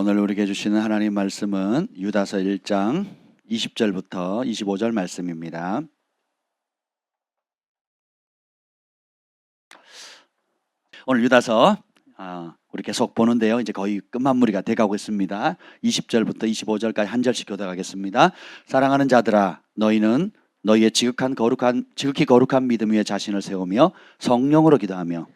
오늘 우리에게 주시는 하나님 말씀은 유다서 1장 20절부터 25절 말씀입니다. 오늘 유다서 우리 계속 보는데요. 이제 거의 끝마무리가 돼가고 있습니다. 20절부터 25절까지 한 절씩 교독하겠습니다. 사랑하는 자들아, 너희는 너희의 지극히 거룩한 믿음 위에 자신을 세우며 성령으로 기도하며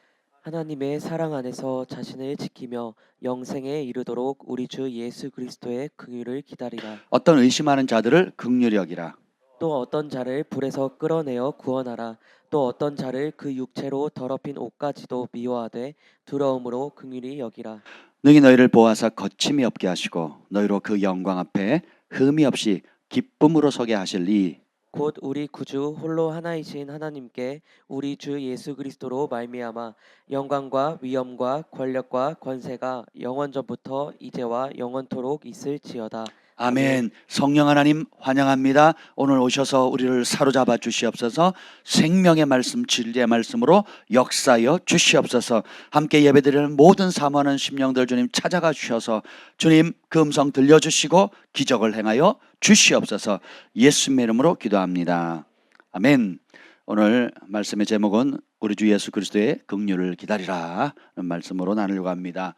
하나님의 사랑 안에서 자신을 지키며 영생에 이르도록 우리 주 예수 그리스도의 긍휼을 기다리라. 어떤 의심하는 자들을 긍휼히 여기라. 또 어떤 자를 불에서 끌어내어 구원하라. 또 어떤 자를 그 육체로 더럽힌 옷까지도 미워하되 두려움으로 긍휼히 여기라. 능히 너희를 보아사 거침이 없게 하시고 너희로 그 영광 앞에 흠이 없이 기쁨으로 서게 하실리. 곧 우리 구주 홀로 하나이신 하나님께 우리 주 예수 그리스도로 말미암아 영광과 위엄과 권력과 권세가 영원전부터 이제와 영원토록 있을지어다. 아멘. 성령 하나님 환영합니다. 오늘 오셔서 우리를 사로잡아 주시옵소서. 생명의 말씀, 진리의 말씀으로 역사여 주시옵소서. 함께 예배드리는 모든 사모하는 심령들 주님 찾아가 주셔서 주님 그 음성 들려주시고 기적을 행하여 주시옵소서. 예수님의 이름으로 기도합니다. 아멘. 오늘 말씀의 제목은 우리 주 예수 그리스도의 긍휼을 기다리라 는 말씀으로 나누려고 합니다.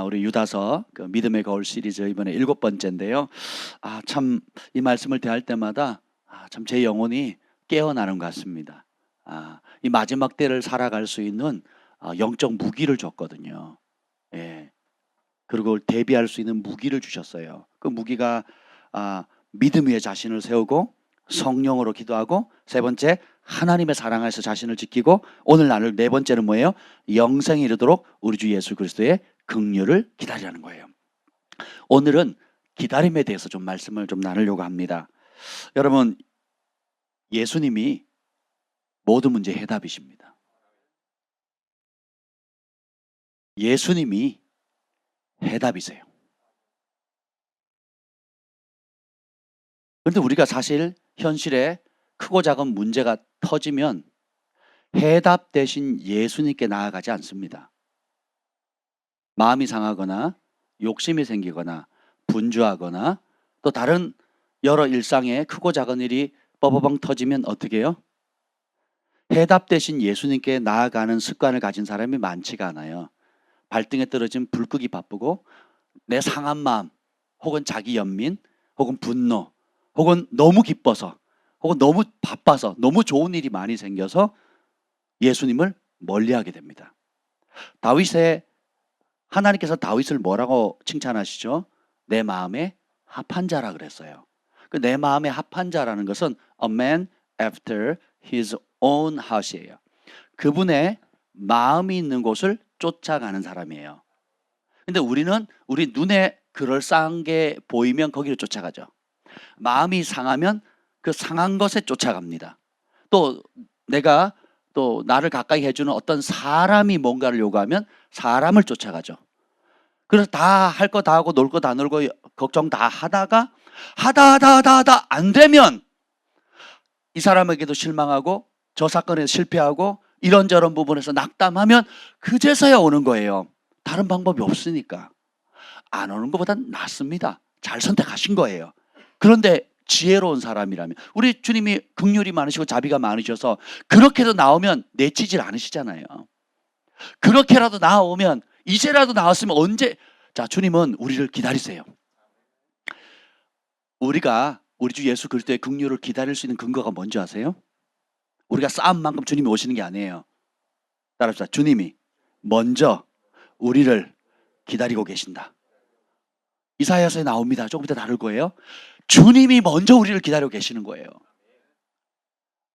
우리 유다서 믿음의 거울 시리즈 이번에 7번째인데요. 참 이 말씀을 대할 때마다 참 제 영혼이 깨어나는 것 같습니다. 이 마지막 때를 살아갈 수 있는 영적 무기를 줬거든요. 예. 그리고 대비할 수 있는 무기를 주셨어요. 그 무기가 믿음 위에 자신을 세우고 성령으로 기도하고, 세 번째 하나님의 사랑 안에서 자신을 지키고, 오늘 나눌 네 번째는 뭐예요? 영생에 이르도록 우리 주 예수 그리스도의 긍휼을 기다리라는 거예요. 오늘은 기다림에 대해서 좀 말씀을 좀 나누려고 합니다. 여러분, 예수님이 모든 문제의 해답이십니다. 예수님이 해답이세요. 그런데 우리가 사실 현실에 크고 작은 문제가 터지면 해답 대신 예수님께 나아가지 않습니다. 마음이 상하거나 욕심이 생기거나 분주하거나 또 다른 여러 일상에 크고 작은 일이 뻐버벙 터지면 어떻게 해요? 해답 대신 예수님께 나아가는 습관을 가진 사람이 많지가 않아요. 발등에 떨어진 불 끄기 바쁘고 내 상한 마음 혹은 자기 연민 혹은 분노 혹은 너무 기뻐서 혹은 너무 바빠서 너무 좋은 일이 많이 생겨서 예수님을 멀리하게 됩니다. 하나님께서 다윗을 뭐라고 칭찬하시죠? 내 마음에 합한 자라 그랬어요. 그 내 마음에 합한 자라는 것은 a man after his own heart이에요. 그분의 마음이 있는 곳을 쫓아가는 사람이에요. 근데 우리는 우리 눈에 그럴싸한 게 보이면 거기를 쫓아가죠. 마음이 상하면 그 상한 것에 쫓아갑니다. 또 내가 또 나를 가까이 해주는 어떤 사람이 뭔가를 요구하면 사람을 쫓아가죠. 그래서 다 할 거 다 하고 놀 거 다 놀고 걱정 다 하다가 하다 안 되면 이 사람에게도 실망하고 저 사건에 실패하고 이런저런 부분에서 낙담하면 그제서야 오는 거예요. 다른 방법이 없으니까. 안 오는 것보단 낫습니다. 잘 선택하신 거예요. 그런데 지혜로운 사람이라면, 우리 주님이 긍휼이 많으시고 자비가 많으셔서 그렇게도 나오면 내치질 않으시잖아요. 그렇게라도 나오면, 이제라도 나왔으면 언제, 자, 주님은 우리를 기다리세요. 우리가 우리 주 예수 그리스도의 긍휼을 기다릴 수 있는 근거가 뭔지 아세요? 우리가 쌓은 만큼 주님이 오시는 게 아니에요. 따라합시다. 주님이 먼저 우리를 기다리고 계신다. 이사야서에 나옵니다. 조금 이따 다룰 거예요. 주님이 먼저 우리를 기다리고 계시는 거예요.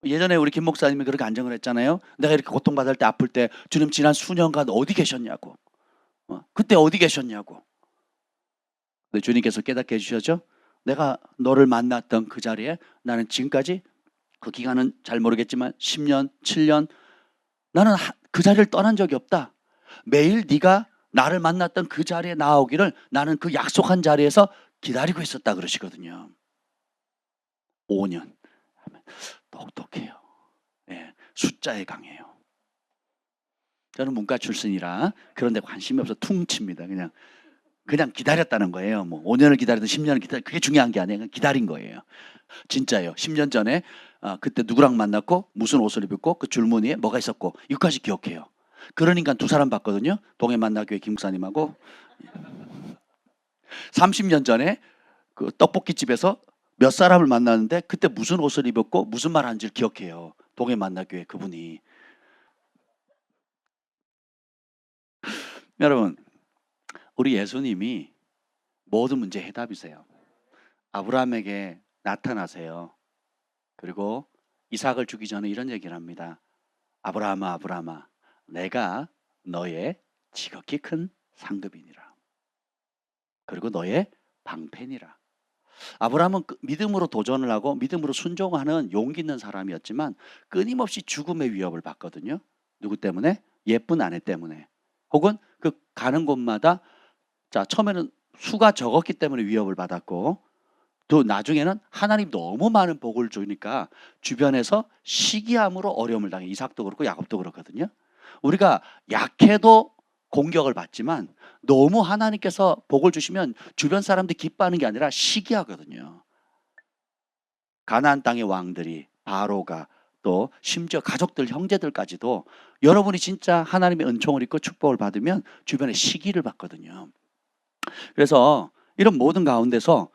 예전에 우리 김 목사님이 그렇게 안정을 했잖아요. 내가 이렇게 고통받을 때, 아플 때 주님 지난 수년간 어디 계셨냐고. 그때 어디 계셨냐고. 근데 주님께서 깨닫게 해주셨죠. 내가 너를 만났던 그 자리에 나는 지금까지, 그 기간은 잘 모르겠지만 10년, 7년 나는 그 자리를 떠난 적이 없다. 매일 네가 나를 만났던 그 자리에 나오기를 나는 그 약속한 자리에서 기다리고 있었다 그러시거든요. 5년. 똑똑해요. 네, 숫자에 강해요. 저는 문과 출신이라 그런 데 관심이 없어 퉁칩니다. 그냥 그냥 기다렸다는 거예요. 뭐 5년을 기다리든 10년을 기다려, 그게 중요한 게 아니에요. 그냥 기다린 거예요. 진짜예요. 10년 전에 그때 누구랑 만났고 무슨 옷을 입었고 그 줄무늬에 뭐가 있었고 이것까지 기억해요. 그러니까 두 사람 봤거든요. 동해만나교회 김목사님하고 30년 전에 그 떡볶이집에서 몇 사람을 만났는데 그때 무슨 옷을 입었고 무슨 말 하는지를 기억해요. 동해만나교회 그분이. 여러분, 우리 예수님이 모든 문제 해답이세요. 아브라함에게 나타나세요. 그리고 이삭을 주기 전에 이런 얘기를 합니다. 아브라함아, 아브라함아, 내가 너의 지극히 큰 상급이니라. 그리고 너의 방패니라. 아브라함은 믿음으로 도전을 하고 믿음으로 순종하는 용기 있는 사람이었지만 끊임없이 죽음의 위협을 받거든요. 누구 때문에? 예쁜 아내 때문에. 혹은 그 가는 곳마다 처음에는 수가 적었기 때문에 위협을 받았고 또 나중에는 하나님 너무 많은 복을 주니까 주변에서 시기함으로 어려움을 당해. 이삭도 그렇고 야곱도 그렇거든요. 우리가 약해도 공격을 받지만 너무 하나님께서 복을 주시면 주변 사람들이 기뻐하는 게 아니라 시기하거든요. 가나안 땅의 왕들이, 바로가, 또 심지어 가족들, 형제들까지도 여러분이 진짜 하나님의 은총을 입고 축복을 받으면 주변에 시기를 받거든요. 그래서 이런 모든 가운데서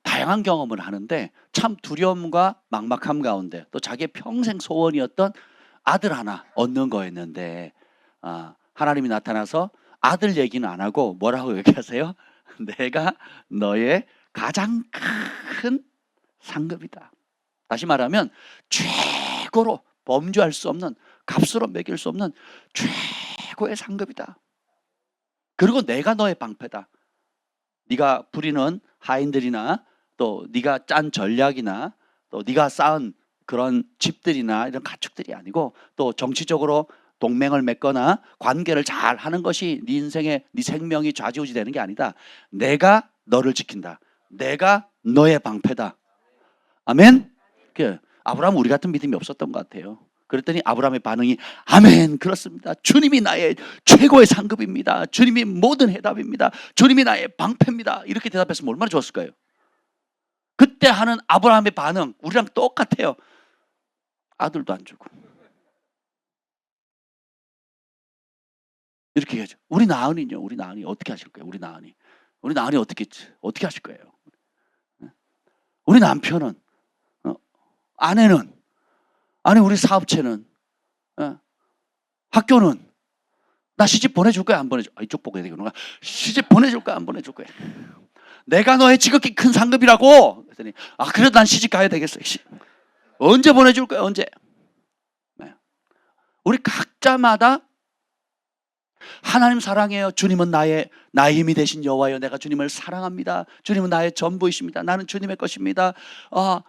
다양한 경험을 하는데 참 두려움과 막막함 가운데 또 자기의 평생 소원이었던 아들 하나 얻는 거였는데 하나님이 나타나서 아들 얘기는 안 하고 뭐라고 얘기하세요? 내가 너의 가장 큰 상급이다. 다시 말하면 최고로 범주할 수 없는, 값으로 매길 수 없는 최고의 상급이다. 그리고 내가 너의 방패다. 네가 부리는 하인들이나 또 네가 짠 전략이나 또 네가 쌓은 그런 집들이나 이런 가축들이 아니고 또 정치적으로 동맹을 맺거나 관계를 잘 하는 것이 네 인생의 네 생명이 좌지우지 되는 게 아니다. 내가 너를 지킨다. 내가 너의 방패다. 아멘. 아브라함은 우리 같은 믿음이 없었던 것 같아요. 그랬더니 아브라함의 반응이 아멘, 그렇습니다. 주님이 나의 최고의 상급입니다. 주님이 모든 해답입니다. 주님이 나의 방패입니다. 이렇게 대답했으면 얼마나 좋았을까요? 그때 하는 아브라함의 반응 우리랑 똑같아요. 아들도 안 주고 이렇게 얘기하죠. 우리 나은이요. 우리 나은이 어떻게 하실 거예요? 우리 나은이 어떻게 하실 거예요? 우리 남편은, 아내는, 아니 우리 사업체는, 학교는 나 시집 보내줄 거야 안 보내줄 거야? 이쪽 보고 해야 되겠구나. 시집 보내줄 거야 안 보내줄 거야? 내가 너의 지극히 큰 상급이라고. 그랬더니 그래도 난 시집 가야 되겠어. 언제 보내줄 거야? 언제? 우리 각자마다 하나님 사랑해요. 주님은 나의 힘이 되신 여호와여, 내가 주님을 사랑합니다. 주님은 나의 전부이십니다. 나는 주님의 것입니다.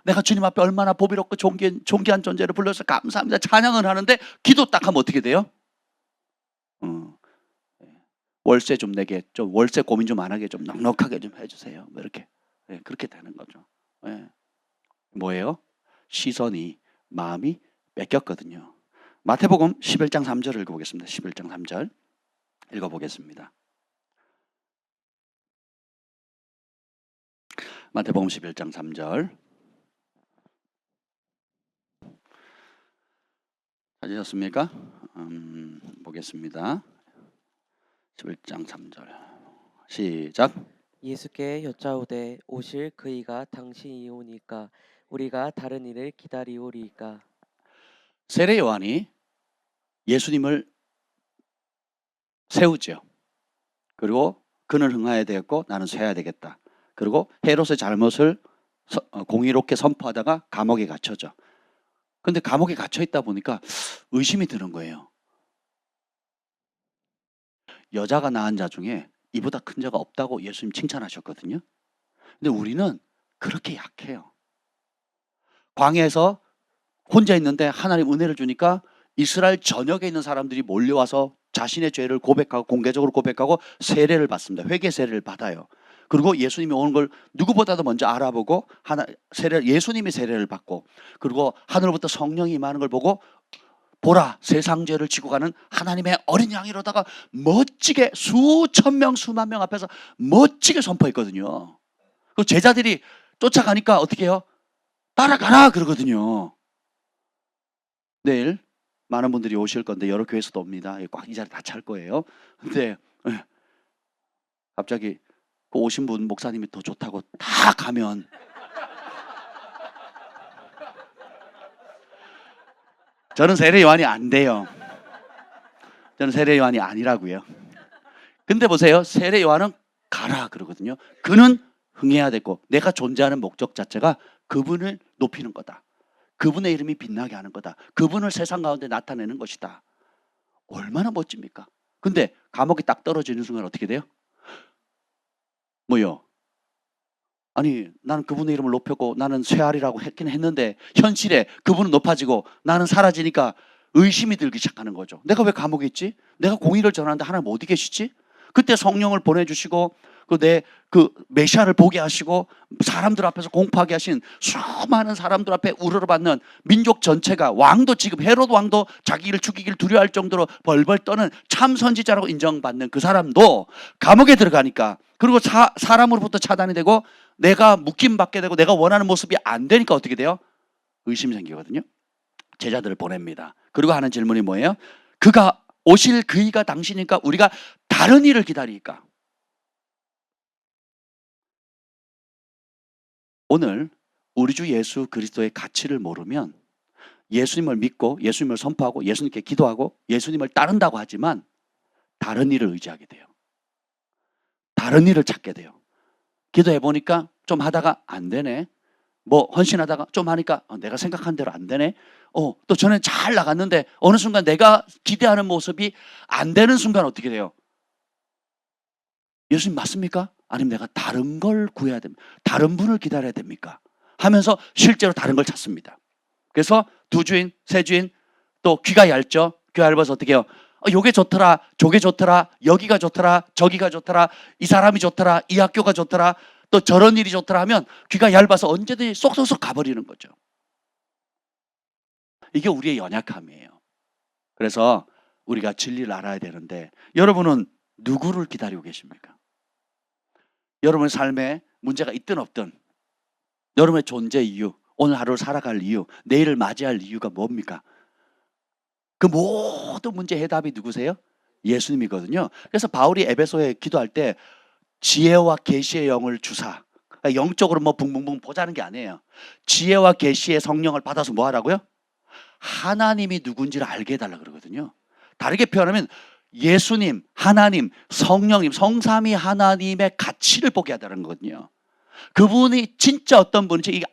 내가 주님 앞에 얼마나 보배롭고 존귀한 존재를 불러서 감사합니다. 찬양을 하는데 기도 딱 하면 어떻게 돼요? 월세 좀 내게, 좀 월세 고민 좀 안 하게 좀 넉넉하게 좀 해주세요. 뭐 이렇게 그렇게 되는 거죠. 뭐예요? 시선이, 마음이 뺏겼거든요. 마태복음 11장 3절을 읽어보겠습니다. 11장 3절 읽어보겠습니다. 마태복음 11장 3절 찾으셨습니까? 보겠습니다. 11장 3절 시작. 예수께 여짜오되 오실 그이가 당신이오니까 우리가 다른 이를 기다리오리이까. 세례 요한이 예수님을 세우죠. 그리고 그는 흥하여야 되겠고 나는 쇠야 되겠다. 그리고 헤롯의 잘못을 공의롭게 선포하다가 감옥에 갇혀져. 근데 감옥에 갇혀 있다 보니까 의심이 드는 거예요. 여자가 낳은 자 중에 이보다 큰 자가 없다고 예수님 칭찬하셨거든요. 근데 우리는 그렇게 약해요. 광야에서 혼자 있는데 하나님 은혜를 주니까 이스라엘 전역에 있는 사람들이 몰려와서 자신의 죄를 고백하고 공개적으로 고백하고 세례를 받습니다. 회개 세례를 받아요. 그리고 예수님이 오는 걸 누구보다도 먼저 알아보고 예수님이 세례를 받고 그리고 하늘로부터 성령이 임하는 걸 보고 보라 세상 죄를 지고 가는 하나님의 어린 양이로다가 멋지게 수천 명 수만 명 앞에서 멋지게 선포했거든요. 그 제자들이 쫓아가니까 어떻게 해요? 따라가라 그러거든요. 내일 많은 분들이 오실 건데 여러 교회에서도 옵니다. 꽉 이 자리 다 찰 거예요. 근데 갑자기 그 오신 분 목사님이 더 좋다고 다 가면 저는 세례 요한이 안 돼요. 저는 세례 요한이 아니라고요. 근데 보세요. 세례 요한은 가라 그러거든요. 그는 흥해야 되고 내가 존재하는 목적 자체가 그분을 높이는 거다. 그분의 이름이 빛나게 하는 거다. 그분을 세상 가운데 나타내는 것이다. 얼마나 멋집니까? 근데 감옥이 딱 떨어지는 순간 어떻게 돼요? 뭐요? 아니 나는 그분의 이름을 높였고 나는 쇠알이라고 했긴 했는데 현실에 그분은 높아지고 나는 사라지니까 의심이 들기 시작하는 거죠. 내가 왜 감옥에 있지? 내가 공의를 전하는데 하나님 어디 계시지? 그때 성령을 보내주시고 그 메시아를 보게 하시고 사람들 앞에서 공포하게 하신 수많은 사람들 앞에 우러러받는 민족 전체가 왕도 지금 헤롯 왕도 자기를 죽이길 두려워할 정도로 벌벌 떠는 참 선지자라고 인정받는 그 사람도 감옥에 들어가니까 그리고 사람으로부터 차단이 되고 내가 묶임받게 되고 내가 원하는 모습이 안 되니까 어떻게 돼요? 의심이 생기거든요. 제자들을 보냅니다. 그리고 하는 질문이 뭐예요? 그가 오실 그이가 당신이니까 우리가 다른 일을 기다리니까. 오늘 우리 주 예수 그리스도의 가치를 모르면 예수님을 믿고 예수님을 선포하고 예수님께 기도하고 예수님을 따른다고 하지만 다른 일을 의지하게 돼요. 다른 일을 찾게 돼요. 기도해 보니까 좀 하다가 안 되네. 뭐 헌신하다가 좀 하니까 내가 생각한 대로 안 되네. 또 전에 잘 나갔는데 어느 순간 내가 기대하는 모습이 안 되는 순간 어떻게 돼요? 예수님 맞습니까? 아니면 내가 다른 걸 구해야 됩니까? 다른 분을 기다려야 됩니까? 하면서 실제로 다른 걸 찾습니다. 그래서 두 주인, 세 주인 또 귀가 얇죠? 귀가 얇아서 어떻게 해요? 요게 좋더라, 저게 좋더라, 여기가 좋더라, 저기가 좋더라, 이 사람이 좋더라, 이 학교가 좋더라, 또 저런 일이 좋더라 하면 귀가 얇아서 언제든지 쏙쏙쏙 가버리는 거죠. 이게 우리의 연약함이에요. 그래서 우리가 진리를 알아야 되는데 여러분은 누구를 기다리고 계십니까? 여러분의 삶에 문제가 있든 없든 여러분의 존재 이유, 오늘 하루를 살아갈 이유, 내일을 맞이할 이유가 뭡니까? 그 모든 문제 해답이 누구세요? 예수님이거든요. 그래서 바울이 에베소에 기도할 때 지혜와 계시의 영을 주사, 그러니까 영적으로 뭐 붕붕붕 보자는 게 아니에요. 지혜와 계시의 성령을 받아서 뭐 하라고요? 하나님이 누군지를 알게 해달라 그러거든요. 다르게 표현하면 예수님, 하나님, 성령님, 성삼위 하나님의 가치를 보게 하다는 거거든요. 그분이 진짜 어떤 분인지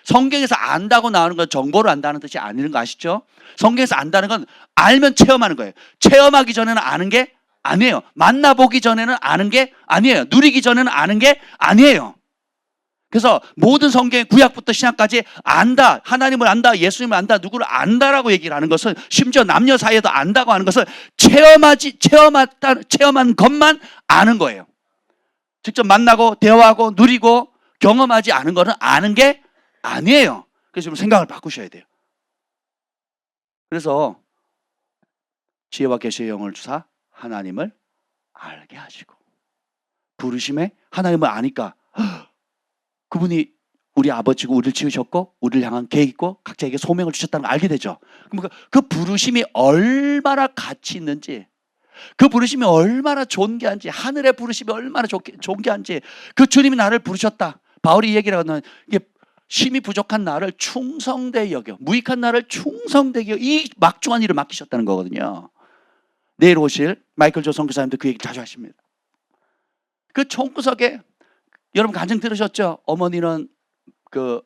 성경에서 안다고 나오는 건 정보를 안다는 뜻이 아니는 거 아시죠? 성경에서 안다는 건 알면 체험하는 거예요. 체험하기 전에는 아는 게 아니에요. 만나보기 전에는 아는 게 아니에요. 누리기 전에는 아는 게 아니에요. 그래서 모든 성경의 구약부터 신약까지 안다, 하나님을 안다, 예수님을 안다, 누구를 안다라고 얘기를 하는 것은 심지어 남녀 사이에도 안다고 하는 것은 체험한 것만 아는 거예요. 직접 만나고 대화하고 누리고 경험하지 않은 거는 아는 게 아니에요. 그래서 좀 생각을 바꾸셔야 돼요. 그래서 지혜와 계시의 영을 주사 하나님을 알게 하시고 부르심에 하나님을 아니까 그분이 우리 아버지고 우리를 지으셨고 우리를 향한 계획 있고 각자에게 소명을 주셨다는 걸 알게 되죠. 그러니까 그 부르심이 얼마나 가치 있는지, 그 부르심이 얼마나 존귀한지, 하늘의 부르심이 얼마나 존귀한지, 그 주님이 나를 부르셨다. 바울이 이 얘기를 하는 이게 심히 부족한 나를 충성되게 여겨, 무익한 나를 충성되게 여겨, 이 막중한 일을 맡기셨다는 거거든요. 내일 오실 마이클 조 선교사님도 그 얘기 자주 하십니다. 그 총구석에 여러분 간증 들으셨죠? 어머니는 그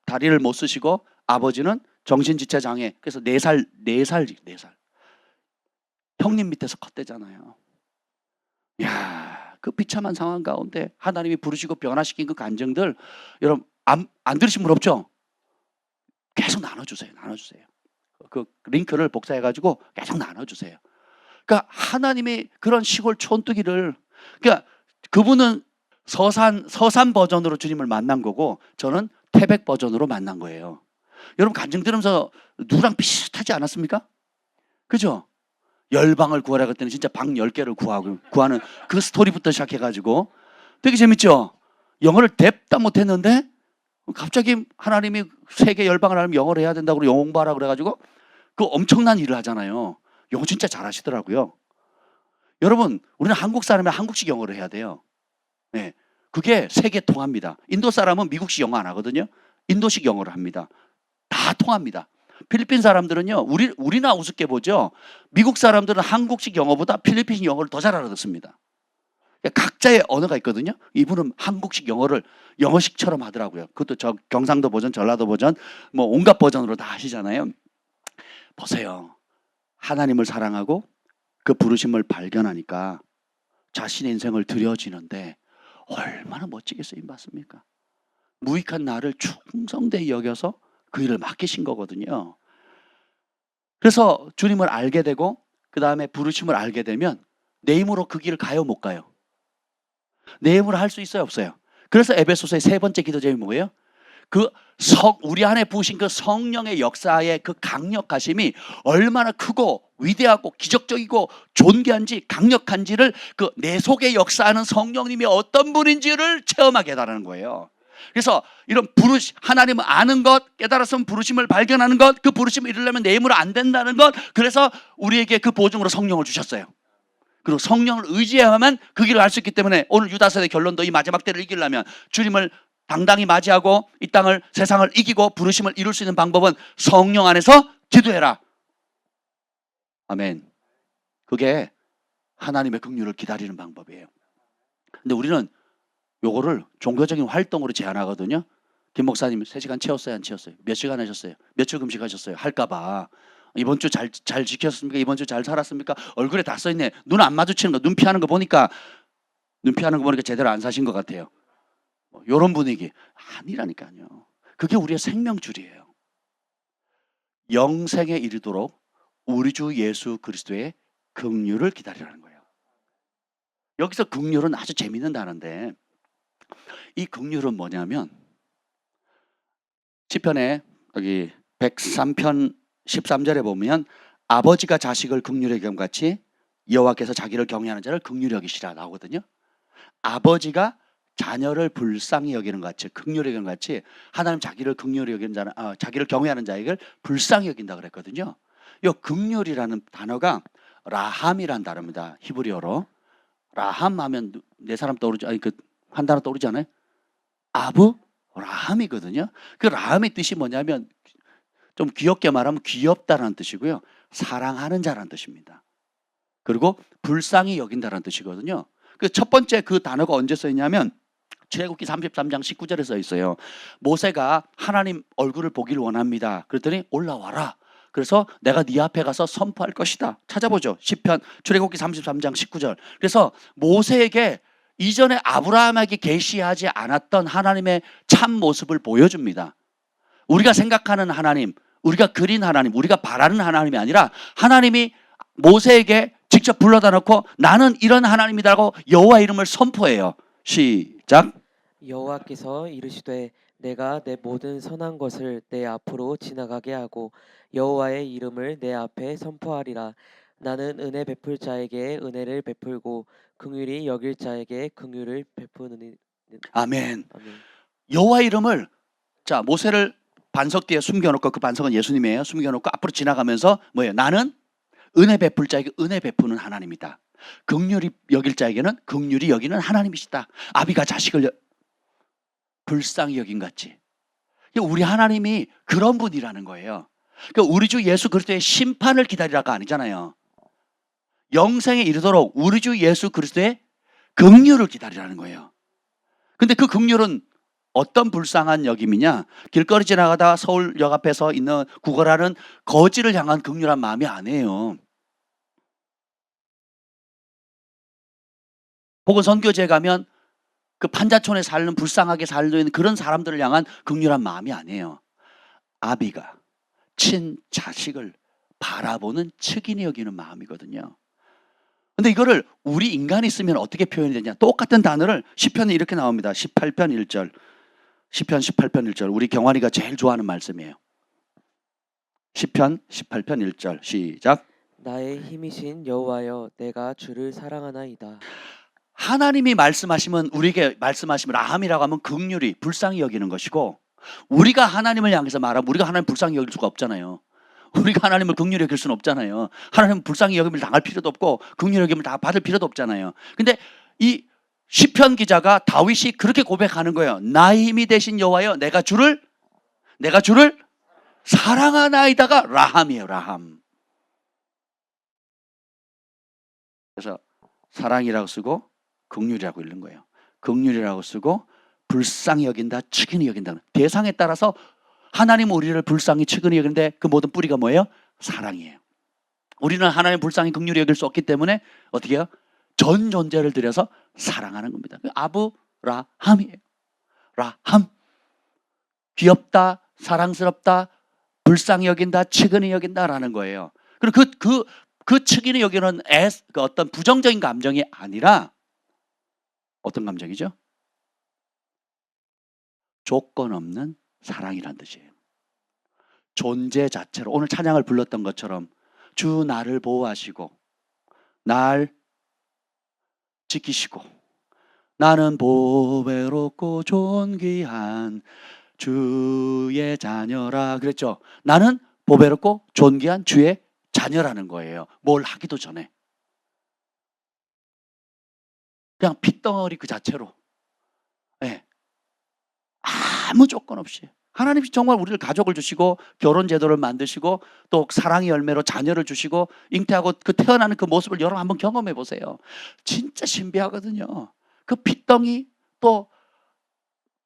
다리를 못 쓰시고 아버지는 정신지체 장애. 그래서 4살 형님 밑에서 컸대잖아요. 야, 그 비참한 상황 가운데 하나님이 부르시고 변화시킨 그 간증들 여러분 안 들으신 분 없죠? 계속 나눠주세요. 그 링크를 복사해가지고 계속 나눠주세요. 그러니까 하나님의 그런 시골 촌뜨기를, 그러니까 그분은 서산 버전으로 주님을 만난 거고 저는 태백 버전으로 만난 거예요. 여러분 간증 들으면서 누구랑 비슷하지 않았습니까? 그죠? 열방을 구하라 그랬더니 진짜 방 10개를 구하는 그 스토리부터 시작해가지고 되게 재밌죠? 영어를 뎁다 못했는데 갑자기 하나님이 세계 열방을 하려면 영어를 해야 된다고 영어 공부하라 그래가지고 그 엄청난 일을 하잖아요. 영어 진짜 잘하시더라고요. 여러분, 우리는 한국 사람이 한국식 영어를 해야 돼요. 네, 그게 세계 통합니다. 인도 사람은 미국식 영어 안 하거든요. 인도식 영어를 합니다. 다 통합니다. 필리핀 사람들은요, 우리나 우습게 보죠. 미국 사람들은 한국식 영어보다 필리핀식 영어를 더 잘 알아듣습니다. 각자의 언어가 있거든요. 이분은 한국식 영어를 영어식처럼 하더라고요. 그것도 저 경상도 버전, 전라도 버전, 뭐 온갖 버전으로 다 하시잖아요. 보세요. 하나님을 사랑하고 그 부르심을 발견하니까 자신의 인생을 드려지는데 얼마나 멋지게 쓰임 받습니까? 무익한 나를 충성되이 여겨서 그 일을 맡기신 거거든요. 그래서 주님을 알게 되고 그 다음에 부르심을 알게 되면 내 힘으로 그 길을 가요, 못 가요? 내 힘으로 할 수 있어요, 없어요? 그래서 에베소서의 세 번째 기도 제목이 뭐예요? 우리 안에 부으신 그 성령의 역사의 그 강력하심이 얼마나 크고 위대하고 기적적이고 존귀한지 강력한지를 그 내 속에 역사하는 성령님이 어떤 분인지를 체험하게 해달라는 거예요. 그래서 이런 하나님을 아는 것, 깨달았으면 부르심을 발견하는 것, 그 부르심을 이루려면 내 힘으로 안 된다는 것, 그래서 우리에게 그 보증으로 성령을 주셨어요. 그리고 성령을 의지해야만 그 길을 알 수 있기 때문에 오늘 유다서의 결론도 이 마지막 때를 이기려면 주님을 당당히 맞이하고 이 땅을, 세상을 이기고 부르심을 이룰 수 있는 방법은 성령 안에서 기도해라. 아멘. 그게 하나님의 긍휼을 기다리는 방법이에요. 근데 우리는 요거를 종교적인 활동으로 제한하거든요. 김 목사님 3시간 채웠어요, 안 채웠어요? 몇 시간 하셨어요? 며칠 금식하셨어요? 할까봐. 이번 주 잘 지켰습니까? 이번 주 잘 살았습니까? 얼굴에 다 써있네. 눈 안 마주치는 거, 눈 피하는 거 보니까 제대로 안 사신 것 같아요. 이런 분위기 아니라니까요. 그게 우리의 생명줄이에요. 영생에 이르도록 우리 주 예수 그리스도의 긍휼을 기다리라는 거예요. 여기서 긍휼은 아주 재밌는 단어인데 이 긍휼은 뭐냐면 시편에 여기 103편 13절에 보면 아버지가 자식을 긍휼히 여김 같이 여호와께서 자기를 경외하는 자를 긍휼히 여기시라 나오거든요. 아버지가 자녀를 불쌍히 여기는 것 같이 긍휼히 여기는 것 같이 하나님 자기를 긍휼히 여기는 자는 자기를 경외하는 자에게 불쌍히 여긴다 그랬거든요. 이 긍휼이라는 단어가 라함이라는 단어입니다. 히브리어로. 라함 하면 네 사람 떠오르죠. 한 단어 떠오르지 않아요? 아부 라함이거든요. 그 라함의 뜻이 뭐냐면 좀 귀엽게 말하면 귀엽다라는 뜻이고요. 사랑하는 자라는 뜻입니다. 그리고 불쌍히 여긴다라는 뜻이거든요. 그 첫 번째 그 단어가 언제 써 있냐면 출애굽기 33장 19절에 써 있어요. 모세가 하나님 얼굴을 보기를 원합니다. 그랬더니 올라와라. 그래서 내가 네 앞에 가서 선포할 것이다. 찾아보죠. 시편 출애굽기 33장 19절. 그래서 모세에게 이전에 아브라함에게 계시하지 않았던 하나님의 참 모습을 보여줍니다. 우리가 생각하는 하나님, 우리가 그린 하나님, 우리가 바라는 하나님이 아니라 하나님이 모세에게 직접 불러다 놓고 나는 이런 하나님이라고 여호와 이름을 선포해요. 시작. 여호와께서 이르시되 내가 내 모든 선한 것을 내 앞으로 지나가게 하고 여호와의 이름을 내 앞에 선포하리라. 나는 은혜 베풀 자에게 은혜를 베풀고 긍휼히 여길 자에게 긍휼을 베푸느니. 아멘. 아멘. 여호와 이름을 자 모세를 반석 뒤에 숨겨놓고 그 반석은 예수님이에요. 숨겨놓고 앞으로 지나가면서 뭐예요? 나는 은혜 베풀 자에게 은혜 베푸는 하나님이다. 긍휼히 여길 자에게는 긍휼히 여기는 하나님이시다. 아비가 자식을 불쌍히 여긴 같이. 우리 하나님이 그런 분이라는 거예요. 그러니까 우리 주 예수 그리스도의 심판을 기다리라가 아니잖아요. 영생에 이르도록 우리 주 예수 그리스도의 긍휼을 기다리라는 거예요. 근데 그 긍휼은 어떤 불쌍한 여김이냐? 길거리 지나가다 서울역 앞에서 있는 구걸하는 거지를 향한 긍휼한 마음이 아니에요. 혹은 선교지에 가면 그 판자촌에 살는 불쌍하게 살고 있는 그런 사람들을 향한 긍휼한 마음이 아니에요. 아비가 친자식을 바라보는 측인이 여기는 마음이거든요. 근데 이거를 우리 인간이 쓰면 어떻게 표현이 되냐? 똑같은 단어를 시편에 이렇게 나옵니다. 18편 1절. 시편 18편 1절. 우리 경환이가 제일 좋아하는 말씀이에요. 시편 18편 1절. 시작. 나의 힘이신 여호와여 내가 주를 사랑하나이다. 하나님이 말씀하시면, 우리에게 말씀하시면 라함이라고 하면 긍휼히 불쌍히 여기는 것이고, 우리가 하나님을 향해서 말하면 우리가 하나님 불쌍히 여길 수가 없잖아요. 우리가 하나님을 긍휼히 여길 수는 없잖아요. 하나님은 불쌍히 여김을 당할 필요도 없고 긍휼히 여김을 다 받을 필요도 없잖아요. 근데 이 시편 기자가, 다윗이 그렇게 고백하는 거예요. 나의 힘이 되신 여호와여 내가 주를 사랑하나이다가 라함이에요. 라함. 그래서 사랑이라고 쓰고 긍휼이라고 읽는 거예요. 긍휼이라고 쓰고 불쌍히 여긴다, 측은히 여긴다. 대상에 따라서 하나님은 우리를 불쌍히 측은히 여기는데 그 모든 뿌리가 뭐예요? 사랑이에요. 우리는 하나님 불쌍히 긍휼히 여길 수 없기 때문에 어떻게 해요? 전 존재를 들여서 사랑하는 겁니다. 아브라함이에요. 라함. 귀엽다, 사랑스럽다, 불쌍히 여긴다, 측은히 여긴다라는 거예요. 그리고 그 측은히 여기는 그 어떤 부정적인 감정이 아니라 어떤 감정이죠? 조건 없는 사랑이란 뜻이에요. 존재 자체로 오늘 찬양을 불렀던 것처럼 주 나를 보호하시고 날 지키시고 나는 보배롭고 존귀한 주의 자녀라 그랬죠. 나는 보배롭고 존귀한 주의 자녀라는 거예요. 뭘 하기도 전에 그냥 핏덩어리 그 자체로, 네. 아무 조건 없이 하나님이 정말 우리를 가족을 주시고 결혼 제도를 만드시고 또 사랑의 열매로 자녀를 주시고 잉태하고 그 태어나는 그 모습을 여러분 한번 경험해 보세요. 진짜 신비하거든요. 그 핏덩이, 또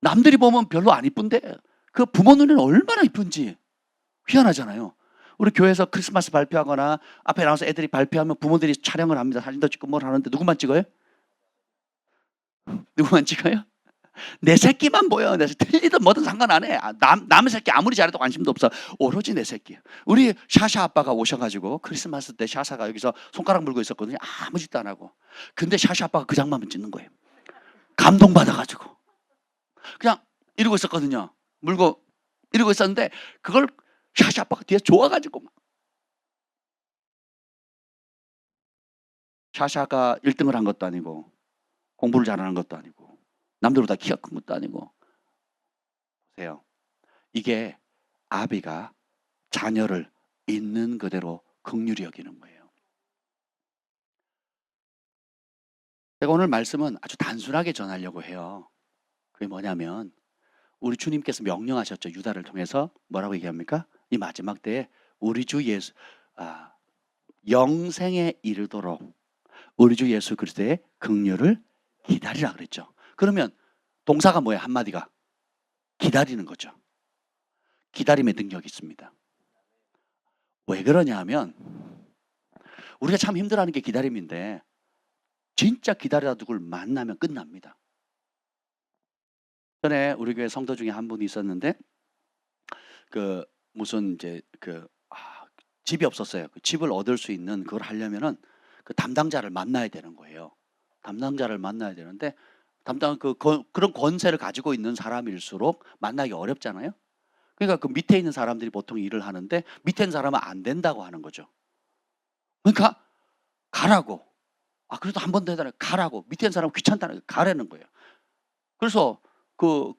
남들이 보면 별로 안 이쁜데 그 부모 눈에는 얼마나 이쁜지 희한하잖아요. 우리 교회에서 크리스마스 발표하거나 앞에 나와서 애들이 발표하면 부모들이 촬영을 합니다. 사진도 찍고 뭘 하는데 누구만 찍어요? 누구만 찍어요? 내 새끼만 보여. 내 새끼. 틀리든 뭐든 상관 안 해. 남의 새끼 아무리 잘해도 관심도 없어. 오로지 내 새끼. 우리 샤샤 아빠가 오셔가지고 크리스마스 때 샤샤가 여기서 손가락 물고 있었거든요. 아무 짓도 안 하고. 근데 샤샤 아빠가 그 장면만 찍는 거예요. 감동받아가지고. 그냥 이러고 있었거든요. 물고 이러고 있었는데 그걸 샤샤 아빠가 뒤에 좋아가지고 막. 샤샤가 1등을 한 것도 아니고 공부를 잘하는 것도 아니고 남들보다 키가 큰 것도 아니고. 보세요. 이게 아비가 자녀를 있는 그대로 긍휼히 여기는 거예요. 제가 오늘 말씀은 아주 단순하게 전하려고 해요. 그게 뭐냐면 우리 주님께서 명령하셨죠. 유다를 통해서 뭐라고 얘기합니까? 이 마지막 때에 우리 주 예수 영생에 이르도록 우리 주 예수 그리스도의 긍휼을 기다리라 그랬죠. 그러면 동사가 뭐예요? 한마디가 기다리는 거죠. 기다림의 능력이 있습니다. 왜 그러냐 하면 우리가 참 힘들어하는 게 기다림인데 진짜 기다리다 누굴 만나면 끝납니다. 전에 우리 교회 성도 중에 한 분이 있었는데 그 무슨 이제 집이 없었어요. 그 집을 얻을 수 있는 그걸 하려면은 그 담당자를 만나야 되는 거예요. 담당자를 만나야 되는데 그런 권세를 가지고 있는 사람일수록 만나기 어렵잖아요. 그러니까 그 밑에 있는 사람들이 보통 일을 하는데 밑에 있는 사람은 안 된다고 하는 거죠. 그러니까 가라고. 그래도 한 번 더 해달라고. 가라고. 밑에 있는 사람은 귀찮다는 가라는 거예요. 그래서 그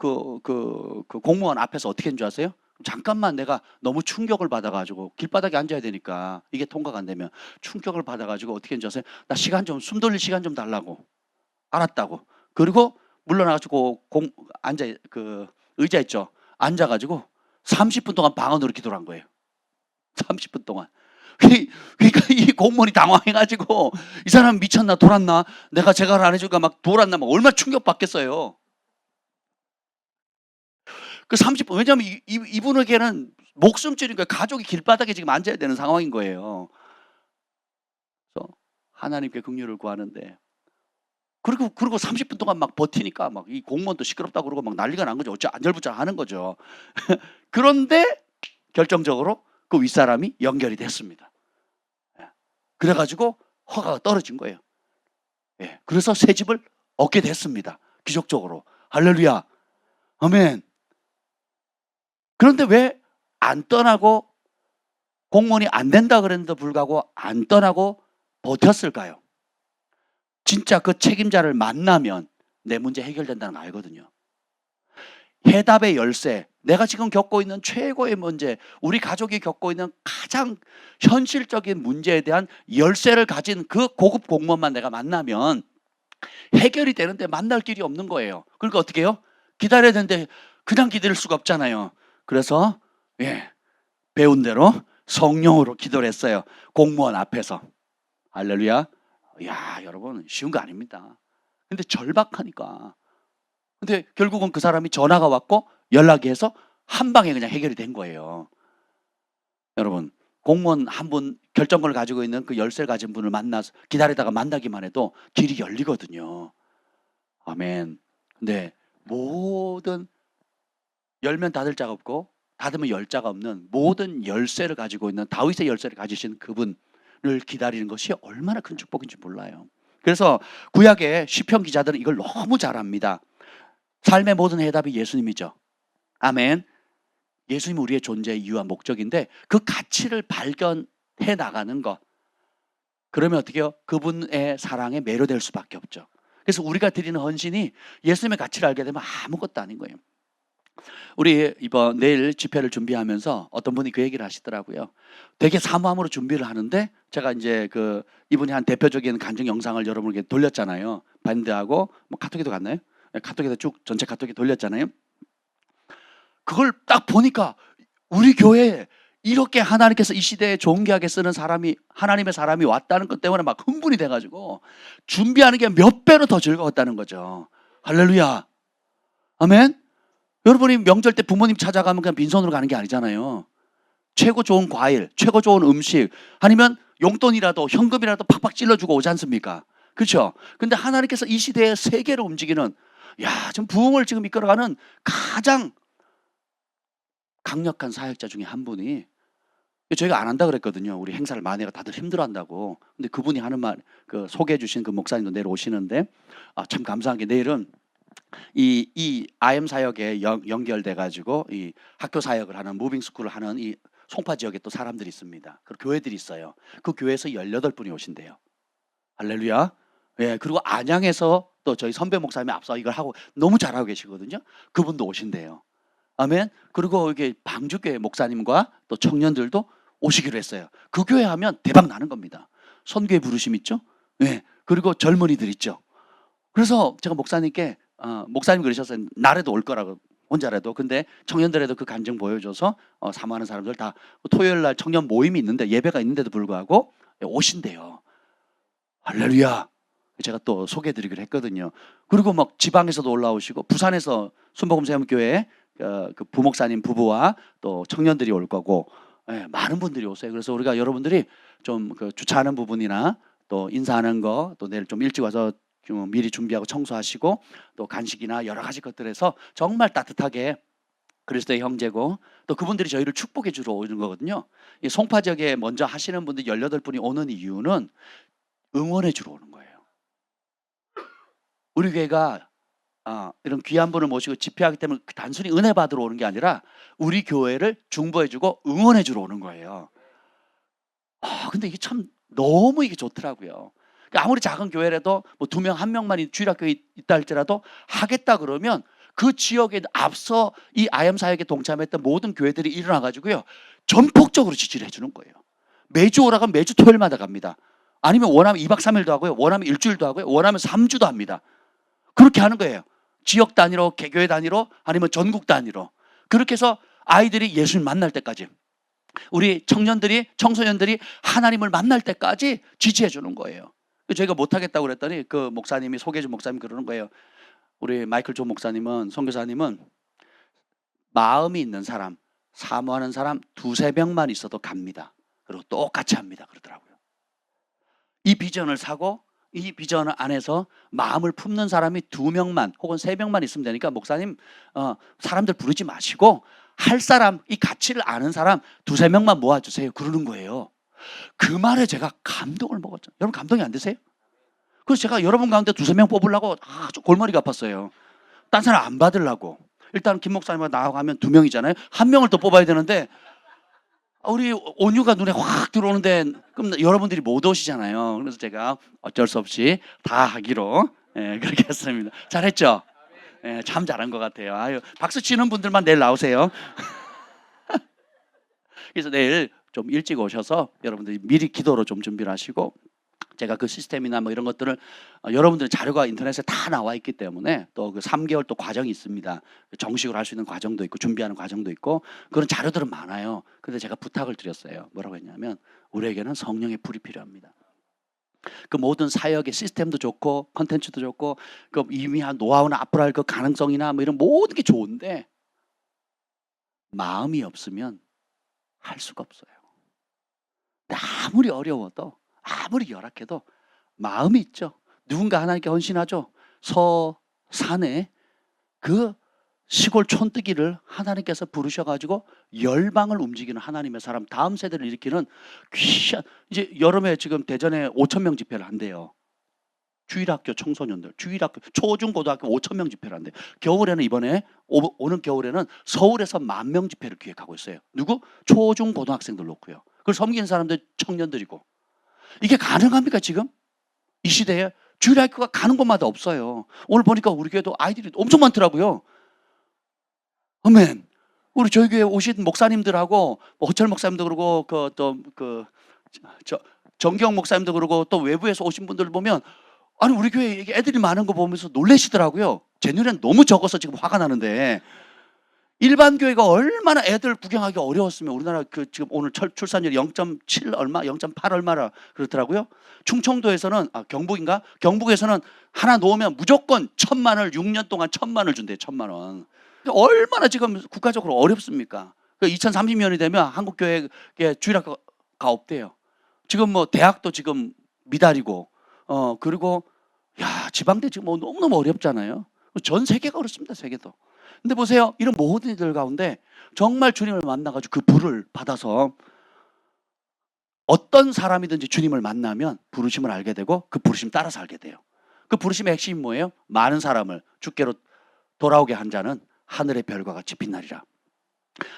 공무원 앞에서 어떻게 했는 줄 아세요? 잠깐만, 내가 너무 충격을 받아가지고 길바닥에 앉아야 되니까 이게 통과가 안 되면 충격을 받아가지고 어떻게 했는 줄 아세요? 나 시간 좀, 숨 돌릴 시간 좀 달라고. 알았다고. 그리고 물러나가지고 의자 있죠. 앉아가지고 30분 동안 방언으로 기도를 한 거예요. 30분 동안. 그러니까 이 공무원이 당황해가지고 이 사람 미쳤나 돌았나, 내가 제가를 안 해줄까 막 돌았나 막 얼마나 충격받겠어요. 그 30분, 왜냐하면 이분에게는 목숨줄이니까 가족이 길바닥에 지금 앉아야 되는 상황인 거예요. 그래서 하나님께 긍휼을 구하는데 그리고 30분 동안 막 버티니까 막 이 공무원도 시끄럽다고 그러고 막 난리가 난 거죠. 어째 안절부절 하는 거죠. 그런데 결정적으로 그 윗사람이 연결이 됐습니다. 그래가지고 허가가 떨어진 거예요. 그래서 새 집을 얻게 됐습니다. 기적적으로. 할렐루야. 아멘. 그런데 왜 안 떠나고 공무원이 안 된다 그랬는데도 불구하고 안 떠나고 버텼을까요? 진짜 그 책임자를 만나면 내 문제 해결된다는 거 알거든요. 해답의 열쇠, 내가 지금 겪고 있는 최고의 문제, 우리 가족이 겪고 있는 가장 현실적인 문제에 대한 열쇠를 가진 그 고급 공무원만 내가 만나면 해결이 되는데 만날 길이 없는 거예요. 그러니까 어떻게 해요? 기다려야 되는데 그냥 기다릴 수가 없잖아요. 그래서 배운 대로 성령으로 기도를 했어요. 공무원 앞에서. 할렐루야. 야, 여러분 쉬운 거 아닙니다. 근데 절박하니까. 근데 결국은 그 사람이 전화가 왔고 연락이 해서 한 방에 그냥 해결이 된 거예요. 여러분, 공무원 한 분 결정권을 가지고 있는 그 열쇠를 가진 분을 만나서 기다리다가 만나기만 해도 길이 열리거든요. 아멘. 근데 모든 열면 닫을 자가 없고 닫으면 열 자가 없는 모든 열쇠를 가지고 있는 다윗의 열쇠를 가지신 그분을 기다리는 것이 얼마나 큰 축복인지 몰라요. 그래서 구약의 시편 기자들은 이걸 너무 잘 압니다. 삶의 모든 해답이 예수님이죠. 아멘. 예수님이 우리의 존재의 이유와 목적인데 그 가치를 발견해 나가는 것. 그러면 어떻게 해요? 그분의 사랑에 매료될 수밖에 없죠. 그래서 우리가 드리는 헌신이 예수님의 가치를 알게 되면 아무것도 아닌 거예요. 우리 이번 내일 집회를 준비하면서 어떤 분이 그 얘기를 하시더라고요. 되게 사모함으로 준비를 하는데 제가 이제 이분이 한 대표적인 간증 영상을 여러분에게 돌렸잖아요. 반대하고 뭐 카톡에도 갔나요? 카톡에도 쭉 전체 카톡에 돌렸잖아요. 그걸 딱 보니까 우리 교회에 이렇게 하나님께서 이 시대에 존귀하게 쓰는 사람이 하나님의 사람이 왔다는 것 때문에 막 흥분이 돼가지고 준비하는 게 몇 배로 더 즐거웠다는 거죠. 할렐루야. 아멘. 여러분이 명절 때 부모님 찾아가면 그냥 빈손으로 가는 게 아니잖아요. 최고 좋은 과일, 최고 좋은 음식, 아니면 용돈이라도 현금이라도 팍팍 찔러주고 오지 않습니까? 그렇죠? 근데 하나님께서 이 시대에 세계로 움직이는 지금 부흥을 지금 이끌어가는 가장 강력한 사역자 중에 한 분이 저희가 안 한다 그랬거든요. 우리 행사를 많이 해가 다들 힘들어한다고. 근데 그분이 하는 말, 소개해 주신 그 목사님도 내일 오시는데 참 감사한 게 내일은 이 IM 사역에 연결돼 가지고 이 학교 사역을 하는 무빙 스쿨을 하는 이 송파 지역에 또 사람들이 있습니다. 그 교회들이 있어요. 그 교회에서 18분이 오신대요. 할렐루야. 그리고 안양에서 또 저희 선배 목사님이 앞서 이걸 하고 너무 잘하고 계시거든요. 그분도 오신대요. 아멘. 그리고 이게 방주교회 목사님과 또 청년들도 오시기로 했어요. 그 교회 하면 대박 나는 겁니다. 선교회 부르심 있죠? 그리고 젊은이들 있죠. 그래서 제가 목사님께 목사님 그러셨어요. 나라도 올 거라고 혼자라도. 근데 청년들에도 그 간증 보여줘서 사모하는 사람들 다 토요일 날 청년 모임이 있는데 예배가 있는데도 불구하고 오신대요. 할렐루야. 제가 또 소개해드리기로 했거든요. 그리고 막 지방에서도 올라오시고 부산에서 순복음세움교회 그 부목사님 부부와 또 청년들이 올 거고 많은 분들이 오세요. 그래서 우리가 여러분들이 좀 주차하는 부분이나 또 인사하는 거 또 내일 좀 일찍 와서 좀 미리 준비하고 청소하시고 또 간식이나 여러 가지 것들에서 정말 따뜻하게 그리스도의 형제고 또 그분들이 저희를 축복해 주러 오는 거거든요. 이 송파 지역에 먼저 하시는 분들 18분이 오는 이유는 응원해 주러 오는 거예요. 우리 교회가 이런 귀한 분을 모시고 집회하기 때문에 단순히 은혜 받으러 오는 게 아니라 우리 교회를 중보해주고 응원해주러 오는 거예요. 근데 이게 참 너무 이게 좋더라고요. 아무리 작은 교회라도 뭐 2명, 1명만 주일학교에 있다 할지라도 하겠다 그러면 그 지역에 앞서 이 IM 사역에 동참했던 모든 교회들이 일어나가지고요 전폭적으로 지지를 해주는 거예요. 매주 오라고 하면 매주 토요일마다 갑니다. 아니면 원하면 2박 3일도 하고요. 원하면 일주일도 하고요. 원하면 3주도 합니다. 그렇게 하는 거예요. 지역 단위로, 개교회 단위로, 아니면 전국 단위로. 그렇게 해서 아이들이 예수님 만날 때까지, 우리 청년들이, 청소년들이 하나님을 만날 때까지 지지해 주는 거예요. 저희가 못하겠다고 그랬더니 그 목사님이 소개해 준 목사님이 그러는 거예요. 우리 마이클 존 목사님은, 선교사님은 마음이 있는 사람, 사모하는 사람 2-3명만 있어도 갑니다. 그리고 똑같이 합니다. 그러더라고요. 이 비전을 사고 이 비전 안에서 마음을 품는 사람이 2명만 혹은 3명만 있으면 되니까 목사님 사람들 부르지 마시고 할 사람, 이 가치를 아는 사람 2-3명만 모아주세요. 그러는 거예요. 그 말에 제가 감동을 먹었죠. 여러분 감동이 안 되세요? 그래서 제가 여러분 가운데 2-3명 뽑으려고 아주 골머리가 아팠어요. 딴 사람 안 받으려고. 일단 김 목사님과 나하고 하면 2명이잖아요. 1명을 더 뽑아야 되는데 우리 온유가 눈에 확 들어오는데 그럼 여러분들이 못 오시잖아요. 그래서 제가 어쩔 수 없이 다 하기로 그렇게 했습니다. 잘했죠? 참 잘한 것 같아요. 아유, 박수 치는 분들만 내일 나오세요. 그래서 내일 좀 일찍 오셔서 여러분들이 미리 기도로 좀 준비를 하시고, 제가 그 시스템이나 뭐 이런 것들을 여러분들 자료가 인터넷에 다 나와 있기 때문에 또 그 3개월 또 과정이 있습니다. 정식으로 할 수 있는 과정도 있고 준비하는 과정도 있고 그런 자료들은 많아요. 근데 제가 부탁을 드렸어요. 뭐라고 했냐면 우리에게는 성령의 불이 필요합니다. 그 모든 사역의 시스템도 좋고 컨텐츠도 좋고 그 이미 한 노하우나 앞으로 할 그 가능성이나 뭐 이런 모든 게 좋은데 마음이 없으면 할 수가 없어요. 근데 아무리 어려워도 아무리 열악해도 마음이 있죠. 누군가 하나님께 헌신하죠. 서산에 그 시골 촌뜨기를 하나님께서 부르셔가지고 열방을 움직이는 하나님의 사람, 다음 세대를 일으키는 귀한, 이제 여름에 지금 대전에 5,000명 집회를 한대요. 주일학교 청소년들, 주일학교 초중고등학교 5,000명 집회를 한대요. 겨울에는 이번에 오는 겨울에는 서울에서 10,000명 집회를 기획하고 있어요. 누구? 초중고등학생들 놓고요. 그걸 섬기는 사람들 청년들이고. 이게 가능합니까 지금? 이 시대에 주일학교가 가는 곳마다 없어요. 오늘 보니까 우리 교회도 아이들이 엄청 많더라고요. 아멘. 우리 저희 교회 오신 목사님들하고 뭐 호철 목사님도 그러고 정경 목사님도 그러고 또 외부에서 오신 분들 보면 아니 우리 교회 애들이 많은 거 보면서 놀라시더라고요. 제 눈엔 너무 적어서 지금 화가 나는데 일반 교회가 얼마나 애들 구경하기 어려웠으면 우리나라 그 지금 오늘 출산율이 0.7 얼마, 0.8 얼마라 그렇더라고요. 충청도에서는 경북인가? 경북에서는 하나 놓으면 무조건 1,000만 원을 6년 동안 1,000만 원을 준대요. 1,000만 원. 얼마나 지금 국가적으로 어렵습니까? 2030년이 되면 한국 교회에 주일학교가 없대요. 지금 뭐 대학도 지금 미달이고 그리고 야 지방대 지금 뭐 너무너무 어렵잖아요. 전 세계가 그렇습니다. 세계도. 근데 보세요. 이런 모든 이들 가운데 정말 주님을 만나가지고 그 불을 받아서 어떤 사람이든지 주님을 만나면 부르심을 알게 되고 그 부르심 따라서 알게 돼요. 그 부르심의 핵심이 뭐예요? 많은 사람을 주께로 돌아오게 한 자는 하늘의 별과 같이 빛나리라.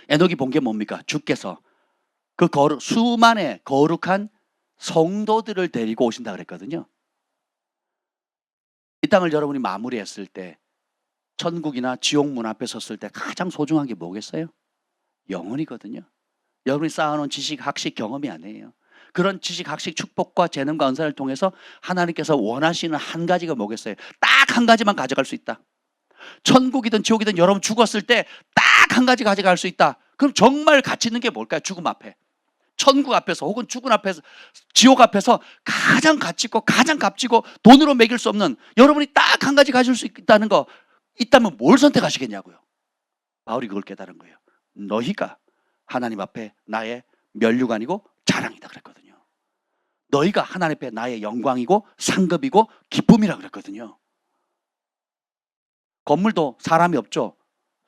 에녹이 본 게 뭡니까? 주께서 그 수만의 거룩한 성도들을 데리고 오신다 그랬거든요. 이 땅을 여러분이 마무리했을 때 천국이나 지옥 문 앞에 섰을 때 가장 소중한 게 뭐겠어요? 영혼이거든요. 여러분이 쌓아놓은 지식, 학식, 경험이 아니에요. 그런 지식, 학식, 축복과 재능과 은사를 통해서 하나님께서 원하시는 한 가지가 뭐겠어요? 딱 한 가지만 가져갈 수 있다. 천국이든 지옥이든 여러분 죽었을 때 딱 한 가지 가져갈 수 있다. 그럼 정말 가치 있는 게 뭘까요? 죽음 앞에. 천국 앞에서 혹은 죽음 앞에서 지옥 앞에서 가장 가치 있고 가장 값지고 돈으로 매길 수 없는 여러분이 딱 한 가지 가질 수 있다는 거 있다면 뭘 선택하시겠냐고요. 바울이 그걸 깨달은 거예요. 너희가 하나님 앞에 나의 면류관이고 자랑이다 그랬거든요. 너희가 하나님 앞에 나의 영광이고 상급이고 기쁨이라 그랬거든요. 건물도 사람이 없죠.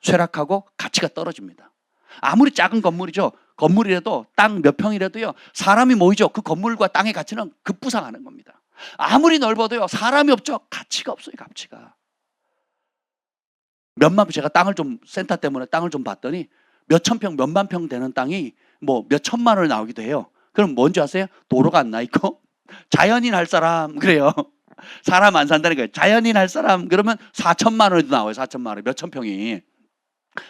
쇠락하고 가치가 떨어집니다. 아무리 작은 건물이죠. 건물이라도 땅 몇 평이라도요. 사람이 모이죠. 그 건물과 땅의 가치는 급부상하는 겁니다. 아무리 넓어도요. 사람이 없죠. 가치가 없어요. 가치가. 몇만 평 제가 땅을 좀 센터 때문에 땅을 좀 봤더니 몇천 평, 몇만 평 되는 땅이 뭐 몇천만 원을 나오기도 해요. 그럼 뭔지 아세요? 도로가 안 나 있고 자연인 할 사람 그래요. 사람 안 산다는 거예요. 자연인 할 사람 그러면 4천만 원에도 나와요. 4천만 원 몇천 평이.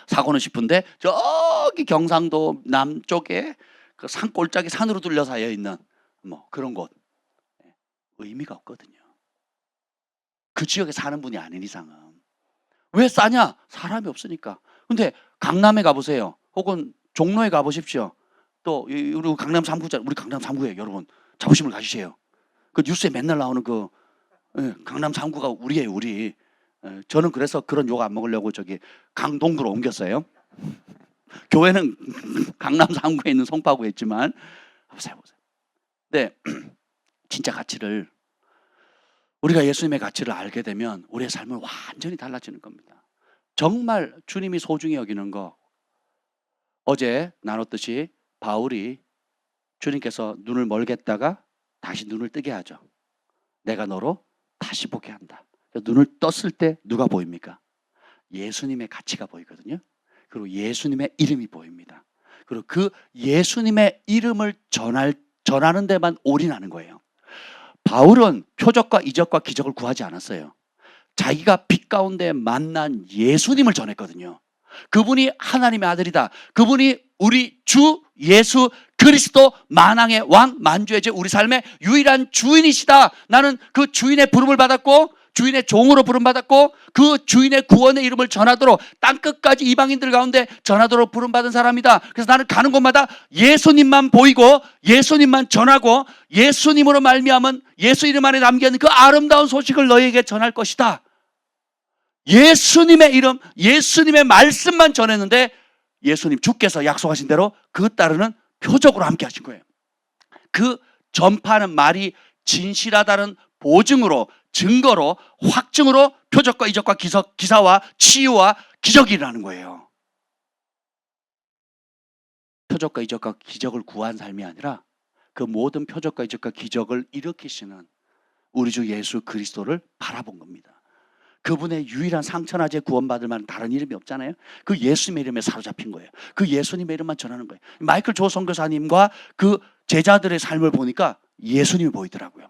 사고는 싶은데 저기 경상도 남쪽에 그 산골짜기 산으로 둘러싸여 있는 뭐 그런 곳 의미가 없거든요. 그 지역에 사는 분이 아닌 이상은. 왜 싸냐? 사람이 없으니까. 근데 강남에 가보세요. 혹은 종로에 가보십시오. 또 우리 강남 3구자 우리 강남 3구에 여러분 자부심을 가지세요. 그 뉴스에 맨날 나오는 그 강남 3구가 우리예요. 우리. 저는 그래서 그런 욕 안 먹으려고 저기 강동구로 옮겼어요. 교회는 강남 3구에 있는 송파구에 있지만 보세요. 네, 진짜 가치를 우리가 예수님의 가치를 알게 되면 우리의 삶은 완전히 달라지는 겁니다. 정말 주님이 소중히 여기는 거 어제 나눴듯이 바울이 주님께서 눈을 멀겠다가 다시 눈을 뜨게 하죠. 내가 너로 다시 보게 한다. 눈을 떴을 때 누가 보입니까? 예수님의 가치가 보이거든요. 그리고 예수님의 이름이 보입니다. 그리고 그 예수님의 이름을 전하는 데만 올인하는 거예요. 바울은 표적과 이적과 기적을 구하지 않았어요. 자기가 빛 가운데 만난 예수님을 전했거든요. 그분이 하나님의 아들이다. 그분이 우리 주 예수 그리스도 만왕의 왕 만주의 제 우리 삶의 유일한 주인이시다. 나는 그 주인의 부름을 받았고 주인의 종으로 부름받았고 그 주인의 구원의 이름을 전하도록 땅끝까지 이방인들 가운데 전하도록 부름받은 사람이다. 그래서 나는 가는 곳마다 예수님만 보이고 예수님만 전하고 예수님으로 말미암은 예수 이름 안에 담겨있는 그 아름다운 소식을 너희에게 전할 것이다. 예수님의 이름, 예수님의 말씀만 전했는데 예수님 주께서 약속하신 대로 그 따르는 표적으로 함께 하신 거예요. 그 전파하는 말이 진실하다는 보증으로, 증거로, 확증으로 표적과 이적과 기사와 치유와 기적이 일어나는 거예요. 표적과 이적과 기적을 구한 삶이 아니라 그 모든 표적과 이적과 기적을 일으키시는 우리 주 예수 그리스도를 바라본 겁니다. 그분의 유일한 상천하제 구원받을 만한 다른 이름이 없잖아요. 그 예수님의 이름에 사로잡힌 거예요. 그 예수님의 이름만 전하는 거예요. 마이클 조 선교사님과 그 제자들의 삶을 보니까 예수님이 보이더라고요.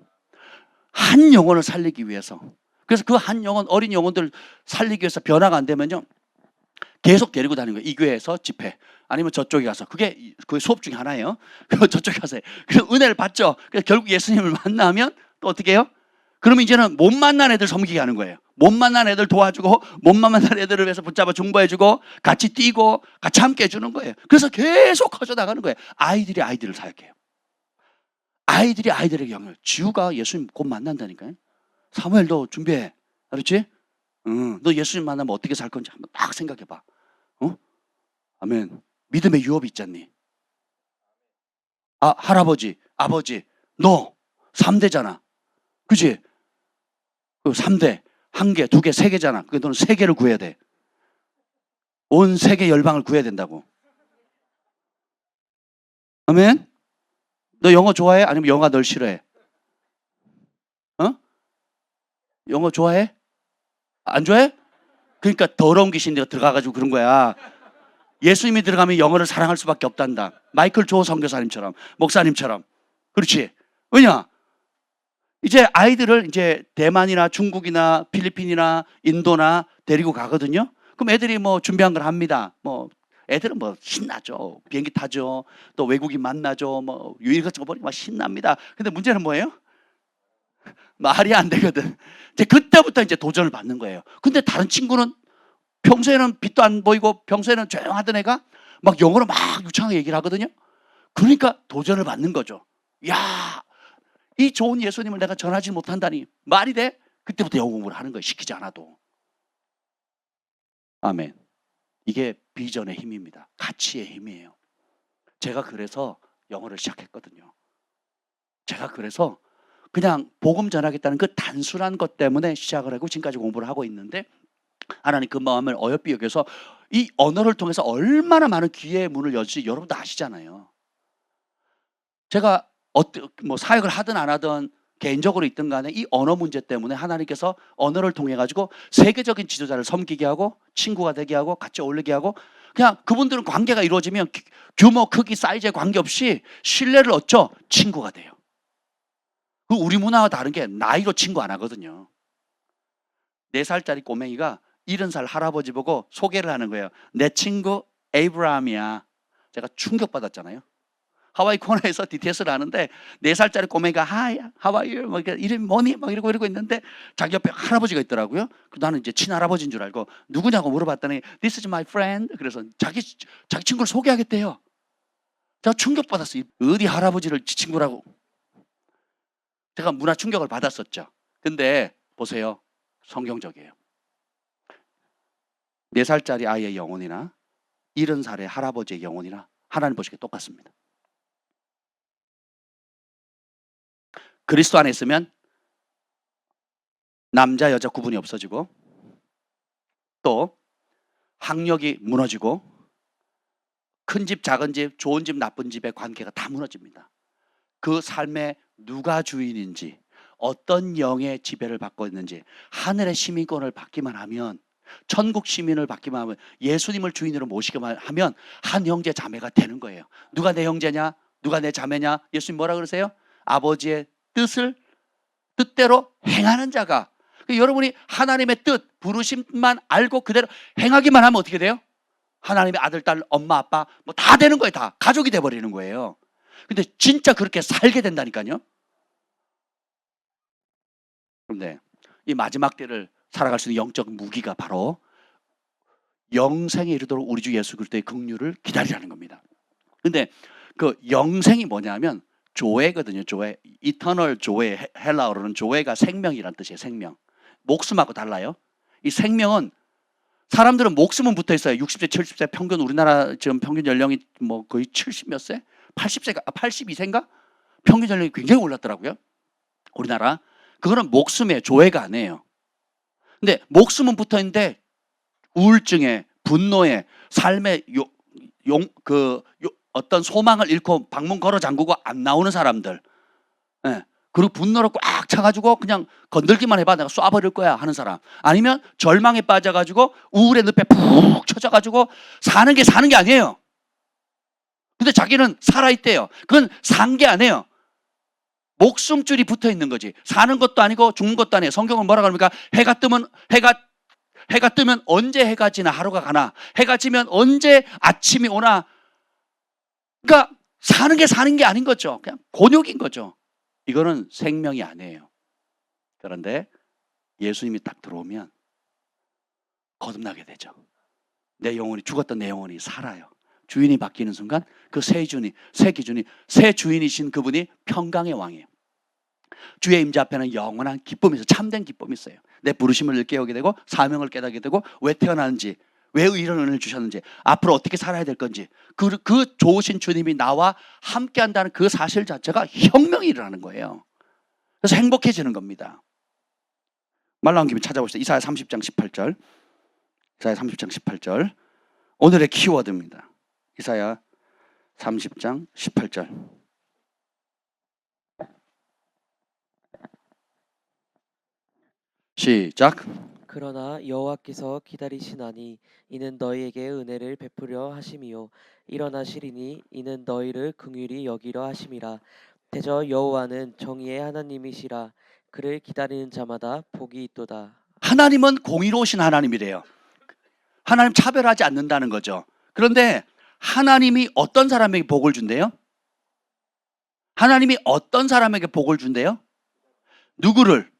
한 영혼을 살리기 위해서. 그래서 그 한 영혼, 어린 영혼들 살리기 위해서 변화가 안 되면요, 계속 데리고 다니는 거예요. 이 교회에서 집회, 아니면 저쪽에 가서. 그게 그 수업 중에 하나예요. 저쪽에 가서. 그래서 은혜를 받죠. 그래서 결국 예수님을 만나면 또 어떻게 해요? 그러면 이제는 못 만난 애들 섬기게 하는 거예요. 못 만난 애들 도와주고 못 만난 애들을 위해서 붙잡아 중보해주고 같이 뛰고 같이 함께 해주는 거예요. 그래서 계속 커져나가는 거예요. 아이들이 아이들을 사역해요. 아이들이 아이들에게 영향을. 지우가 예수님 곧 만난다니까요. 사무엘 너 준비해. 알았지? 너 예수님 만나면 어떻게 살 건지 한번 딱 생각해봐. 아멘. 믿음의 유업이 있잖니. 할아버지, 아버지, 너 3대잖아. 그치? 그 3대, 1개, 2개, 3개잖아. 그 너는 3개를 구해야 돼. 온 세계 열방을 구해야 된다고. 아멘? 너 영어 좋아해? 아니면 영어가 널 싫어해? 영어 좋아해? 안 좋아해? 그러니까 더러운 귀신이 들어가가지고 그런 거야. 예수님이 들어가면 영어를 사랑할 수밖에 없단다. 마이클 조 선교사님처럼, 목사님처럼. 그렇지? 왜냐? 이제 아이들을 이제 대만이나 중국이나 필리핀이나 인도나 데리고 가거든요. 그럼 애들이 뭐 준비한 걸 합니다. 뭐 애들은 뭐 신나죠. 비행기 타죠. 또 외국인 만나죠. 뭐 유일 같은 거 보니까 신납니다. 근데 문제는 뭐예요? 말이 안 되거든. 이제 그때부터 이제 도전을 받는 거예요. 근데 다른 친구는 평소에는 빛도 안 보이고 평소에는 조용하던 애가 막 영어로 막 유창하게 얘기를 하거든요. 그러니까 도전을 받는 거죠. 야, 이 좋은 예수님을 내가 전하지 못한다니 말이 돼? 그때부터 영어 공부를 하는 거예요. 시키지 않아도. 아멘. 이게 비전의 힘입니다. 가치의 힘이에요. 제가 그래서 영어를 시작했거든요. 제가 그래서 그냥 복음 전하겠다는 그 단순한 것 때문에 시작을 하고 지금까지 공부를 하고 있는데, 하나님 그 마음을 어여삐 여겨서 이 언어를 통해서 얼마나 많은 기회의 문을 열지 여러분도 아시잖아요. 제가 뭐 사역을 하든 안 하든 개인적으로 있든 간에 이 언어 문제 때문에 하나님께서 언어를 통해 가지고 세계적인 지도자를 섬기게 하고 친구가 되게 하고 같이 어울리게 하고, 그냥 그분들은 관계가 이루어지면 규모, 크기, 사이즈에 관계없이 신뢰를 얻죠. 친구가 돼요. 그 우리 문화와 다른 게 나이로 친구 안 하거든요. 4살짜리 꼬맹이가 70살 할아버지 보고 소개를 하는 거예요. 내 친구 에이브라함이야. 제가 충격받았잖아요. 하와이 코너에서 DTS를 하는데 4살짜리 꼬맹이가 Hi, how are you? 뭐 이름이 뭐니? 막 이러고 있는데 자기 옆에 할아버지가 있더라고요. 나는 이제 친할아버지인 줄 알고 누구냐고 물어봤더니 This is my friend. 그래서 자기 친구를 소개하겠대요. 제가 충격받았어요. 어디 할아버지를 지 친구라고. 제가 문화 충격을 받았었죠. 근데 보세요. 성경적이에요. 4살짜리 아이의 영혼이나 70살의 할아버지의 영혼이나 하나님 보시기에 똑같습니다. 그리스도 안에 있으면 남자 여자 구분이 없어지고, 또 학력이 무너지고, 큰 집 작은 집 좋은 집 나쁜 집의 관계가 다 무너집니다. 그 삶에 누가 주인인지, 어떤 영의 지배를 받고 있는지, 하늘의 시민권을 받기만 하면 천국 시민을 받기만 하면, 예수님을 주인으로 모시기만 하면 한 형제 자매가 되는 거예요. 누가 내 형제냐? 누가 내 자매냐? 예수님 뭐라 그러세요? 아버지의 뜻대로 행하는 자가. 여러분이 하나님의 뜻, 부르심만 알고 그대로 행하기만 하면 어떻게 돼요? 하나님의 아들, 딸, 엄마, 아빠 뭐 다 되는 거예요. 다 가족이 돼버리는 거예요. 근데 진짜 그렇게 살게 된다니까요. 그런데 이 마지막 때를 살아갈 수 있는 영적 무기가 바로 영생에 이르도록 우리 주 예수 그리스도의 긍휼을 기다리라는 겁니다. 근데 그 영생이 뭐냐면 조회거든요. 조회, 이터널 조회, 헬라어로는 조회가 생명이란 뜻이에요. 생명. 목숨하고 달라요. 이 생명은, 사람들은 목숨은 붙어 있어요. 60세, 70세 평균, 우리나라 지금 평균 연령이 뭐 거의 70 몇 세? 80세가 82세인가? 평균 연령이 굉장히 올랐더라고요. 우리나라. 그거는 목숨의 조회가 아니에요. 근데 목숨은 붙어 있는데 우울증에, 분노에, 삶의 어떤 소망을 잃고 방문 걸어 잠그고 안 나오는 사람들, 예. 그리고 분노로 꽉 차가지고 그냥 건들기만 해봐 내가 쏴버릴 거야 하는 사람, 아니면 절망에 빠져가지고 우울의 늪에 푹 쳐져가지고 사는 게 아니에요. 근데 자기는 살아있대요. 그건 산 게 아니에요. 목숨줄이 붙어 있는 거지. 사는 것도 아니고 죽는 것도 아니에요. 성경은 뭐라 그럽니까? 해가 뜨면 언제 해가 지나 하루가 가나, 해가 지면 언제 아침이 오나. 그러니까 사는 게 아닌 거죠. 그냥 곤욕인 거죠. 이거는 생명이 아니에요. 그런데 예수님이 딱 들어오면 거듭나게 되죠. 내 영혼이, 죽었던 내 영혼이 살아요. 주인이 바뀌는 순간 그 새 기준이 새 주인이신 그분이 평강의 왕이에요. 주의 임재 앞에는 영원한 기쁨이 있어요. 참된 기쁨이 있어요. 내 부르심을 깨우게 되고 사명을 깨닫게 되고 왜 태어나는지, 왜 이런 은혜를 주셨는지, 앞으로 어떻게 살아야 될 건지, 그 좋으신 주님이 나와 함께 한다는 그 사실 자체가 혁명이 일어나는 거예요. 그래서 행복해지는 겁니다. 말 나온 김에 찾아보시죠. 이사야 30장 18절. 이사야 30장 18절. 오늘의 키워드입니다. 이사야 30장 18절. 시작. 그러나 여호와께서 기다리시나니 이는 너희에게 은혜를 베푸려 하심이요 일어나시리니 이는 너희를 긍휼히 여기려 하심이라. 대저 여호와는 정의의 하나님이시라. 그를 기다리는 자마다 복이 있도다. 하나님은 공의로우신 하나님이래요. 하나님 차별하지 않는다는 거죠. 그런데 하나님이 어떤 사람에게 복을 준대요? 하나님이 어떤 사람에게 복을 준대요? 누구를?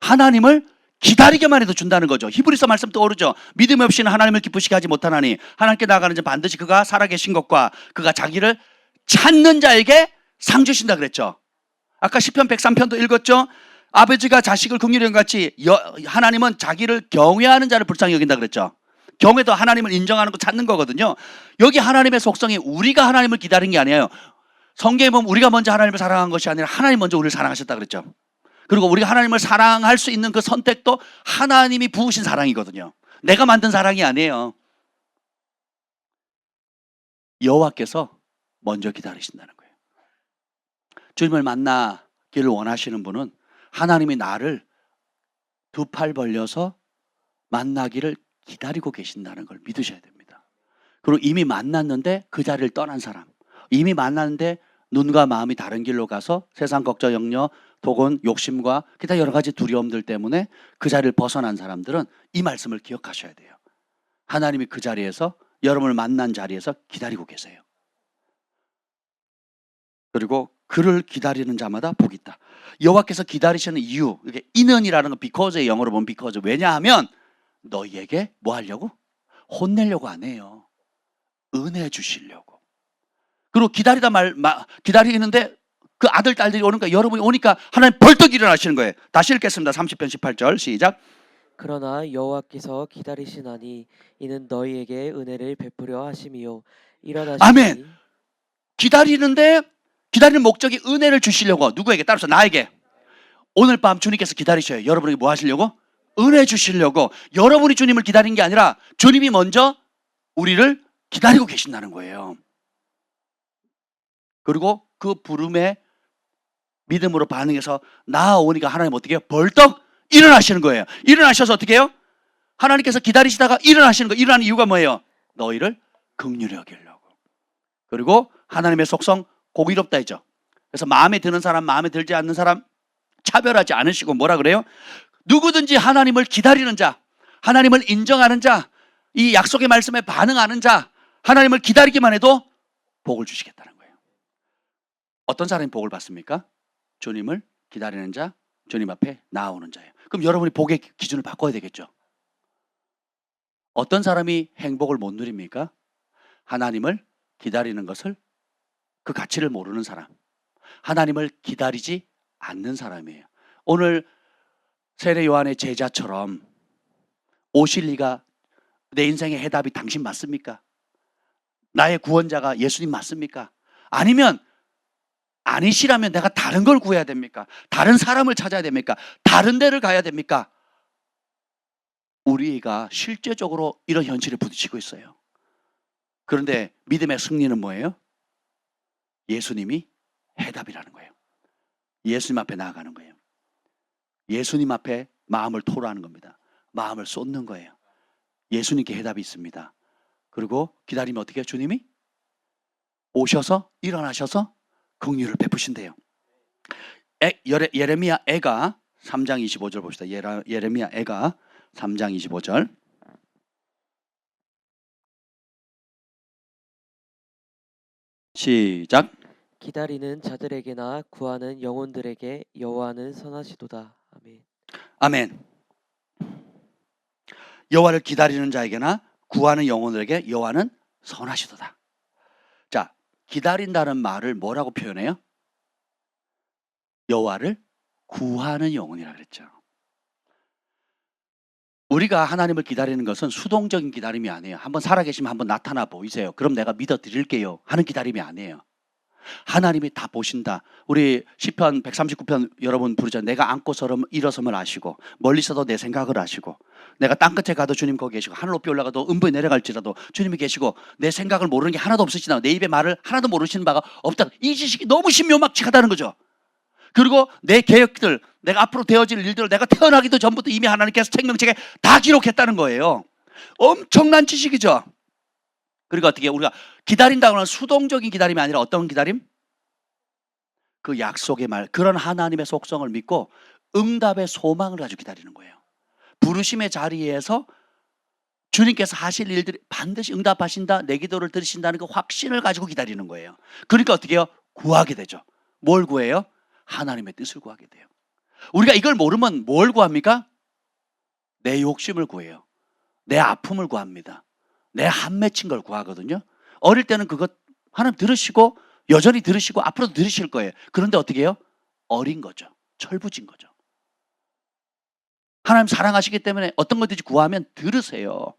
하나님을 기다리게만 해도 준다는 거죠. 히브리서 말씀 떠오르죠. 믿음 없이는 하나님을 기쁘시게 하지 못하나니 하나님께 나아가는 자 반드시 그가 살아계신 것과 그가 자기를 찾는 자에게 상 주신다 그랬죠. 아까 시편 103편도 읽었죠. 아버지가 자식을 긍휼히 여김같이 하나님은 자기를 경외하는 자를 불쌍히 여긴다 그랬죠. 경외도 하나님을 인정하는 거, 찾는 거거든요. 여기 하나님의 속성이 우리가 하나님을 기다린 게 아니에요. 성경에 보면 우리가 먼저 하나님을 사랑한 것이 아니라 하나님 먼저 우리를 사랑하셨다 그랬죠. 그리고 우리가 하나님을 사랑할 수 있는 그 선택도 하나님이 부으신 사랑이거든요. 내가 만든 사랑이 아니에요. 여호와께서 먼저 기다리신다는 거예요. 주님을 만나기를 원하시는 분은 하나님이 나를 두 팔 벌려서 만나기를 기다리고 계신다는 걸 믿으셔야 됩니다. 그리고 이미 만났는데 그 자리를 떠난 사람, 이미 만났는데 눈과 마음이 다른 길로 가서 세상 걱정, 염려, 독은, 욕심과 기타 여러 가지 두려움들 때문에 그 자리를 벗어난 사람들은 이 말씀을 기억하셔야 돼요. 하나님이 그 자리에서, 여러분을 만난 자리에서 기다리고 계세요. 그리고 그를 기다리는 자마다 복이 있다. 여호와께서 기다리시는 이유, 이게 인은이라는 건 because의 영어로 보면 because. 왜냐하면 너희에게 뭐 하려고? 혼내려고 안 해요. 은혜 주시려고. 그리고 기다리는데 그 아들, 딸들이 오는 거예요. 여러분이 오니까 하나님 벌떡 일어나시는 거예요. 다시 읽겠습니다. 30편 18절 시작. 그러나 여호와께서 기다리시나니 이는 너희에게 은혜를 베푸려 하심이요 일어나시니. 아멘. 기다리는 목적이 은혜를 주시려고. 누구에게? 따라서 나에게. 오늘 밤 주님께서 기다리셔요. 여러분에게 뭐 하시려고? 은혜 주시려고. 여러분이 주님을 기다린 게 아니라 주님이 먼저 우리를 기다리고 계신다는 거예요. 그리고 그 부름에 믿음으로 반응해서 나아오니까 하나님 어떻게 해요? 벌떡 일어나시는 거예요. 일어나셔서 어떻게 해요? 하나님께서 기다리시다가 일어나시는 거. 일어나는 이유가 뭐예요? 너희를 긍휼히 여기려고. 그리고 하나님의 속성 공의롭다 했죠. 그래서 마음에 드는 사람, 마음에 들지 않는 사람 차별하지 않으시고 뭐라 그래요? 누구든지 하나님을 기다리는 자, 하나님을 인정하는 자, 이 약속의 말씀에 반응하는 자, 하나님을 기다리기만 해도 복을 주시겠다는 거예요. 어떤 사람이 복을 받습니까? 주님을 기다리는 자, 주님 앞에 나아오는 자예요. 그럼 여러분이 복의 기준을 바꿔야 되겠죠. 어떤 사람이 행복을 못 누립니까? 하나님을 기다리는 것을, 그 가치를 모르는 사람, 하나님을 기다리지 않는 사람이에요. 오늘 세례 요한의 제자처럼 오실 리가, 내 인생의 해답이 당신 맞습니까? 나의 구원자가 예수님 맞습니까? 아니면 아니시라면 내가 다른 걸 구해야 됩니까? 다른 사람을 찾아야 됩니까? 다른 데를 가야 됩니까? 우리가 실제적으로 이런 현실에 부딪히고 있어요. 그런데 믿음의 승리는 뭐예요? 예수님이 해답이라는 거예요. 예수님 앞에 나아가는 거예요. 예수님 앞에 마음을 토로하는 겁니다. 마음을 쏟는 거예요. 예수님께 해답이 있습니다. 그리고 기다리면 어떻게 해요? 주님이 오셔서 일어나셔서 긍휼을 베푸신대요. 예레미야 애가 3장 25절 봅시다. 예레미야 애가 3장 25절. 시작. 기다리는 자들에게나 구하는 영혼들에게 여호와는 선하시도다. 아멘. 아멘. 여호와를 기다리는 자에게나 구하는 영혼들에게 여호와는 선하시도다. 자, 기다린다는 말을 뭐라고 표현해요? 여호와를 구하는 영혼이라 그랬죠. 우리가 하나님을 기다리는 것은 수동적인 기다림이 아니에요. 한번 살아계시면 한번 나타나 보이세요. 그럼 내가 믿어 드릴게요 하는 기다림이 아니에요. 하나님이 다 보신다. 우리 시편 139편 여러분 부르죠. 내가 안고서 일어섬을 아시고 멀리서도 내 생각을 아시고 내가 땅끝에 가도 주님 거기 계시고 하늘 높이 올라가도 음부에 내려갈지라도 주님이 계시고 내 생각을 모르는 게 하나도 없으시다. 내 입의 말을 하나도 모르시는 바가 없다. 이 지식이 너무 신묘막측하다는 거죠. 그리고 내 계획들, 내가 앞으로 되어질 일들을 내가 태어나기도 전부터 이미 하나님께서 생명책에 다 기록했다는 거예요. 엄청난 지식이죠. 그리고 어떻게 우리가 기다린다고 하는 수동적인 기다림이 아니라 어떤 기다림? 그 약속의 말, 그런 하나님의 속성을 믿고 응답의 소망을 가지고 기다리는 거예요. 부르심의 자리에서 주님께서 하실 일들이 반드시 응답하신다, 내 기도를 들으신다는 그 확신을 가지고 기다리는 거예요. 그러니까 어떻게 해요? 구하게 되죠. 뭘 구해요? 하나님의 뜻을 구하게 돼요. 우리가 이걸 모르면 뭘 구합니까? 내 욕심을 구해요. 내 아픔을 구합니다. 내 한 맺힌 걸 구하거든요. 어릴 때는 그것 하나님 들으시고 여전히 들으시고 앞으로도 들으실 거예요. 그런데 어떻게 해요? 어린 거죠. 철부진 거죠. 하나님 사랑하시기 때문에 어떤 것든지 구하면 들으세요.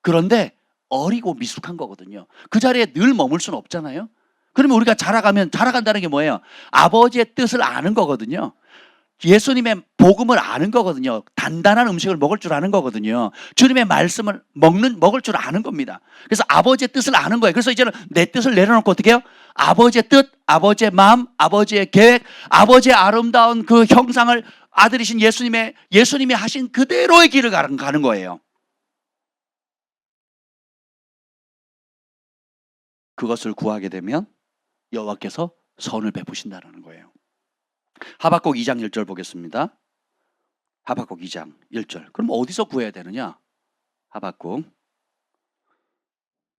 그런데 어리고 미숙한 거거든요. 그 자리에 늘 머물 수는 없잖아요. 그러면 우리가 자라간다는 게 뭐예요? 아버지의 뜻을 아는 거거든요. 예수님의 복음을 아는 거거든요. 단단한 음식을 먹을 줄 아는 거거든요. 주님의 말씀을 먹을 줄 아는 겁니다. 그래서 아버지의 뜻을 아는 거예요. 그래서 이제는 내 뜻을 내려놓고 어떻게 해요? 아버지의 뜻, 아버지의 마음, 아버지의 계획, 아버지의 아름다운 그 형상을 아들이신 예수님이 하신 그대로의 길을 가는 거예요. 그것을 구하게 되면 여호와께서 선을 베푸신다는 거예요. 하박국 2장 1절 보겠습니다. 하박국 2장 1절. 그럼 어디서 구해야 되느냐? 하박국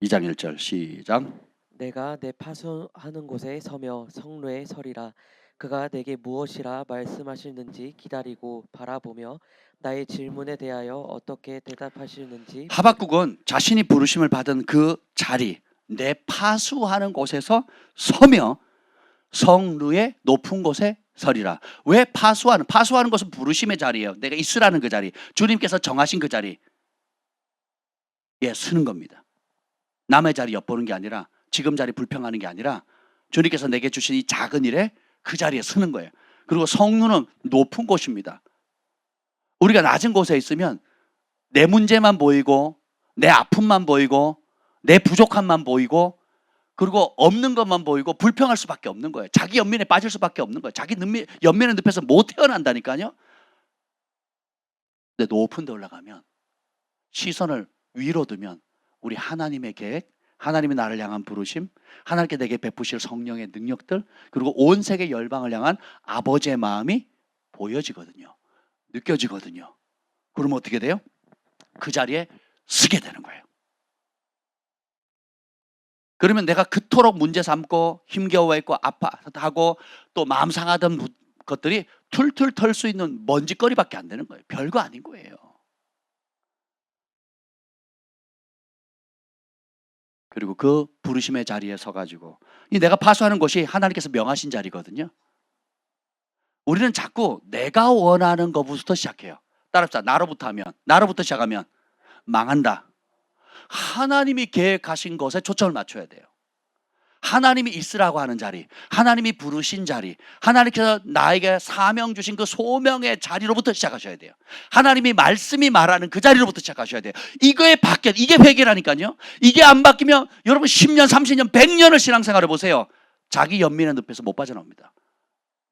2장 1절 시작. 내가 내 파수하는 곳에 서며 성루에 서리라. 그가 내게 무엇이라 말씀하시는지 기다리고 바라보며 나의 질문에 대하여 어떻게 대답하시는지. 하박국은 자신이 부르심을 받은 그 자리, 내 파수하는 곳에서 서며 성루의 높은 곳에 서리라. 왜 파수하는 것은 부르심의 자리예요. 내가 있으라는 그 자리, 주님께서 정하신 그 자리에 서는 겁니다. 남의 자리 엿보는 게 아니라, 지금 자리 불평하는 게 아니라 주님께서 내게 주신 이 작은 일에 그 자리에 서는 거예요. 그리고 성루는 높은 곳입니다. 우리가 낮은 곳에 있으면 내 문제만 보이고 내 아픔만 보이고 내 부족함만 보이고 그리고 없는 것만 보이고 불평할 수밖에 없는 거예요. 자기 연민에 빠질 수밖에 없는 거예요. 자기 연민에 늪에서 못 태어난다니까요. 근데 높은 데 올라가면 시선을 위로 두면 우리 하나님의 계획, 하나님이 나를 향한 부르심, 하나님께 내게 베푸실 성령의 능력들, 그리고 온 세계 열방을 향한 아버지의 마음이 보여지거든요. 느껴지거든요. 그러면 어떻게 돼요? 그 자리에 서게 되는 거예요. 그러면 내가 그토록 문제 삼고 힘겨워했고 아파하고 또 마음 상하던 것들이 툴툴 털 수 있는 먼지거리밖에 안 되는 거예요. 별거 아닌 거예요. 그리고 그 부르심의 자리에 서가지고 이 내가 파수하는 것이 하나님께서 명하신 자리거든요. 우리는 자꾸 내가 원하는 것부터 시작해요. 따라합시다. 나로부터 시작하면 망한다. 하나님이 계획하신 것에 초점을 맞춰야 돼요. 하나님이 있으라고 하는 자리, 하나님이 부르신 자리, 하나님께서 나에게 사명 주신 그 소명의 자리로부터 시작하셔야 돼요. 하나님이 말씀이 말하는 그 자리로부터 시작하셔야 돼요. 이게 회개라니까요. 이게 안 바뀌면 여러분 10년, 30년, 100년을 신앙생활을 보세요. 자기 연민의 늪에서 못 빠져나옵니다.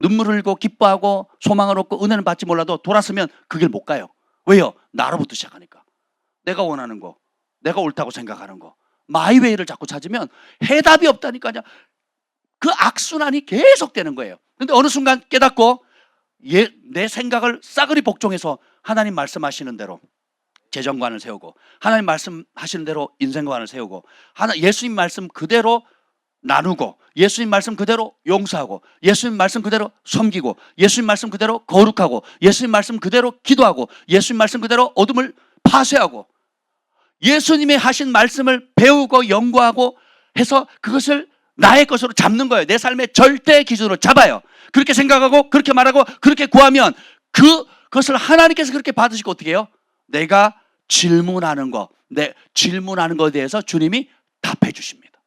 눈물을 흘리고 기뻐하고 소망을 얻고 은혜는 받지 몰라도 돌아서면 그 길 못 가요. 왜요? 나로부터 시작하니까. 내가 원하는 거, 내가 옳다고 생각하는 거, 마이웨이를 자꾸 찾으면 해답이 없다니까요. 그 악순환이 계속되는 거예요. 그런데 어느 순간 깨닫고 내 생각을 싸그리 복종해서 하나님 말씀하시는 대로 재정관을 세우고, 하나님 말씀하시는 대로 인생관을 세우고, 예수님 말씀 그대로 나누고, 예수님 말씀 그대로 용서하고, 예수님 말씀 그대로 섬기고, 예수님 말씀 그대로 거룩하고, 예수님 말씀 그대로 기도하고, 예수님 말씀 그대로 어둠을 파쇄하고, 예수님이 하신 말씀을 배우고 연구하고 해서 그것을 나의 것으로 잡는 거예요. 내 삶의 절대 기준으로 잡아요. 그렇게 생각하고 그렇게 말하고 그렇게 구하면 그것을 하나님께서 그렇게 받으시고 어떻게 해요? 내가 질문하는 거에 대해서 주님이 답해 주십니다.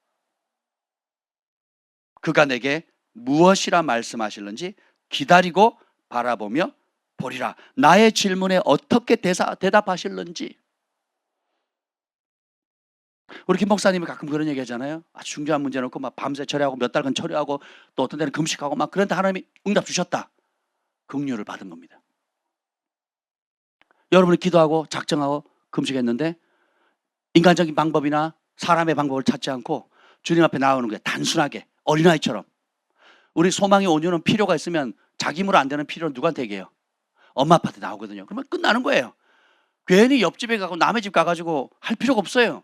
그가 내게 무엇이라 말씀하실는지 기다리고 바라보며 보리라. 나의 질문에 어떻게 대답하실는지. 우리 김 목사님이 가끔 그런 얘기 하잖아요. 아주 중요한 문제 놓고 막 밤새 처리하고 몇 달간 처리하고 또 어떤 데는 금식하고 막 그런데 하나님이 응답 주셨다. 긍휼을 받은 겁니다. 여러분이 기도하고 작정하고 금식했는데 인간적인 방법이나 사람의 방법을 찾지 않고 주님 앞에 나오는 게 단순하게 어린아이처럼. 우리 소망의 온유는 필요가 있으면 자기 힘으로 안 되는 필요는 누구한테 얘기해요? 엄마 아빠한테 나오거든요. 그러면 끝나는 거예요. 괜히 옆집에 가고 남의 집 가가지고 할 필요가 없어요.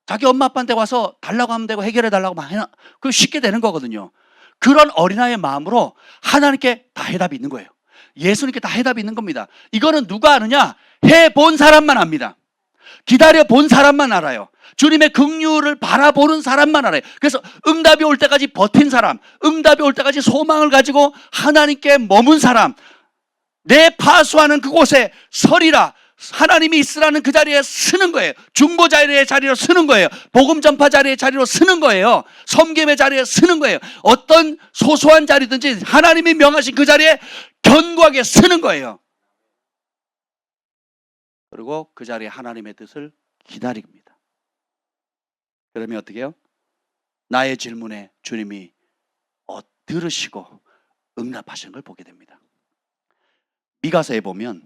자기 엄마 아빠한테 와서 달라고 하면 되고 해결해 달라고 막 해놔. 그거 쉽게 되는 거거든요. 그런 어린아이의 마음으로 하나님께 다 해답이 있는 거예요. 예수님께 다 해답이 있는 겁니다. 이거는 누가 아느냐? 해본 사람만 압니다. 기다려본 사람만 알아요. 주님의 긍휼을 바라보는 사람만 알아요. 그래서 응답이 올 때까지 버틴 사람, 응답이 올 때까지 소망을 가지고 하나님께 머문 사람, 내 파수하는 그곳에 서리라. 하나님이 있으라는 그 자리에 서는 거예요. 중보 자리의 자리로 서는 거예요. 복음 전파 자리의 자리로 서는 거예요. 섬김의 자리에 서는 거예요. 어떤 소소한 자리든지 하나님이 명하신 그 자리에 견고하게 서는 거예요. 그리고 그 자리에 하나님의 뜻을 기다립니다. 그러면 어떻게 해요? 나의 질문에 주님이 들으시고 응답하시는 걸 보게 됩니다. 미가서에 보면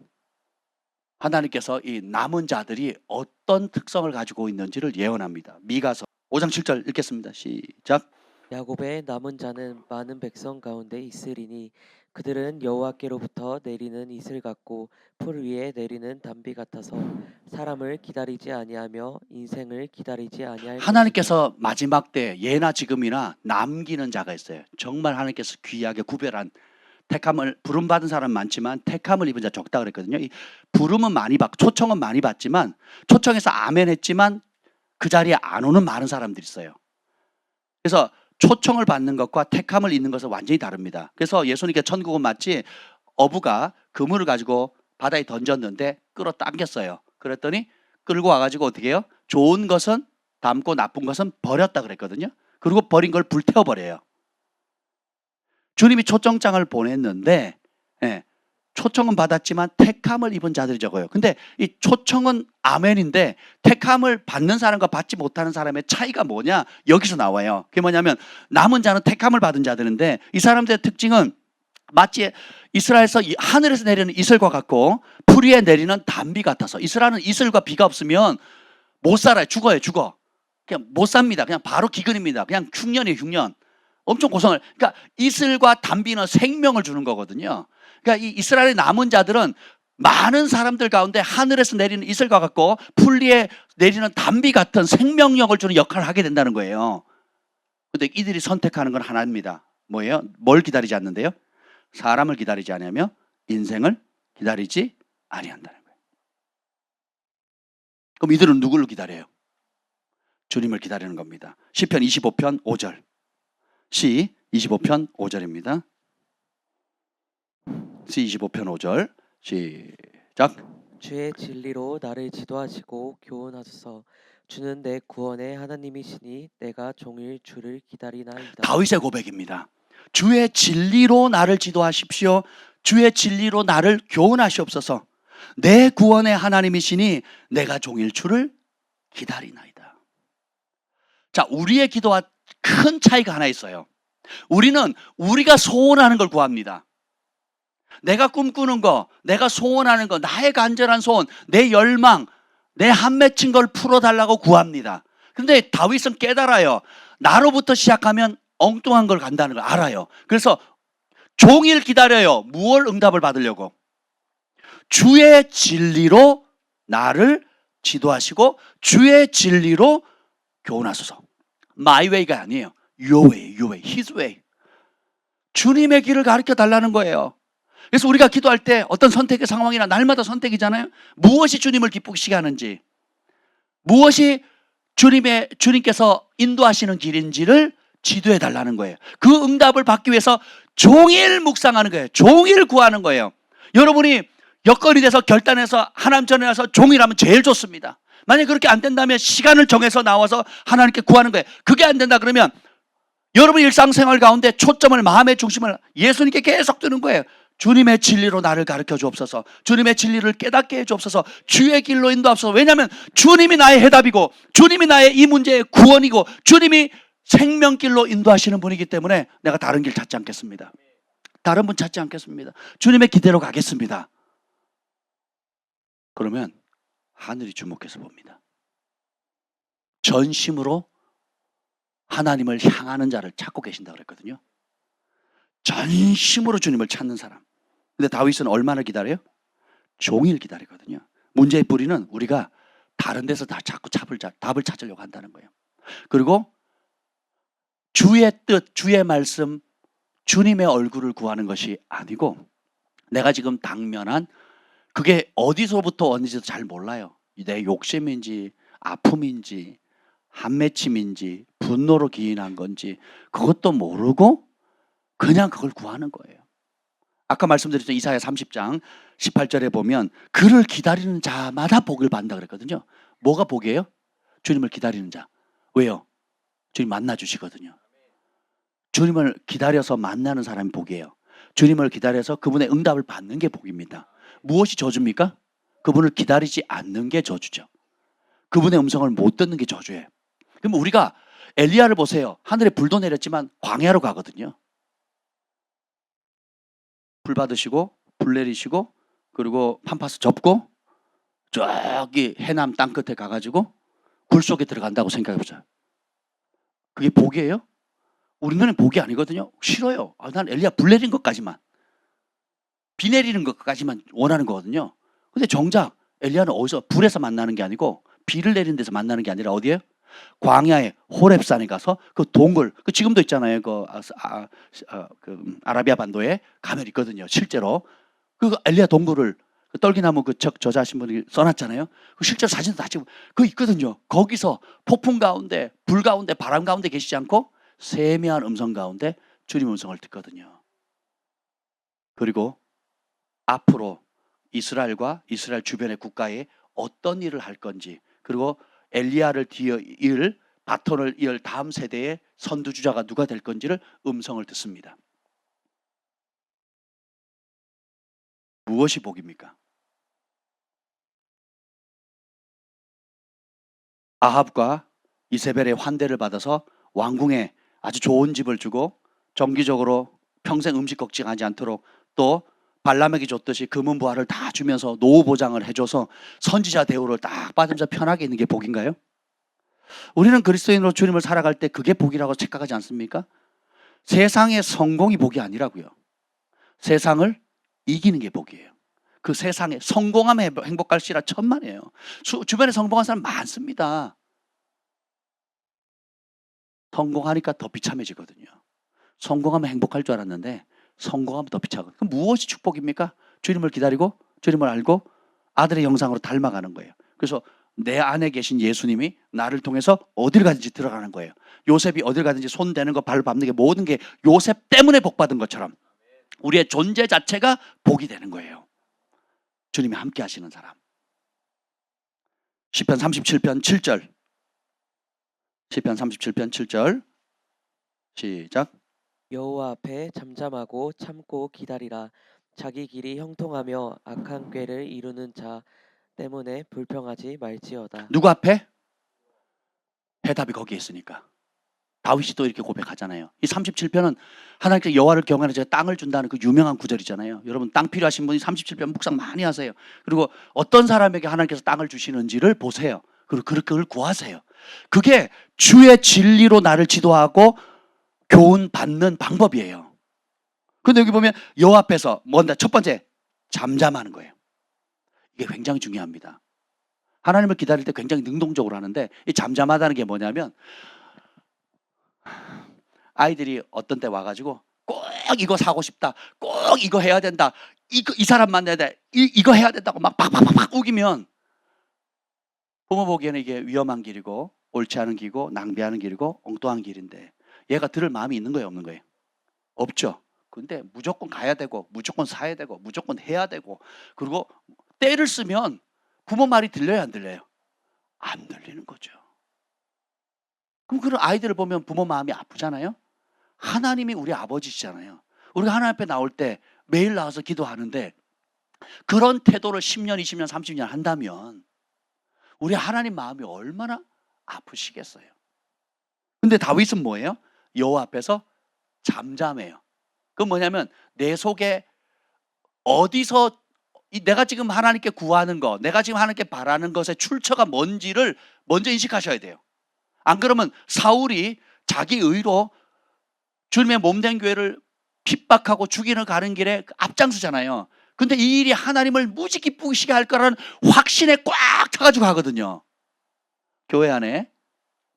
하나님께서 이 남은 자들이 어떤 특성을 가지고 있는지를 예언합니다. 미가서 5장 7절 읽겠습니다. 시작. 야곱의 남은 자는 많은 백성 가운데 있으리니 그들은 여호와께로부터 내리는 이슬 같고 풀 위에 내리는 담비 같아서 사람을 기다리지 아니하며 인생을 기다리지 아니할 하나님께서 마지막 때 예나 지금이나 남기는 자가 있어요. 정말 하나님께서 귀하게 구별한 택함을 부름받은 사람 많지만 택함을 입은 자 적다 그랬거든요. 이 부름은 많이 받고 초청은 많이 받지만 초청해서 아멘 했지만 그 자리에 안 오는 많은 사람들이 있어요. 그래서 초청을 받는 것과 택함을 입는 것은 완전히 다릅니다. 그래서 예수님께 천국은 마치 어부가 그물을 가지고 바다에 던졌는데 끌어당겼어요. 그랬더니 끌고 와가지고 어떻게 해요? 좋은 것은 담고 나쁜 것은 버렸다 그랬거든요. 그리고 버린 걸 불태워버려요. 주님이 초청장을 보냈는데 초청은 받았지만 택함을 입은 자들이 적어요. 근데 이 초청은 아멘인데 택함을 받는 사람과 받지 못하는 사람의 차이가 뭐냐? 여기서 나와요. 그게 뭐냐면 남은 자는 택함을 받은 자들인데 이 사람들의 특징은 마치 이스라엘에서 하늘에서 내리는 이슬과 같고 풀 위에 내리는 단비 같아서. 이스라엘은 이슬과 비가 없으면 못 살아요. 죽어. 그냥 못 삽니다. 그냥 바로 기근입니다. 그냥 흉년이에요, 흉년. 엄청 고생을. 그러니까 이슬과 단비는 생명을 주는 거거든요. 그러니까 이 이스라엘의 남은 자들은 많은 사람들 가운데 하늘에서 내리는 이슬과 같고 풀 위에 내리는 단비 같은 생명력을 주는 역할을 하게 된다는 거예요. 근데 이들이 선택하는 건 하나입니다. 뭐예요? 뭘 기다리지 않는데요? 사람을 기다리지 아니하며 인생을 기다리지 아니한다는 거예요. 그럼 이들은 누구를 기다려요? 주님을 기다리는 겁니다. 시편 25편 5절. 시 25편 5절입니다. 시 25편 5절. 시작. 주의 진리로 나를 지도하시고 교훈하소서. 주는 내 구원의 하나님이시니 내가 종일 주를 기다리나이다. 다윗의 고백입니다. 주의 진리로 나를 지도하십시오. 주의 진리로 나를 교훈하시옵소서. 내 구원의 하나님이시니 내가 종일 주를 기다리나이다. 자, 우리의 기도와 큰 차이가 하나 있어요. 우리는 우리가 소원하는 걸 구합니다. 내가 꿈꾸는 거, 내가 소원하는 거, 나의 간절한 소원, 내 열망, 내 한 맺힌 걸 풀어달라고 구합니다. 근데 다윗은 깨달아요. 나로부터 시작하면 엉뚱한 걸 간다는 걸 알아요. 그래서 종일 기다려요. 무엇 응답을 받으려고? 주의 진리로 나를 지도하시고 주의 진리로 교훈하소서. My way가 아니에요. Your way, your way, His way. 주님의 길을 가르쳐 달라는 거예요. 그래서 우리가 기도할 때 어떤 선택의 상황이나 날마다 선택이잖아요. 무엇이 주님을 기쁘시게 하는지, 무엇이 주님께서 인도하시는 길인지를 지도해 달라는 거예요. 그 응답을 받기 위해서 종일 묵상하는 거예요. 종일 구하는 거예요. 여러분이 여건이 돼서 결단해서 하나님 전에 와서 종일 하면 제일 좋습니다. 만약에 그렇게 안 된다면 시간을 정해서 나와서 하나님께 구하는 거예요. 그게 안 된다 그러면 여러분 일상생활 가운데 초점을, 마음의 중심을 예수님께 계속 두는 거예요. 주님의 진리로 나를 가르쳐 주옵소서. 주님의 진리를 깨닫게 해 주옵소서. 주의 길로 인도하옵소서. 왜냐하면 주님이 나의 해답이고 주님이 나의 이 문제의 구원이고 주님이 생명길로 인도하시는 분이기 때문에 내가 다른 길 찾지 않겠습니다. 다른 분 찾지 않겠습니다. 주님의 기대로 가겠습니다. 그러면 하늘이 주목해서 봅니다. 전심으로 하나님을 향하는 자를 찾고 계신다고 그랬거든요. 전심으로 주님을 찾는 사람. 근데 다윗은 얼마나 기다려요? 종일 기다리거든요. 문제의 뿌리는 우리가 다른 데서 다 자꾸 답을 찾으려고 한다는 거예요. 그리고 주의 뜻, 주의 말씀, 주님의 얼굴을 구하는 것이 아니고 내가 지금 당면한 그게 어디서부터 왔는지도 잘 몰라요. 내 욕심인지 아픔인지 한맺힘인지 분노로 기인한 건지 그것도 모르고 그냥 그걸 구하는 거예요. 아까 말씀드렸죠. 이사야 30장 18절에 보면 그를 기다리는 자마다 복을 받는다 그랬거든요. 뭐가 복이에요? 주님을 기다리는 자. 왜요? 주님 만나 주시거든요. 주님을 기다려서 만나는 사람이 복이에요. 주님을 기다려서 그분의 응답을 받는 게 복입니다. 무엇이 저주입니까? 그분을 기다리지 않는 게 저주죠. 그분의 음성을 못 듣는 게 저주예요. 그럼 우리가 엘리야를 보세요. 하늘에 불도 내렸지만 광야로 가거든요. 불 받으시고 불 내리시고 그리고 판파스 접고 저기 해남 땅끝에 가가지고 굴 속에 들어간다고 생각해보자. 그게 복이에요? 우리 눈엔 복이 아니거든요. 싫어요. 난 엘리야 불 내린 것까지만, 비 내리는 것까지만 원하는 거거든요. 근데 정작 엘리야는 어디서 불에서 만나는 게 아니고 비를 내리는 데서 만나는 게 아니라 어디에요? 광야에 호렙산에 가서 그 동굴, 그 지금도 있잖아요. 그 아라비아 반도에 가면 있거든요. 실제로 그 엘리야 동굴을 그 떨기나무 그 저자하신 분이 써놨잖아요. 그 실제로 사진도 다 찍고 그 있거든요. 거기서 폭풍 가운데, 불 가운데, 바람 가운데 계시지 않고 세미한 음성 가운데 주님 음성을 듣거든요. 그리고 앞으로 이스라엘과 이스라엘 주변의 국가에 어떤 일을 할 건지, 그리고 엘리야를 이을 바톤을 이을 다음 세대의 선두주자가 누가 될 건지를 음성을 듣습니다. 무엇이 복입니까? 아합과 이세벨의 환대를 받아서 왕궁에 아주 좋은 집을 주고 정기적으로 평생 음식 걱정하지 않도록 또 발람에게 줬듯이 금은 부하를 다 주면서 노후 보장을 해줘서 선지자 대우를 딱 받으면서 편하게 있는 게 복인가요? 우리는 그리스도인으로 주님을 살아갈 때 그게 복이라고 착각하지 않습니까? 세상의 성공이 복이 아니라고요. 세상을 이기는 게 복이에요. 그 세상에 성공하면 행복할시라 천만이에요. 주변에 성공한 사람 많습니다. 성공하니까 더 비참해지거든요. 성공하면 행복할 줄 알았는데 성공하면 더 비참하거든요. 그럼 무엇이 축복입니까? 주님을 기다리고 주님을 알고 아들의 형상으로 닮아가는 거예요. 그래서 내 안에 계신 예수님이 나를 통해서 어딜 가든지 들어가는 거예요. 요셉이 어딜 가든지 손 대는 거, 발 밟는 게 모든 게 요셉 때문에 복 받은 것처럼 우리의 존재 자체가 복이 되는 거예요. 주님이 함께 하시는 사람. 시편 37편 7절. 시편 37편 7절. 시작. 여호와 앞에 잠잠하고 참고 기다리라. 자기 길이 형통하며 악한 꾀를 이루는 자 때문에 불평하지 말지어다. 누구 앞에? 해답이 거기에 있으니까. 다윗이 또 이렇게 고백하잖아요. 이 37편은 하나님께 여호와를 경외하는 자가 땅을 준다는 그 유명한 구절이잖아요. 여러분 땅 필요하신 분이 37편 묵상 많이 하세요. 그리고 어떤 사람에게 하나님께서 땅을 주시는지를 보세요. 그리고 그걸 구하세요. 그게 주의 진리로 나를 지도하고 교훈 받는 방법이에요. 그런데 여기 보면 여호와 앞에서 뭔가 첫 번째 잠잠하는 거예요. 이게 굉장히 중요합니다. 하나님을 기다릴 때 굉장히 능동적으로 하는데 이 잠잠하다는 게 뭐냐면 아이들이 어떤 때 와가지고 꼭 이거 사고 싶다, 꼭 이거 해야 된다, 이 사람 만나야 돼, 이거 해야 된다고 막 팍팍팍 우기면 부모 보기에는 이게 위험한 길이고 옳지 않은 길이고 낭비하는 길이고 엉뚱한 길인데 얘가 들을 마음이 있는 거예요, 없는 거예요? 없죠. 근데 무조건 가야 되고 무조건 사야 되고 무조건 해야 되고 그리고 때를 쓰면 부모 말이 들려요, 안 들려요? 안 들리는 거죠. 그럼 그런 아이들을 보면 부모 마음이 아프잖아요. 하나님이 우리 아버지시잖아요. 우리가 하나님 앞에 나올 때 매일 나와서 기도하는데 그런 태도를 10년, 20년, 30년 한다면 우리 하나님 마음이 얼마나 아프시겠어요. 근데 다윗은 뭐예요? 여호와 앞에서 잠잠해요. 그건 뭐냐면 내 속에 어디서 내가 지금 하나님께 구하는 거, 내가 지금 하나님께 바라는 것의 출처가 뭔지를 먼저 인식하셔야 돼요. 안 그러면 사울이 자기 의로 주님의 몸된 교회를 핍박하고 죽이러 가는 길에 앞장서잖아요. 근데 이 일이 하나님을 무지 기쁘시게 할 거라는 확신에 꽉 차가지고 하거든요. 교회 안에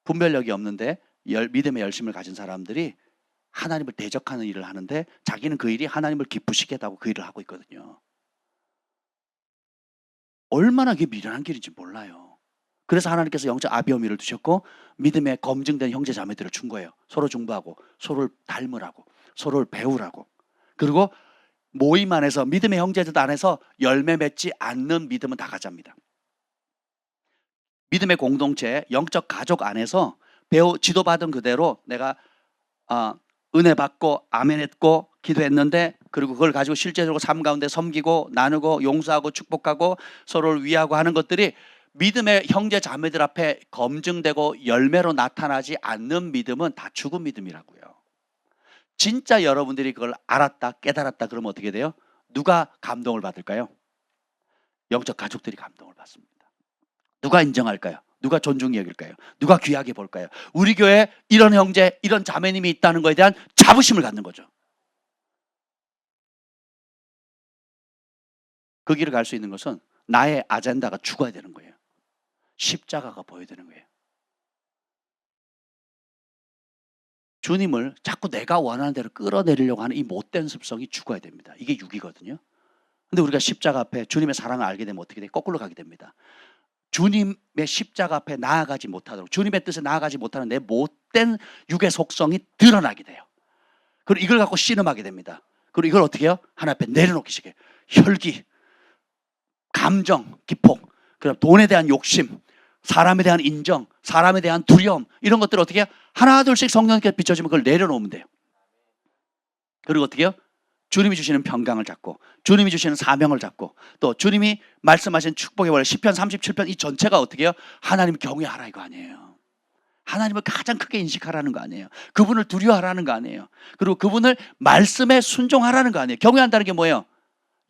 분별력이 없는데 믿음의 열심을 가진 사람들이 하나님을 대적하는 일을 하는데 자기는 그 일이 하나님을 기쁘시게 하다고 그 일을 하고 있거든요. 얼마나 그게 미련한 길인지 몰라요. 그래서 하나님께서 영적 아비어미를 두셨고 믿음에 검증된 형제 자매들을 준 거예요. 서로 중보하고 서로를 닮으라고 서로를 배우라고. 그리고 모임 안에서 믿음의 형제들 안에서 열매 맺지 않는 믿음은 다 가짜입니다. 믿음의 공동체 영적 가족 안에서 지도받은 그대로 내가 은혜 받고 아멘했고 기도했는데 그리고 그걸 가지고 실제적으로 삶 가운데 섬기고 나누고 용서하고 축복하고 서로를 위하고 하는 것들이 믿음의 형제 자매들 앞에 검증되고 열매로 나타나지 않는 믿음은 다 죽은 믿음이라고요. 진짜 여러분들이 그걸 알았다 깨달았다 그러면 어떻게 돼요? 누가 감동을 받을까요? 영적 가족들이 감동을 받습니다. 누가 인정할까요? 누가 존중히 여길까요? 누가 귀하게 볼까요? 우리 교회에 이런 형제 이런 자매님이 있다는 것에 대한 자부심을 갖는 거죠. 그 길을 갈 수 있는 것은 나의 아젠다가 죽어야 되는 거예요. 십자가가 보여야 되는 거예요. 주님을 자꾸 내가 원하는 대로 끌어내리려고 하는 이 못된 습성이 죽어야 됩니다. 이게 육이거든요. 근데 우리가 십자가 앞에 주님의 사랑을 알게 되면 어떻게 돼요? 거꾸로 가게 됩니다. 주님의 십자가 앞에 나아가지 못하도록 주님의 뜻에 나아가지 못하는 내 못된 육의 속성이 드러나게 돼요. 그리고 이걸 갖고 씨름하게 됩니다. 그리고 이걸 어떻게 해요? 하나 앞에 내려놓기 시작해요. 혈기, 감정, 기폭, 그럼 돈에 대한 욕심, 사람에 대한 인정, 사람에 대한 두려움 이런 것들을 어떻게 해요? 하나 둘씩 성령께 비춰지면 그걸 내려놓으면 돼요. 그리고 어떻게 해요? 주님이 주시는 평강을 잡고 주님이 주시는 사명을 잡고 또 주님이 말씀하신 축복의 월 시편 37편 이 전체가 어떻게 해요? 하나님 경외하라 이거 아니에요. 하나님을 가장 크게 인식하라는 거 아니에요. 그분을 두려워하라는 거 아니에요. 그리고 그분을 말씀에 순종하라는 거 아니에요. 경외한다는 게 뭐예요?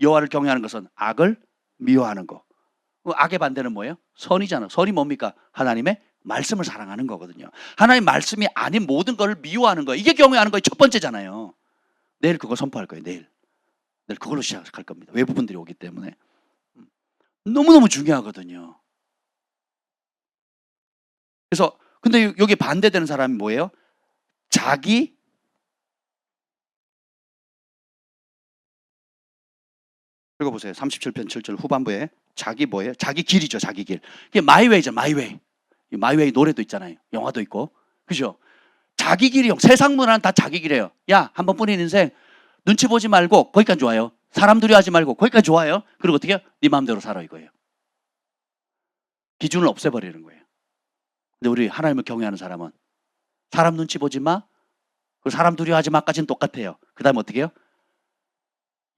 여호와를 경외하는 것은 악을 미워하는 거. 악의 반대는 뭐예요? 선이잖아. 선이 뭡니까? 하나님의 말씀을 사랑하는 거거든요. 하나님의 말씀이 아닌 모든 걸 미워하는 거예요. 이게 경외하는 거의 첫 번째잖아요. 내일 그거 선포할 거예요. 내일 그걸로 시작할 겁니다. 외부분들이 오기 때문에. 너무너무 중요하거든요. 그래서 근데 여기 반대되는 사람이 뭐예요? 자기 읽어보세요. 37편 7절 후반부에 자기 뭐예요? 자기 길이죠. 자기 길. 이게 마이웨이죠. 마이웨이. 마이웨이 노래도 있잖아요. 영화도 있고. 그죠? 자기 길이요. 세상 문화는 다 자기 길이에요. 야, 한 번뿐인 인생 눈치 보지 말고 거기까지 좋아요. 사람 두려워하지 말고 거기까지 좋아요. 그리고 어떻게 해요? 네 마음대로 살아 이거예요. 기준을 없애버리는 거예요. 근데 우리 하나님을 경외하는 사람은 사람 눈치 보지 마. 그 사람 두려워하지 마까지는 똑같아요. 그 다음에 어떻게 해요?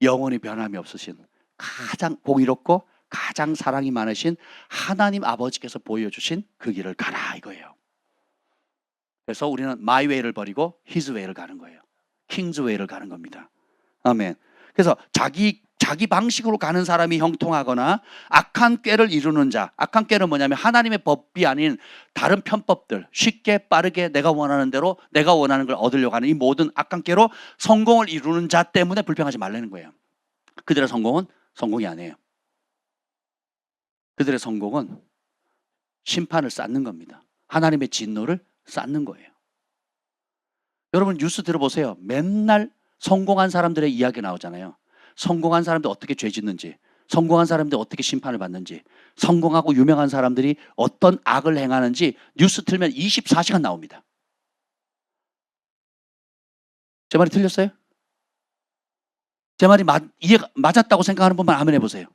영원히 변함이 없으신 가장 공의롭고 가장 사랑이 많으신 하나님 아버지께서 보여주신 그 길을 가라 이거예요. 그래서 우리는 my way를 버리고 his way를 가는 거예요. king's way를 가는 겁니다. 아멘. 그래서 자기 방식으로 가는 사람이 형통하거나 악한 꾀를 이루는 자. 악한 꾀는 뭐냐면 하나님의 법이 아닌 다른 편법들, 쉽게 빠르게 내가 원하는 대로 내가 원하는 걸 얻으려고 하는 이 모든 악한 꾀로 성공을 이루는 자 때문에 불평하지 말라는 거예요. 그들의 성공은 성공이 아니에요. 그들의 성공은 심판을 쌓는 겁니다. 하나님의 진노를 쌓는 거예요. 여러분 뉴스 들어보세요. 맨날 성공한 사람들의 이야기 나오잖아요. 성공한 사람들 어떻게 죄 짓는지, 성공한 사람들 어떻게 심판을 받는지, 성공하고 유명한 사람들이 어떤 악을 행하는지 뉴스 틀면 24시간 나옵니다. 제 말이 틀렸어요? 제 말이 맞았다고 생각하는 분만 아멘 해보세요.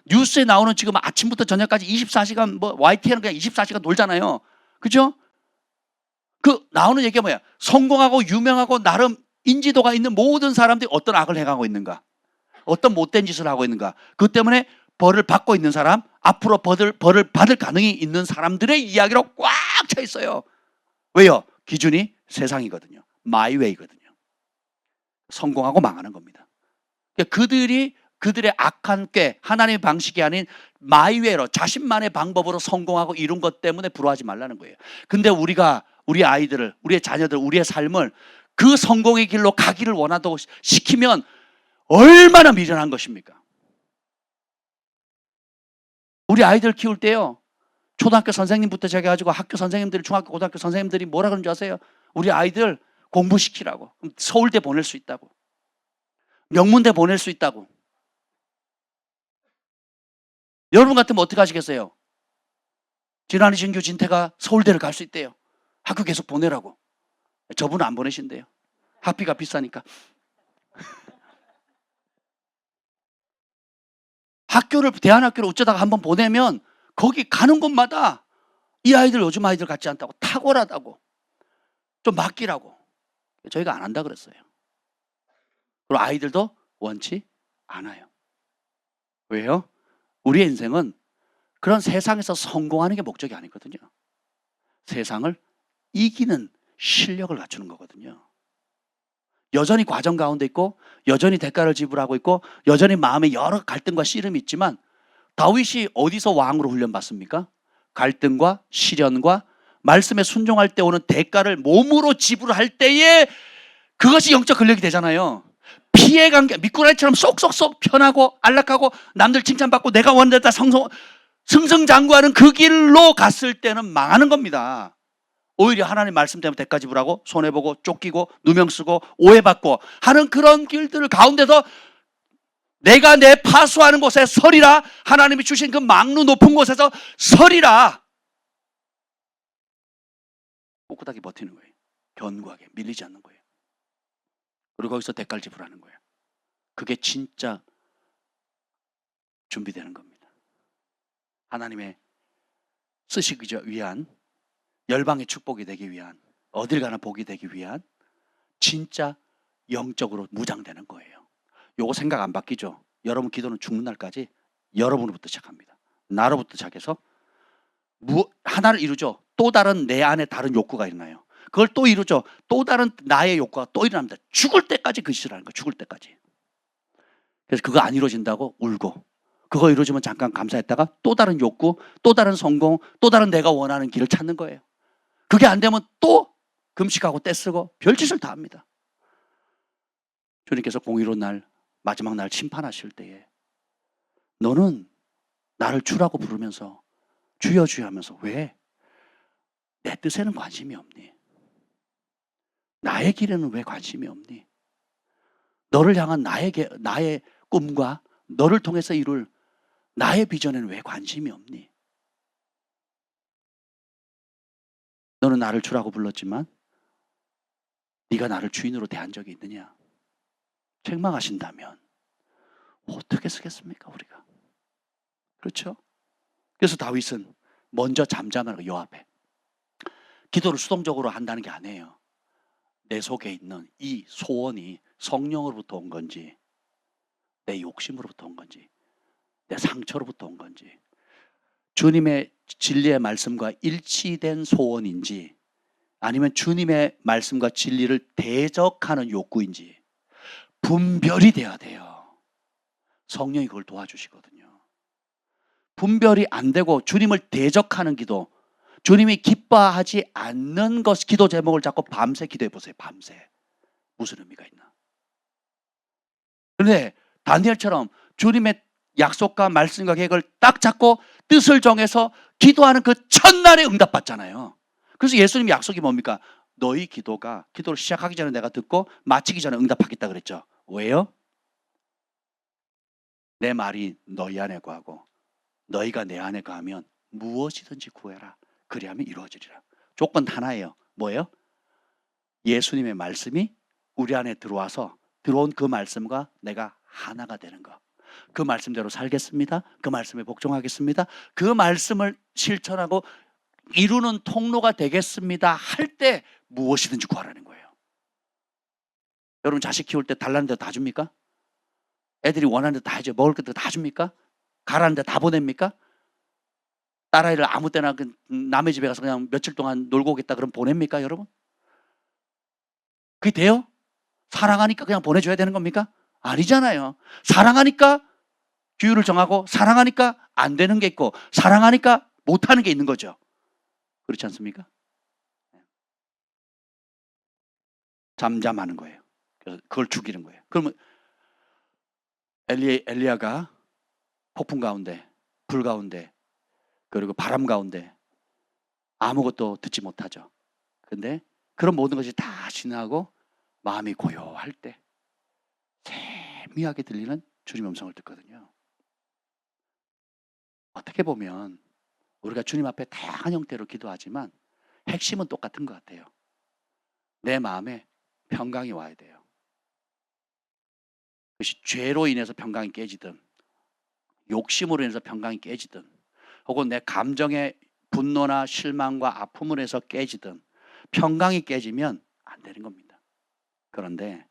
뉴스에 나오는 지금 아침부터 저녁까지 24시간 뭐 YTN은 그냥 24시간 놀잖아요. 그죠? 그 나오는 얘기가 뭐야? 성공하고 유명하고 나름 인지도가 있는 모든 사람들이 어떤 악을 행하고 있는가? 어떤 못된 짓을 하고 있는가? 그 때문에 벌을 받고 있는 사람, 앞으로 벌을 받을 가능이 있는 사람들의 이야기로 꽉 차 있어요. 왜요? 기준이 세상이거든요. 마이웨이거든요. 성공하고 망하는 겁니다. 그들의 악한 꾀, 하나님의 방식이 아닌 마이웨이로 자신만의 방법으로 성공하고 이룬 것 때문에 부러워하지 말라는 거예요. 근데 우리가 우리 아이들을, 우리의 자녀들, 우리의 삶을 그 성공의 길로 가기를 원한다고 시키면 얼마나 미련한 것입니까? 우리 아이들 키울 때요, 초등학교 선생님부터 시작해가지고 학교 선생님들이, 중학교, 고등학교 선생님들이 뭐라 그러는 줄 아세요? 우리 아이들 공부시키라고. 서울대 보낼 수 있다고. 명문대 보낼 수 있다고. 여러분 같으면 어떻게 하시겠어요? 진환이, 진규, 진태가 서울대를 갈 수 있대요. 학교 계속 보내라고. 저분은 안 보내신대요. 학비가 비싸니까. 대안학교를 어쩌다가 한번 보내면 거기 가는 곳마다 이 아이들 요즘 아이들 같지 않다고, 탁월하다고, 좀 맡기라고. 저희가 안 한다 그랬어요. 그리고 아이들도 원치 않아요. 왜요? 우리의 인생은 그런 세상에서 성공하는 게 목적이 아니거든요. 세상을 이기는 실력을 갖추는 거거든요. 여전히 과정 가운데 있고, 여전히 대가를 지불하고 있고, 여전히 마음에 여러 갈등과 씨름이 있지만, 다윗이 어디서 왕으로 훈련받습니까? 갈등과 시련과 말씀에 순종할 때 오는 대가를 몸으로 지불할 때에 그것이 영적 근력이 되잖아요. 피해간 게 미꾸라지처럼 쏙쏙쏙 편하고 안락하고 남들 칭찬받고 내가 원했다 승승장구하는 그 길로 갔을 때는 망하는 겁니다. 오히려 하나님 말씀 때문에 대가 지불하고 손해보고 쫓기고 누명 쓰고 오해받고 하는 그런 길들 가운데서 내가 내 파수하는 곳에 서리라. 하나님이 주신 그 망루 높은 곳에서 서리라. 꿋꿋하게 버티는 거예요. 견고하게 밀리지 않는 거예요. 그리고 거기서 대가를 지불하는 거예요. 그게 진짜 준비되는 겁니다. 하나님의 쓰시기 위한, 열방의 축복이 되기 위한, 어딜 가나 복이 되기 위한 진짜 영적으로 무장되는 거예요. 요거 생각 안 바뀌죠? 여러분 기도는 죽는 날까지 여러분으로부터 시작합니다. 나로부터 시작해서 하나를 이루죠. 또 다른 내 안에 다른 욕구가 일어나요. 그걸 또 이루죠. 또 다른 나의 욕구가 또 일어납니다. 죽을 때까지 그 짓을 하는 거예요. 죽을 때까지. 그래서 그거 안 이루어진다고 울고, 그거 이루어지면 잠깐 감사했다가 또 다른 욕구, 또 다른 성공, 또 다른 내가 원하는 길을 찾는 거예요. 그게 안 되면 또 금식하고 떼쓰고 별짓을 다 합니다. 주님께서 공의로운 날, 마지막 날 심판하실 때에 너는 나를 주라고 부르면서 주여 주여 하면서 왜 내 뜻에는 관심이 없니? 나의 길에는 왜 관심이 없니? 너를 향한 나의 꿈과 너를 통해서 이룰 나의 비전에는 왜 관심이 없니? 너는 나를 주라고 불렀지만 네가 나를 주인으로 대한 적이 있느냐? 책망하신다면 어떻게 쓰겠습니까, 우리가? 그렇죠? 그래서 다윗은 먼저 잠잠하는 거, 요 앞에. 기도를 수동적으로 한다는 게 아니에요. 내 속에 있는 이 소원이 성령으로부터 온 건지, 내 욕심으로부터 온 건지, 내 상처로부터 온 건지, 주님의 진리의 말씀과 일치된 소원인지, 아니면 주님의 말씀과 진리를 대적하는 욕구인지 분별이 돼야 돼요. 성령이 그걸 도와주시거든요. 분별이 안 되고 주님을 대적하는 기도, 주님이 기뻐하지 않는 것, 기도 제목을 잡고 밤새 기도해 보세요. 밤새. 무슨 의미가 있나? 그런데 다니엘처럼 주님의 약속과 말씀과 계획을 딱 잡고 뜻을 정해서 기도하는 그 첫날에 응답받잖아요. 그래서 예수님 약속이 뭡니까? 너희 기도를 시작하기 전에 내가 듣고 마치기 전에 응답하겠다 그랬죠. 왜요? 내 말이 너희 안에 거하고 너희가 내 안에 거하면 무엇이든지 구해라. 그리하면 이루어지리라. 조건 하나예요. 뭐예요? 예수님의 말씀이 우리 안에 들어와서 들어온 그 말씀과 내가 하나가 되는 거. 그 말씀대로 살겠습니다. 그 말씀에 복종하겠습니다. 그 말씀을 실천하고 이루는 통로가 되겠습니다. 할 때 무엇이든지 구하라는 거예요. 여러분 자식 키울 때 달라는 대로 다 줍니까? 애들이 원하는 대로 다 해줘요. 먹을 것도 다 줍니까? 가라는 데 다 보냅니까? 딸아이를 아무 때나 남의 집에 가서 그냥 며칠 동안 놀고 오겠다 그러면 보냅니까, 여러분? 그게 돼요? 사랑하니까 그냥 보내줘야 되는 겁니까? 아니잖아요. 사랑하니까 규율을 정하고, 사랑하니까 안 되는 게 있고, 사랑하니까 못하는 게 있는 거죠. 그렇지 않습니까? 잠잠하는 거예요. 그래서 그걸 죽이는 거예요. 그러면 엘리야가 폭풍 가운데, 불 가운데, 그리고 바람 가운데 아무것도 듣지 못하죠. 근데 그런 모든 것이 다 지나고 마음이 고요할 때 세미하게 들리는 주님의 음성을 듣거든요. 어떻게 보면 우리가 주님 앞에 다양한 형태로 기도하지만 핵심은 똑같은 것 같아요. 내 마음에 평강이 와야 돼요. 그것이 죄로 인해서 평강이 깨지든, 욕심으로 인해서 평강이 깨지든, 혹은 내 감정의 분노나 실망과 아픔을 해서 깨지든, 평강이 깨지면 안 되는 겁니다. 그런데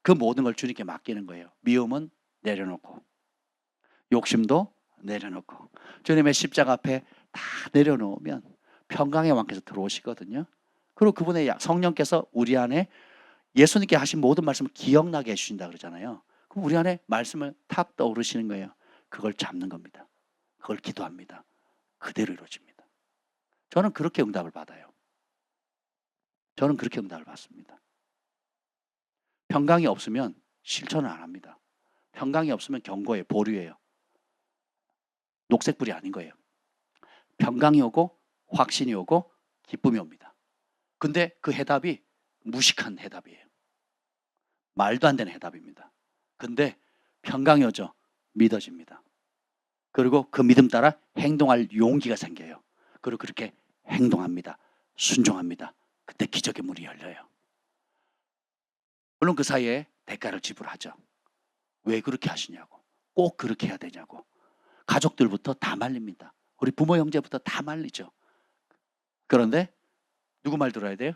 그 모든 걸 주님께 맡기는 거예요. 미움은 내려놓고, 욕심도 내려놓고, 주님의 십자가 앞에 다 내려놓으면 평강의 왕께서 들어오시거든요. 그리고 그분의 성령께서 우리 안에 예수님께 하신 모든 말씀을 기억나게 해주신다 그러잖아요. 그럼 우리 안에 말씀을 탁 떠오르시는 거예요. 그걸 잡는 겁니다. 그걸 기도합니다. 그대로 이루어집니다. 저는 그렇게 응답을 받아요. 저는 그렇게 응답을 받습니다. 평강이 없으면 실천을 안 합니다. 평강이 없으면 경고예요. 보류예요. 녹색불이 아닌 거예요. 평강이 오고 확신이 오고 기쁨이 옵니다. 근데 그 해답이 무식한 해답이에요. 말도 안 되는 해답입니다. 근데 평강이 오죠. 믿어집니다. 그리고 그 믿음 따라 행동할 용기가 생겨요. 그리고 그렇게 행동합니다. 순종합니다. 그때 기적의 문이 열려요. 물론 그 사이에 대가를 지불하죠. 왜 그렇게 하시냐고. 꼭 그렇게 해야 되냐고. 가족들부터 다 말립니다. 우리 부모 형제부터 다 말리죠. 그런데 누구 말 들어야 돼요?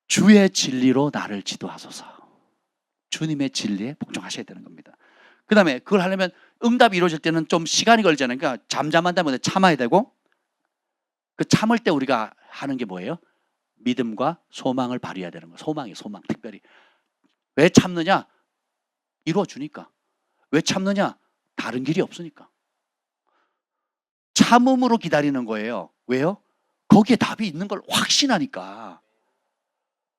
주의 진리로 나를 지도하소서. 주님의 진리에 복종하셔야 되는 겁니다. 그 다음에 그걸 하려면 응답이 이루어질 때는 좀 시간이 걸리잖아요. 그러니까 잠잠한다면 참아야 되고, 그 참을 때 우리가 하는 게 뭐예요? 믿음과 소망을 발휘해야 되는 거예요. 소망이에요. 소망. 특별히 왜 참느냐? 이루어주니까. 왜 참느냐? 다른 길이 없으니까. 참음으로 기다리는 거예요. 왜요? 거기에 답이 있는 걸 확신하니까.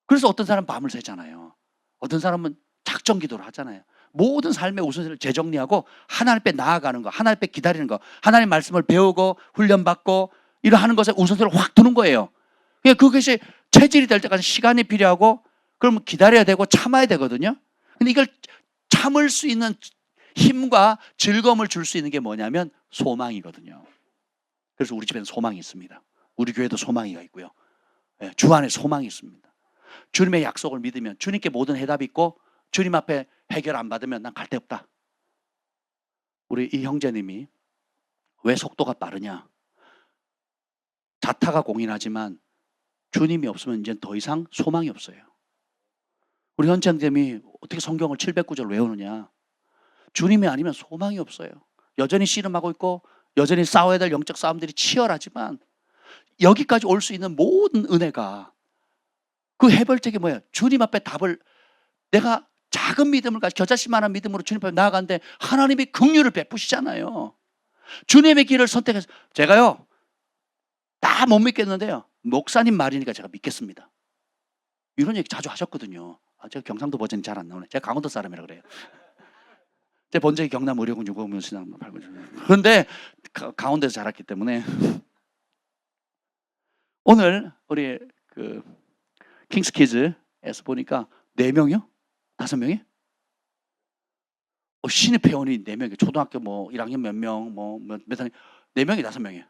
그래서 어떤 사람은 밤을 새잖아요. 어떤 사람은 작정 기도를 하잖아요. 모든 삶의 우선순위를 재정리하고 하나님 앞에 나아가는 거, 하나님 앞에 기다리는 거, 하나님 말씀을 배우고 훈련받고 이러하는 것에 우선순위를 확 두는 거예요. 그것이 체질이 될 때까지 시간이 필요하고 그러면 기다려야 되고 참아야 되거든요. 근데 이걸 참을 수 있는 힘과 즐거움을 줄 수 있는 게 뭐냐면 소망이거든요. 그래서 우리 집에는 소망이 있습니다. 우리 교회도 소망이가 있고요. 주 안에 소망이 있습니다. 주님의 약속을 믿으면 주님께 모든 해답이 있고 주님 앞에 해결 안 받으면 난 갈 데 없다. 우리 이 형제님이 왜 속도가 빠르냐? 자타가 공인하지만 주님이 없으면 이제 더 이상 소망이 없어요. 우리 형제님이 어떻게 성경을 700구절 외우느냐? 주님이 아니면 소망이 없어요. 여전히 씨름하고 있고 여전히 싸워야 될 영적 싸움들이 치열하지만 여기까지 올 수 있는 모든 은혜가 그 해결책이 뭐예요? 주님 앞에 답을 내가 작은 믿음을 가지고 겨자씨만한 믿음으로 주님 앞에 나아가는데 하나님이 긍휼을 베푸시잖아요. 주님의 길을 선택해서 제가요 다 못 믿겠는데요. 목사님 말이니까 제가 믿겠습니다. 이런 얘기 자주 하셨거든요. 제가 경상도 버전이 잘 안 나오네. 제가 강원도 사람이라 그래요. 제 본적이 경남 의료군 유고문신앙 팔고 그런데 강원도에서 자랐기 때문에 오늘 우리 그 킹스키즈에서 보니까 4명이요? 5명이? 신입 회원이 4명이 초등학교 뭐 1학년 몇 명, 뭐 몇 학년 4명이 5명이에요.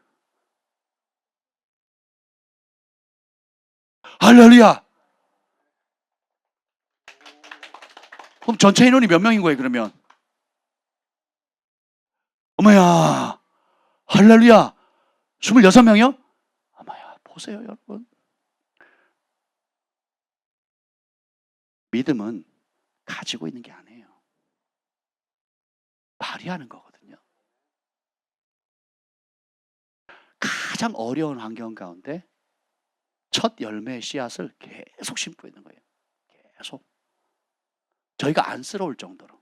할렐루야! 그럼 전체 인원이 몇 명인 거예요, 그러면? 어머야! 할렐루야! 26명이요? 어머야, 보세요, 여러분. 믿음은 가지고 있는 게 아니에요. 발휘하는 거거든요. 가장 어려운 환경 가운데 첫 열매의 씨앗을 계속 심고 있는 거예요. 계속. 저희가 안쓰러울 정도로.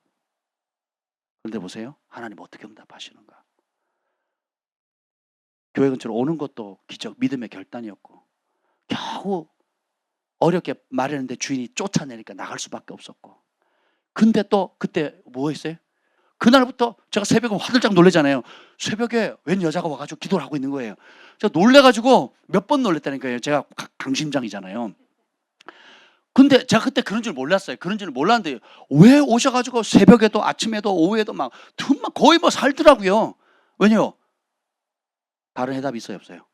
그런데 보세요. 하나님 어떻게 응답하시는가. 교회 근처로 오는 것도 기적, 믿음의 결단이었고 겨우 어렵게 말했는데 주인이 쫓아내니까 나갈 수밖에 없었고 근데 또 그때 뭐 했어요? 그날부터 제가 새벽에 화들짝 놀래잖아요. 새벽에 웬 여자가 와가지고 기도를 하고 있는 거예요. 제가 놀래가지고 몇 번 놀랬다니까요. 제가 강심장이잖아요. 근데 제가 그때 그런 줄 몰랐어요. 그런 줄 몰랐는데 왜 오셔가지고 새벽에도 아침에도 오후에도 막 거의 뭐 살더라고요. 왜냐요? 다른 해답이 있어요, 없어요?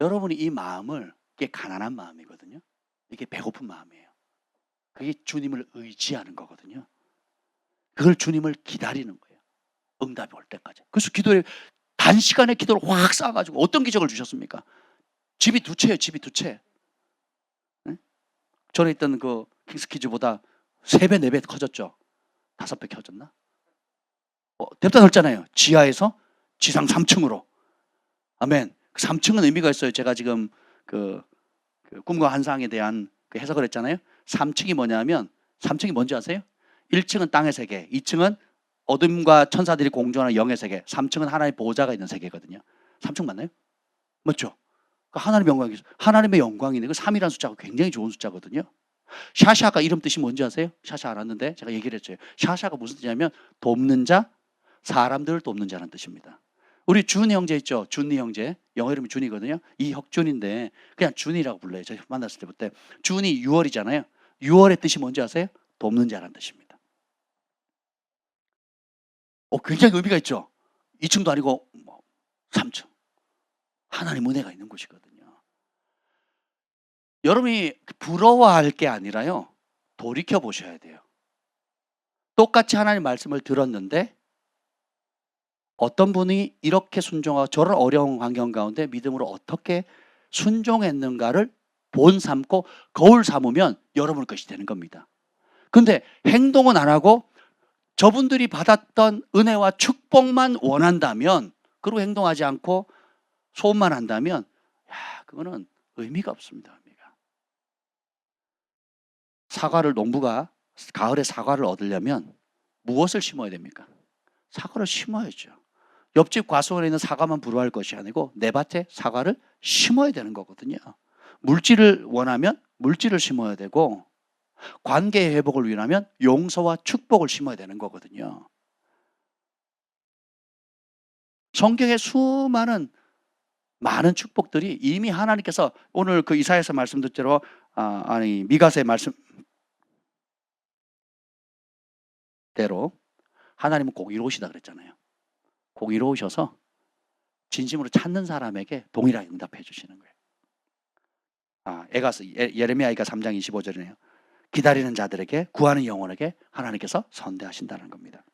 여러분이 이 마음을 이게 가난한 마음이거든요. 이게 배고픈 마음이에요. 그게 주님을 의지하는 거거든요. 그걸 주님을 기다리는 거예요. 응답이 올 때까지. 그래서 기도에 단시간에 기도를 확 쌓아가지고 어떤 기적을 주셨습니까? 집이 2채예요. 집이 2채. 네? 전에 있던 그 킹스키즈보다 3배, 4배 커졌죠. 5배 커졌나? 뎁다 넓잖아요. 지하에서 지상 3층으로. 아멘. 3층은 의미가 있어요. 제가 지금 그 꿈과 환상에 대한 그 해석을 했잖아요. 3층이 뭐냐면 3층이 뭔지 아세요? 1층은 땅의 세계, 2층은 어둠과 천사들이 공존하는 영의 세계, 3층은 하나님의 보호자가 있는 세계거든요. 3층 맞나요? 맞죠? 하나님의 영광이 하나님의 영광이네. 그 3이라는 숫자가 굉장히 좋은 숫자거든요. 샤샤가 이름 뜻이 뭔지 아세요? 샤샤 알았는데 제가 얘기를 했죠. 샤샤가 무슨 뜻이냐면 돕는 자, 사람들을 돕는 자라는 뜻입니다. 우리 준 형제 있죠? 준이 형제. 영어 이름이 준이거든요. 이혁준인데 그냥 준이라고 불러요. 제가 만났을 때부터. 준이 6월이잖아요. 6월의 뜻이 뭔지 아세요? 돕는 자라는 뜻입니다. 굉장히 의미가 있죠. 2층도 아니고 3층. 하나님 은혜가 있는 곳이거든요. 여러분이 부러워할 게 아니라요. 돌이켜 보셔야 돼요. 똑같이 하나님 말씀을 들었는데 어떤 분이 이렇게 순종하고 저런 어려운 환경 가운데 믿음으로 어떻게 순종했는가를 본 삼고 거울 삼으면 여러분 것이 되는 겁니다. 근데 행동은 안 하고 저분들이 받았던 은혜와 축복만 원한다면 그리고 행동하지 않고 소원만 한다면 그거는 의미가 없습니다. 의미가. 사과를 농부가 가을에 사과를 얻으려면 무엇을 심어야 됩니까? 사과를 심어야죠. 옆집 과수원에 있는 사과만 불허할 것이 아니고 내 밭에 사과를 심어야 되는 거거든요. 물질을 원하면 물질을 심어야 되고, 관계의 회복을 위하면 용서와 축복을 심어야 되는 거거든요. 성경의 수많은 많은 축복들이 이미 하나님께서 오늘 그 이사야서 말씀 듣대로 미가서의 말씀대로 하나님은 공의로우시다 그랬잖아요. 공의로우셔서 진심으로 찾는 사람에게 동일하게 응답해 주시는 거예요. 예레미야가 3장 25절이네요. 기다리는 자들에게, 구하는 영혼에게 하나님께서 선대하신다는 겁니다.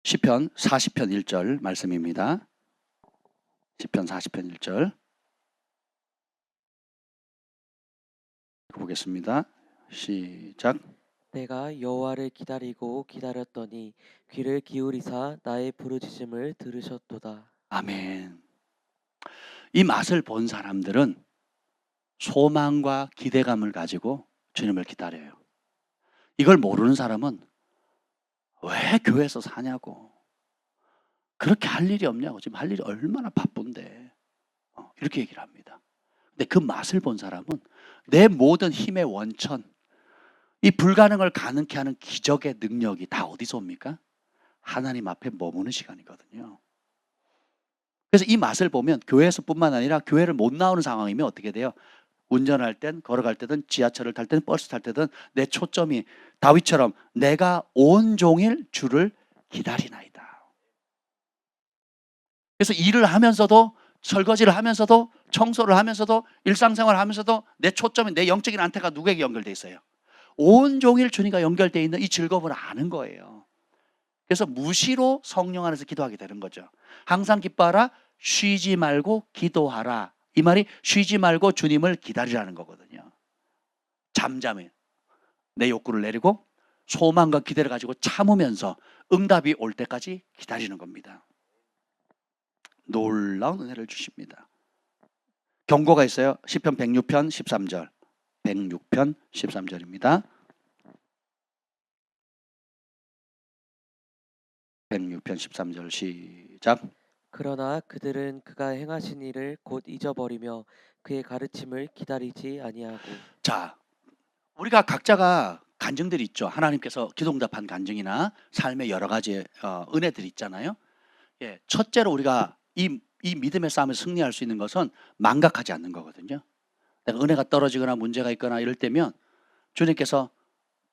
시편 40편 1절 말씀입니다. 시편 40편 1절 보겠습니다. 시작. 내가 여호와를 기다리고 기다렸더니 귀를 기울이사 나의 부르짖음을 들으셨도다. 아멘. 이 맛을 본 사람들은 소망과 기대감을 가지고 주님을 기다려요. 이걸 모르는 사람은 왜 교회에서 사냐고, 그렇게 할 일이 없냐고, 지금 할 일이 얼마나 바쁜데, 이렇게 얘기를 합니다. 근데 그 맛을 본 사람은 내 모든 힘의 원천, 이 불가능을 가능케 하는 기적의 능력이 다 어디서 옵니까? 하나님 앞에 머무는 시간이거든요. 그래서 이 맛을 보면 교회에서뿐만 아니라 교회를 못 나오는 상황이면 어떻게 돼요? 운전할 땐, 걸어갈 때든, 지하철을 탈 때든, 버스 탈 때든 내 초점이 다윗처럼 내가 온종일 주를 기다리나이다. 그래서 일을 하면서도, 설거지를 하면서도, 청소를 하면서도, 일상생활을 하면서도 내 초점이, 내 영적인 안테가 누구에게 연결돼 있어요? 온종일 주님과 연결되어 있는 이 즐거움을 아는 거예요. 그래서 무시로 성령 안에서 기도하게 되는 거죠. 항상 기뻐하라, 쉬지 말고 기도하라. 이 말이 쉬지 말고 주님을 기다리라는 거거든요. 잠잠해 내 욕구를 내리고 소망과 기대를 가지고 참으면서 응답이 올 때까지 기다리는 겁니다. 놀라운 은혜를 주십니다. 경고가 있어요. 시편 106편 13절. 106편 13절입니다. 106편 13절 시작. 그러나 그들은 그가 행하신 일을 곧 잊어버리며 그의 가르침을 기다리지 아니하고. 자, 우리가 각자가 간증들이 있죠. 하나님께서 기도응답한 간증이나 삶의 여러 가지 은혜들이 있잖아요. 예, 첫째로 우리가 이 믿음의 싸움에서 승리할 수 있는 것은 망각하지 않는 거거든요. 내가 은혜가 떨어지거나 문제가 있거나 이럴 때면 주님께서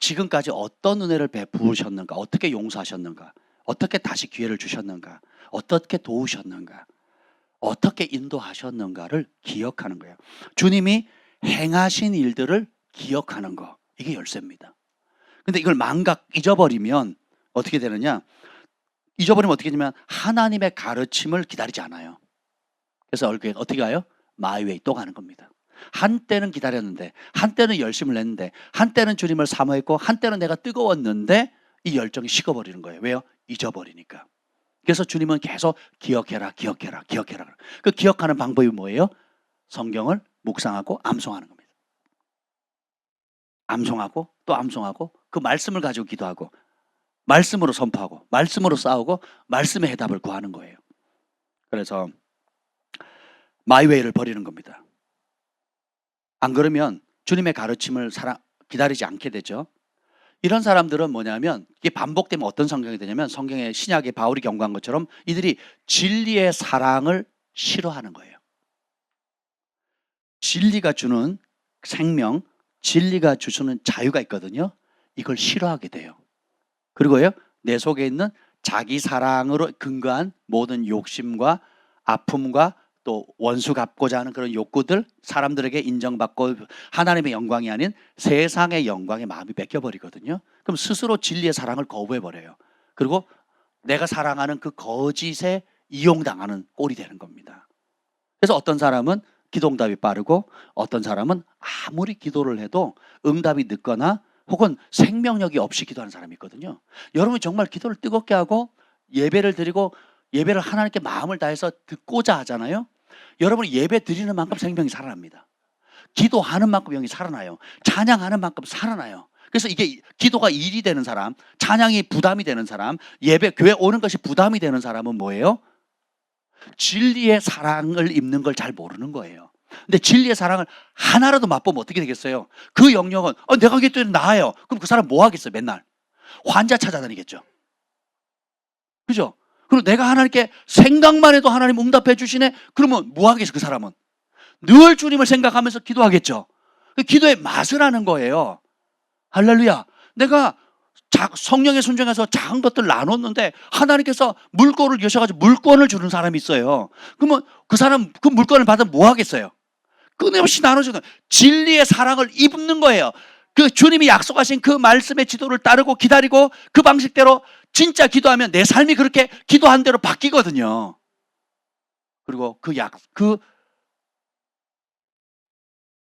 지금까지 어떤 은혜를 베푸셨는가, 어떻게 용서하셨는가, 어떻게 다시 기회를 주셨는가, 어떻게 도우셨는가, 어떻게 인도하셨는가를 기억하는 거예요. 주님이 행하신 일들을 기억하는 거, 이게 열쇠입니다. 근데 이걸 잊어버리면 어떻게 되느냐? 잊어버리면 어떻게 되냐면 하나님의 가르침을 기다리지 않아요. 그래서 어떻게 가요? 마이웨이 또 가는 겁니다. 한때는 기다렸는데, 한때는 열심을 냈는데, 한때는 주님을 사모했고, 한때는 내가 뜨거웠는데 이 열정이 식어버리는 거예요. 왜요? 잊어버리니까. 그래서 주님은 계속 기억해라, 기억해라, 기억해라. 그 기억하는 방법이 뭐예요? 성경을 묵상하고 암송하는 겁니다. 암송하고 또 암송하고 그 말씀을 가지고 기도하고 말씀으로 선포하고 말씀으로 싸우고 말씀의 해답을 구하는 거예요. 그래서 마이웨이를 버리는 겁니다. 안 그러면 주님의 가르침을 기다리지 않게 되죠. 이런 사람들은 뭐냐면 이게 반복되면 어떤 성경이 되냐면 성경의 신약의 바울이 경고한 것처럼 이들이 진리의 사랑을 싫어하는 거예요. 진리가 주는 생명, 진리가 주시는 자유가 있거든요. 이걸 싫어하게 돼요. 그리고요, 내 속에 있는 자기 사랑으로 근거한 모든 욕심과 아픔과 또 원수 갚고자 하는 그런 욕구들, 사람들에게 인정받고 하나님의 영광이 아닌 세상의 영광에 마음이 뺏겨버리거든요. 그럼 스스로 진리의 사랑을 거부해버려요. 그리고 내가 사랑하는 그 거짓에 이용당하는 꼴이 되는 겁니다. 그래서 어떤 사람은 기도응답이 빠르고 어떤 사람은 아무리 기도를 해도 응답이 늦거나 혹은 생명력이 없이 기도하는 사람이 있거든요. 여러분이 정말 기도를 뜨겁게 하고 예배를 드리고 예배를 하나님께 마음을 다해서 듣고자 하잖아요. 여러분이 예배 드리는 만큼 생명이 살아납니다. 기도하는 만큼 영이 살아나요. 찬양하는 만큼 살아나요. 그래서 이게 기도가 일이 되는 사람, 찬양이 부담이 되는 사람, 예배, 교회 오는 것이 부담이 되는 사람은 뭐예요? 진리의 사랑을 입는 걸 잘 모르는 거예요. 근데 진리의 사랑을 하나라도 맛보면 어떻게 되겠어요? 그 영역은 내가 기도해도 나아요. 그럼 그 사람 뭐 하겠어요? 맨날 환자 찾아다니겠죠. 그죠? 그리고 내가 하나님께 생각만 해도 하나님 응답해 주시네. 그러면 뭐 하겠어요? 그 사람은 늘 주님을 생각하면서 기도하겠죠. 그 기도의 맛을 아는 거예요. 할렐루야. 내가 성령에 순종해서 작은 것들 나눴는데 하나님께서 물꼬를 여셔가지고 물권을 주는 사람이 있어요. 그러면 그 사람 그 물권을 받으면 뭐 하겠어요? 끊임없이 나눠주는 진리의 사랑을 입는 거예요. 그 주님이 약속하신 그 말씀의 지도를 따르고 기다리고 그 방식대로 진짜 기도하면 내 삶이 그렇게 기도한 대로 바뀌거든요. 그리고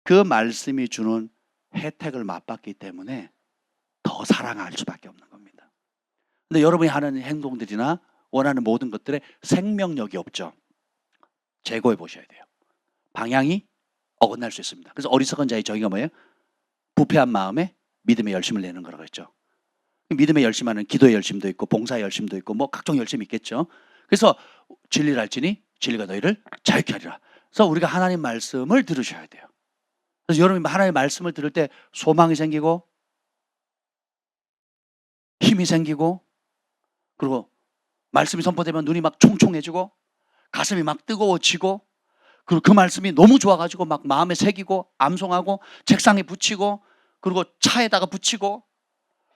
그 말씀이 주는 혜택을 맛봤기 때문에 더 사랑할 수밖에 없는 겁니다. 근데 여러분이 하는 행동들이나 원하는 모든 것들에 생명력이 없죠. 재고해 보셔야 돼요. 방향이 어긋날 수 있습니다. 그래서 어리석은 자의 저희가 뭐예요? 부패한 마음에 믿음의 열심을 내는 거라고 했죠. 믿음의 열심하는 기도의 열심도 있고 봉사의 열심도 있고 뭐 각종 열심이 있겠죠. 그래서 진리를 알지니 진리가 너희를 자유케 하리라. 그래서 우리가 하나님 말씀을 들으셔야 돼요. 그래서 여러분이 하나님의 말씀을 들을 때 소망이 생기고 힘이 생기고 그리고 말씀이 선포되면 눈이 막 총총해지고 가슴이 막 뜨거워지고 그리고 그 말씀이 너무 좋아가지고 막 마음에 새기고 암송하고 책상에 붙이고 그리고 차에다가 붙이고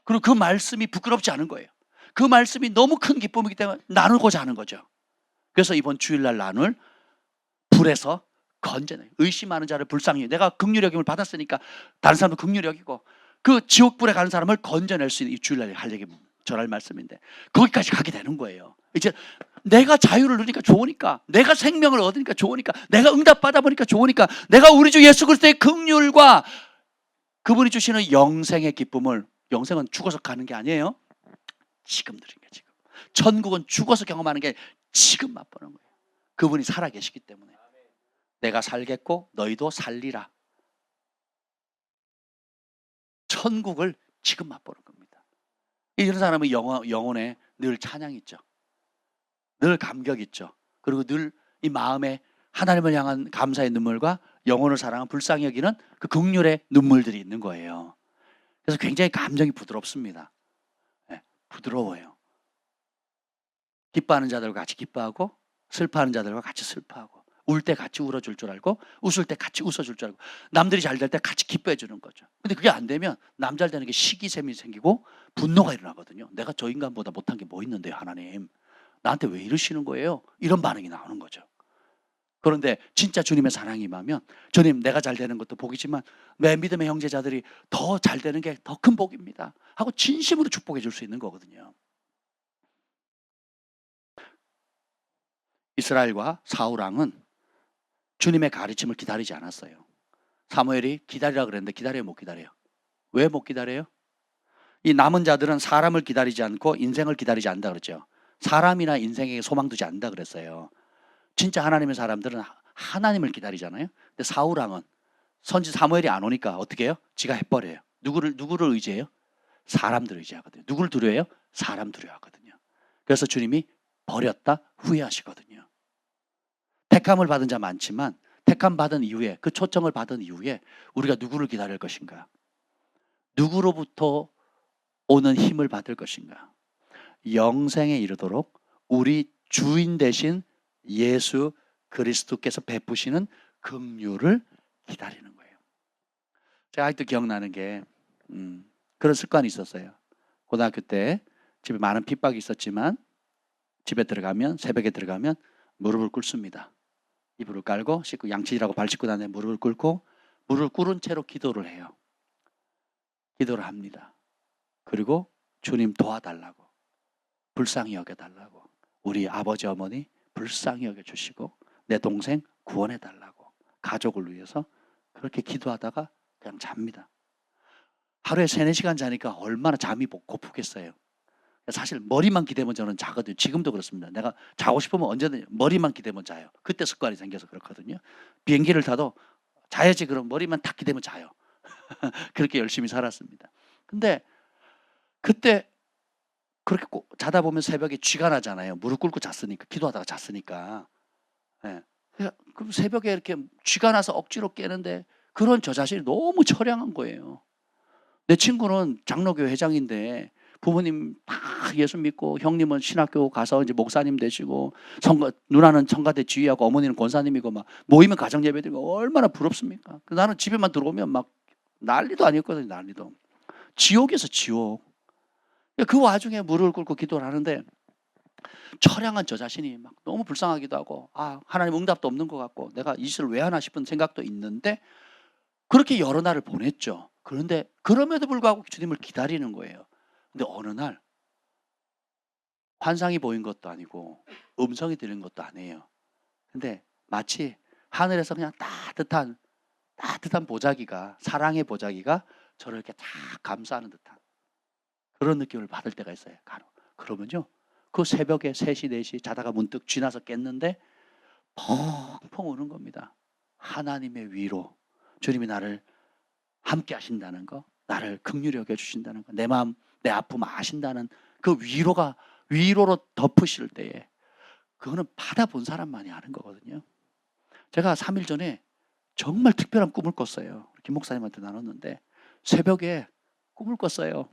그리고 그 말씀이 부끄럽지 않은 거예요. 그 말씀이 너무 큰 기쁨이기 때문에 나누고자 하는 거죠. 그래서 이번 주일날 나눌 불에서 건져내 의심하는 자를 불쌍히 내가 긍휼히 여김을 받았으니까 다른 사람도 긍휼히 여기고 그 지옥불에 가는 사람을 건져낼 수 있는 이 주일날 할 얘기 전할 말씀인데 거기까지 가게 되는 거예요. 이제 내가 자유를 누리니까 좋으니까 내가 생명을 얻으니까 좋으니까 내가 응답받아 보니까 좋으니까 내가 우리 주 예수 그리스도의 긍휼과 그분이 주시는 영생의 기쁨을 영생은 죽어서 가는 게 아니에요. 지금 누리는 게 지금. 천국은 죽어서 경험하는 게 지금 맛보는 거예요. 그분이 살아계시기 때문에 내가 살겠고 너희도 살리라. 천국을 지금 맛보는 겁니다. 이런 사람은 영혼에 늘 찬양이 있죠. 늘 감격이 있죠. 그리고 늘 이 마음에 하나님을 향한 감사의 눈물과 영혼을 사랑한 불쌍히 여기는 그 긍휼의 눈물들이 있는 거예요. 그래서 굉장히 감정이 부드럽습니다. 네, 부드러워요. 기뻐하는 자들과 같이 기뻐하고 슬퍼하는 자들과 같이 슬퍼하고 울 때 같이 울어줄 줄 알고 웃을 때 같이 웃어줄 줄 알고 남들이 잘 될 때 같이 기뻐해 주는 거죠. 근데 그게 안 되면 남 잘 되는 게 시기샘이 생기고 분노가 일어나거든요. 내가 저 인간보다 못한 게 뭐 있는데요, 하나님. 나한테 왜 이러시는 거예요? 이런 반응이 나오는 거죠. 그런데 진짜 주님의 사랑이 임하면 주님 내가 잘 되는 것도 복이지만 내 믿음의 형제자들이 더 잘 되는 게 더 큰 복입니다 하고 진심으로 축복해 줄 수 있는 거거든요. 이스라엘과 사울 왕은 주님의 가르침을 기다리지 않았어요. 사무엘이 기다리라 그랬는데 기다려요, 못 기다려요? 왜 못 기다려요? 이 남은 자들은 사람을 기다리지 않고 인생을 기다리지 않는다 그랬죠. 사람이나 인생에게 소망 두지 않는다 그랬어요. 진짜 하나님의 사람들은 하나님을 기다리잖아요. 근데 사울 왕은 선지 사무엘이 안 오니까 어떻게 해요? 지가 해버려요. 누구를 의지해요? 사람들을 의지하거든요. 누구를 두려워해요? 사람 두려워하거든요. 그래서 주님이 버렸다 후회하시거든요. 택함을 받은 자 많지만 택함 받은 이후에 그 초청을 받은 이후에 우리가 누구를 기다릴 것인가? 누구로부터 오는 힘을 받을 것인가? 영생에 이르도록 우리 주인 되신 예수 그리스도께서 베푸시는 긍휼을 기다리는 거예요. 제가 아직도 기억나는 게 그런 습관이 있었어요. 고등학교 때 집에 많은 핍박이 있었지만 집에 들어가면 새벽에 들어가면 무릎을 꿇습니다. 이불을 깔고 씻고 양치질하고 발 씻고 다음에 무릎을 꿇고 무릎을 꿇은 채로 기도를 해요. 기도를 합니다. 그리고 주님 도와달라고 불쌍히 여겨달라고 우리 아버지 어머니 불쌍히 여겨주시고 내 동생 구원해달라고 가족을 위해서 그렇게 기도하다가 그냥 잡니다. 하루에 3-4시간 자니까 얼마나 잠이 고프겠어요. 사실 머리만 기대면 저는 자거든요. 지금도 그렇습니다. 내가 자고 싶으면 언제든 머리만 기대면 자요. 그때 습관이 생겨서 그렇거든요. 비행기를 타도 자야지. 그럼 머리만 탁 기대면 자요. 그렇게 열심히 살았습니다. 근데 그때 그렇게 꼭 자다 보면 새벽에 쥐가 나잖아요. 무릎 꿇고 잤으니까, 기도하다가 잤으니까. 예. 그럼 새벽에 이렇게 쥐가 나서 억지로 깨는데 그런 저 자신이 너무 처량한 거예요. 내 친구는 장로교회 회장인데 부모님 다 예수 믿고 형님은 신학교 가서 이제 목사님 되시고 누나는 청가대 지휘하고 어머니는 권사님이고 막 모이면 가정예배드리고 얼마나 부럽습니까? 나는 집에만 들어오면 막 난리도 아니었거든요. 난리도. 지옥에서 지옥. 그 와중에 무릎을 꿇고 기도를 하는데 처량한 저 자신이 막 너무 불쌍하기도 하고 하나님 응답도 없는 것 같고 내가 이 짓을 왜 하나 싶은 생각도 있는데 그렇게 여러 날을 보냈죠. 그런데 그럼에도 불구하고 주님을 기다리는 거예요. 근데 어느 날 환상이 보인 것도 아니고 음성이 들린 것도 아니에요. 근데 마치 하늘에서 그냥 따뜻한 보자기가, 사랑의 보자기가 저를 이렇게 다 감싸는 듯한 그런 느낌을 받을 때가 있어요. 그러면요, 그 새벽에 3시, 4시 자다가 문득 쥐나서 깼는데 펑펑 우는 겁니다. 하나님의 위로, 주님이 나를 함께 하신다는 거, 나를 긍휼히 여겨주신다는 거, 내 마음, 내 아픔 아신다는 그 위로로 덮으실 때에 그거는 받아본 사람만이 아는 거거든요. 제가 3일 전에 정말 특별한 꿈을 꿨어요. 김 목사님한테 나눴는데 새벽에 꿈을 꿨어요.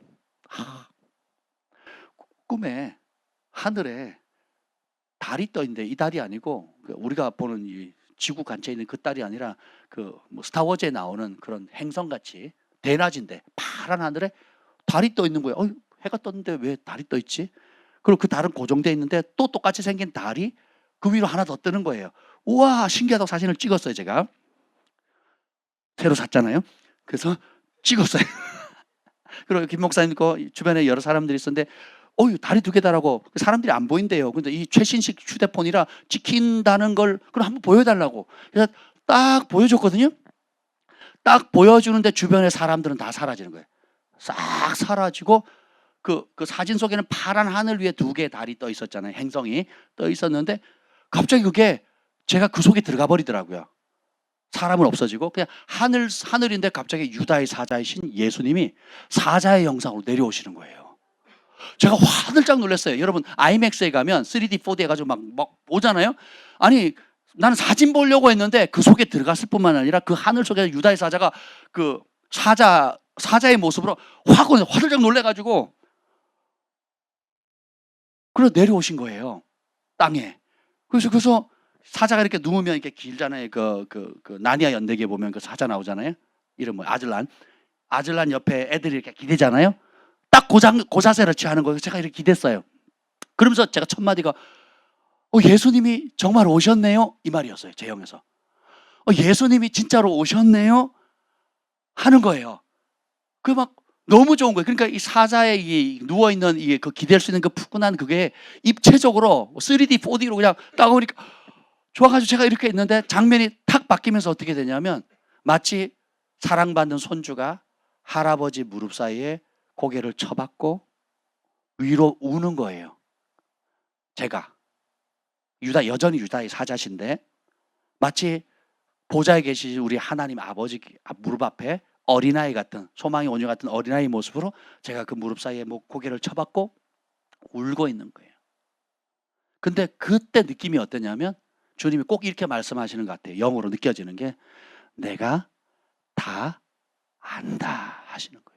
꿈에 하늘에 달이 떠 있는데 이 달이 아니고 우리가 보는 이 지구 간체에 있는 그 달이 아니라 뭐 스타워즈에 나오는 그런 행성같이 대낮인데 파란 하늘에 달이 떠 있는 거예요. 해가 떴는데 왜 달이 떠 있지? 그리고 그 달은 고정돼 있는데 또 똑같이 생긴 달이 그 위로 하나 더 뜨는 거예요. 우와, 신기하다고 사진을 찍었어요. 제가 새로 샀잖아요. 그래서 찍었어요. 그리고 김 목사님 주변에 여러 사람들이 있었는데 달이 2개다라고 사람들이 안 보인대요. 근데 이 최신식 휴대폰이라 찍힌다는 걸 그럼 한번 보여달라고. 그래서 딱 보여줬거든요. 딱 보여주는데 주변에 사람들은 다 사라지는 거예요. 싹 사라지고 그 사진 속에는 파란 하늘 위에 2개의 달이 떠 있었잖아요. 행성이 떠 있었는데 갑자기 그게 제가 그 속에 들어가 버리더라고요. 사람은 없어지고 그냥 하늘인데 갑자기 유다의 사자이신 예수님이 사자의 형상으로 내려오시는 거예요. 제가 화들짝 놀랐어요. 여러분 아이맥스에 가면 3D, 4D 해가지고 막 보잖아요. 아니 나는 사진 보려고 했는데 그 속에 들어갔을 뿐만 아니라 그 하늘 속에 유다의 사자가 그 사자의 모습으로 화들짝 놀래가지고 그래서 내려오신 거예요. 땅에. 그래서 사자가 이렇게 누우면 이렇게 길잖아요. 그 나니아 연대기에 보면 그 사자 나오잖아요. 이름 뭐 아즐란 옆에 애들이 이렇게 기대잖아요. 딱 그 자세를 취하는 거예요. 제가 이렇게 기댔어요. 그러면서 제가 첫 마디가 예수님이 정말 오셨네요. 이 말이었어요. 제 형에서. 예수님이 진짜로 오셨네요. 하는 거예요. 막 너무 좋은 거예요. 그러니까 이 사자의 이 누워 있는 이게 그 기댈 수 있는 그 푸근한 그게 입체적으로 3D, 4D로 그냥 딱 오니까 좋아가지고 제가 이렇게 있는데 장면이 탁 바뀌면서 어떻게 되냐면 마치 사랑받는 손주가 할아버지 무릎 사이에 고개를 쳐박고 위로 우는 거예요. 제가 여전히 유다의 사자신데 마치 보좌에 계신 우리 하나님 아버지 무릎 앞에 어린아이 같은, 소망의 온유 같은 어린아이 모습으로 제가 그 무릎 사이에 고개를 쳐박고 울고 있는 거예요. 근데 그때 느낌이 어떠냐면 주님이 꼭 이렇게 말씀하시는 것 같아요. 영으로 느껴지는 게 내가 다 안다 하시는 거예요.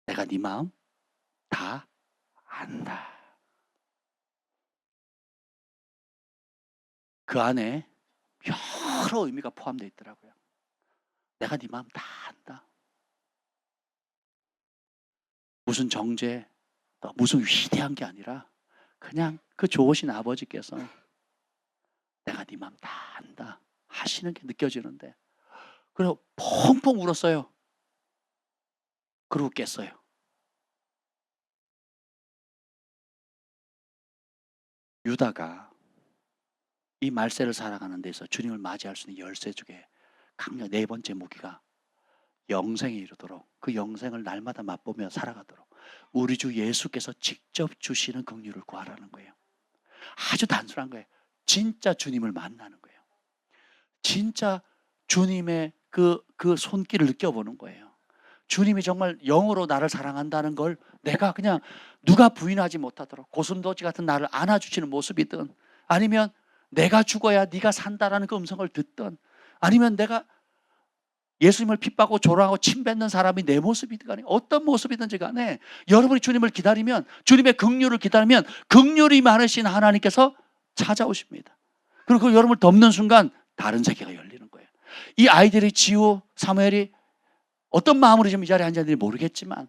내가 네 마음 다 안다. 그 안에 여러 의미가 포함되어 있더라고요. 내가 네 마음 다 안다. 무슨 정죄, 또 무슨 위대한 게 아니라 그냥 그 좋으신 아버지께서 내가 네 마음 다 안다 하시는 게 느껴지는데 그리고 펑펑 울었어요. 그리고 깼어요. 유다가 이 말세를 살아가는 데서 주님을 맞이할 수 있는 열쇠 중에 강력 4번째 무기가 영생에 이르도록 그 영생을 날마다 맛보며 살아가도록 우리 주 예수께서 직접 주시는 긍휼을 구하라는 거예요. 아주 단순한 거예요. 진짜 주님을 만나는 거예요. 진짜 주님의 그 손길을 느껴보는 거예요. 주님이 정말 영으로 나를 사랑한다는 걸 내가 그냥 누가 부인하지 못하도록 고슴도치 같은 나를 안아주시는 모습이든, 아니면 내가 죽어야 네가 산다라는 그 음성을 듣든, 아니면 내가 예수님을 핍박하고 조롱하고 침뱉는 사람이 내 모습이든 간에 어떤 모습이든지 간에 여러분이 주님을 기다리면, 주님의 긍휼을 기다리면 긍휼이 많으신 하나님께서 찾아오십니다. 그리고 그 여러분을 덮는 순간 다른 세계가 열리는 거예요. 이 아이들이, 지우, 사무엘이 어떤 마음으로 지금 이 자리에 앉았는지 모르겠지만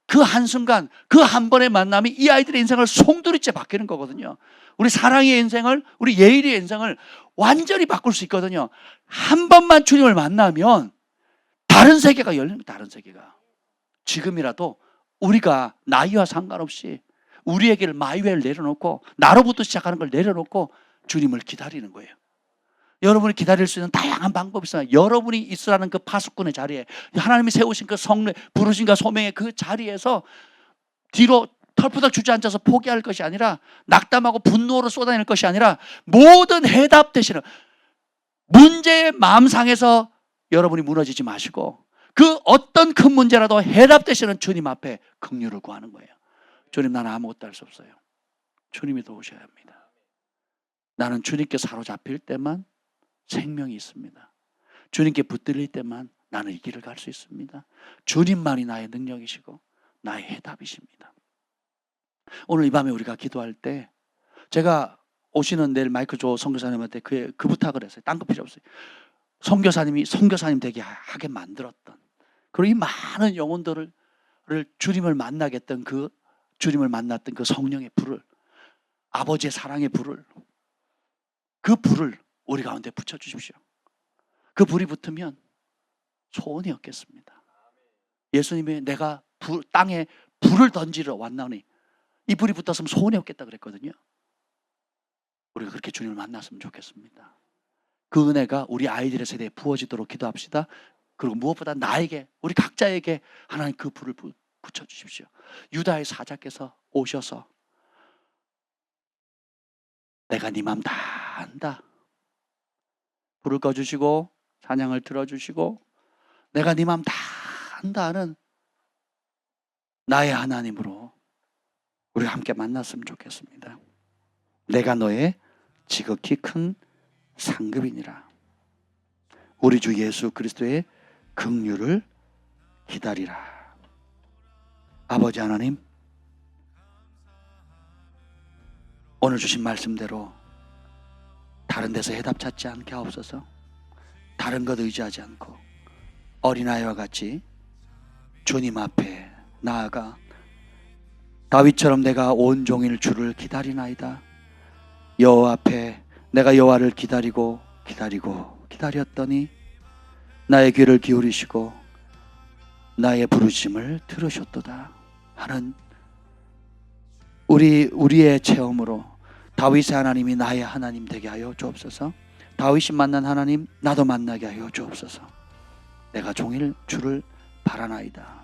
그 한순간, 그 한 번의 만남이 이 아이들의 인생을 송두리째 바뀌는 거거든요. 우리 사랑의 인생을, 우리 예일의 인생을 완전히 바꿀 수 있거든요. 한 번만 주님을 만나면 다른 세계가 열리는 거예요. 다른 세계가. 지금이라도 우리가 나이와 상관없이 우리에게 마이웨이를 내려놓고, 나로부터 시작하는 걸 내려놓고 주님을 기다리는 거예요. 여러분이 기다릴 수 있는 다양한 방법이 있어요. 여러분이 있으라는 그 파수꾼의 자리에, 하나님이 세우신 그 성례, 부르신과 소명의 그 자리에서 뒤로 털푸덕 주저앉아서 포기할 것이 아니라, 낙담하고 분노로 쏟아낼 것이 아니라, 모든 해답 되시는 문제의 마음상에서 여러분이 무너지지 마시고 그 어떤 큰 문제라도 해답 되시는 주님 앞에 긍휼을 구하는 거예요. 주님, 나는 아무것도 할 수 없어요. 주님이 도우셔야 합니다. 나는 주님께 사로잡힐 때만 생명이 있습니다. 주님께 붙들릴 때만 나는 이 길을 갈 수 있습니다. 주님만이 나의 능력이시고 나의 해답이십니다. 오늘 이 밤에 우리가 기도할 때, 제가 오시는 내일 마이크 조 선교사님한테 그 부탁을 했어요. 딴 거 필요 없어요. 선교사님이 선교사님 되게 하게 만들었던, 그리고 이 많은 영혼들을 주님을 만나게 했던 그, 주님을 만났던 그 성령의 불을, 아버지의 사랑의 불을, 그 불을 우리 가운데 붙여주십시오. 그 불이 붙으면 소원이 없겠습니다. 예수님이 내가 땅에 불을 던지러 왔나니 이 불이 붙었으면 소원이 없겠다 그랬거든요. 우리가 그렇게 주님을 만났으면 좋겠습니다. 그 은혜가 우리 아이들의 세대에 부어지도록 기도합시다. 그리고 무엇보다 나에게, 우리 각자에게 하나님 그 불을 붙여주십시오. 유다의 사자께서 오셔서 내가 네 맘 다 안다, 불을 꺼주시고 찬양을 들어주시고 내가 네 맘 다 안다 하는 나의 하나님으로 우리 함께 만났으면 좋겠습니다. 내가 너의 지극히 큰 상급이니라. 우리 주 예수 그리스도의 긍휼을 기다리라. 아버지 하나님, 오늘 주신 말씀대로 다른 데서 해답 찾지 않게 하옵소서. 다른 것 의지하지 않고 어린아이와 같이 주님 앞에 나아가 다윗처럼 내가 온종일 주를 기다리나이다. 여호와 앞에 내가 여호와를 기다리고 기다렸더니 나의 귀를 기울이시고 나의 부르심을 들으셨도다 하는 우리의 체험으로 다윗의 하나님이 나의 하나님 되게 하여 주옵소서. 다윗이 만난 하나님 나도 만나게 하여 주옵소서. 내가 종일 주를 바라나이다.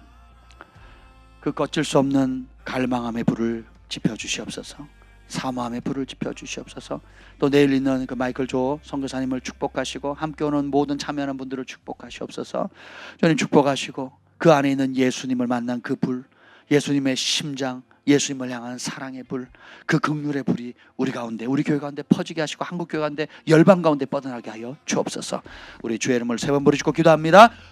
그 꺼질 수 없는 갈망함의 불을 지펴 주시옵소서. 사모함의 불을 지펴 주시옵소서. 또 내일 있는 그 마이클 조 선교사님을 축복하시고 함께 오는 모든 참여하는 분들을 축복하시옵소서. 주님 축복하시고 그 안에 있는 예수님을 만난 그 불, 예수님의 심장, 예수님을 향한 사랑의 불, 그 긍휼의 불이 우리 가운데, 우리 교회 가운데 퍼지게 하시고 한국 교회 가운데 열방 가운데 뻗어나게 하여 주옵소서. 우리 주의 이름을 세 번 부르시고 기도합니다.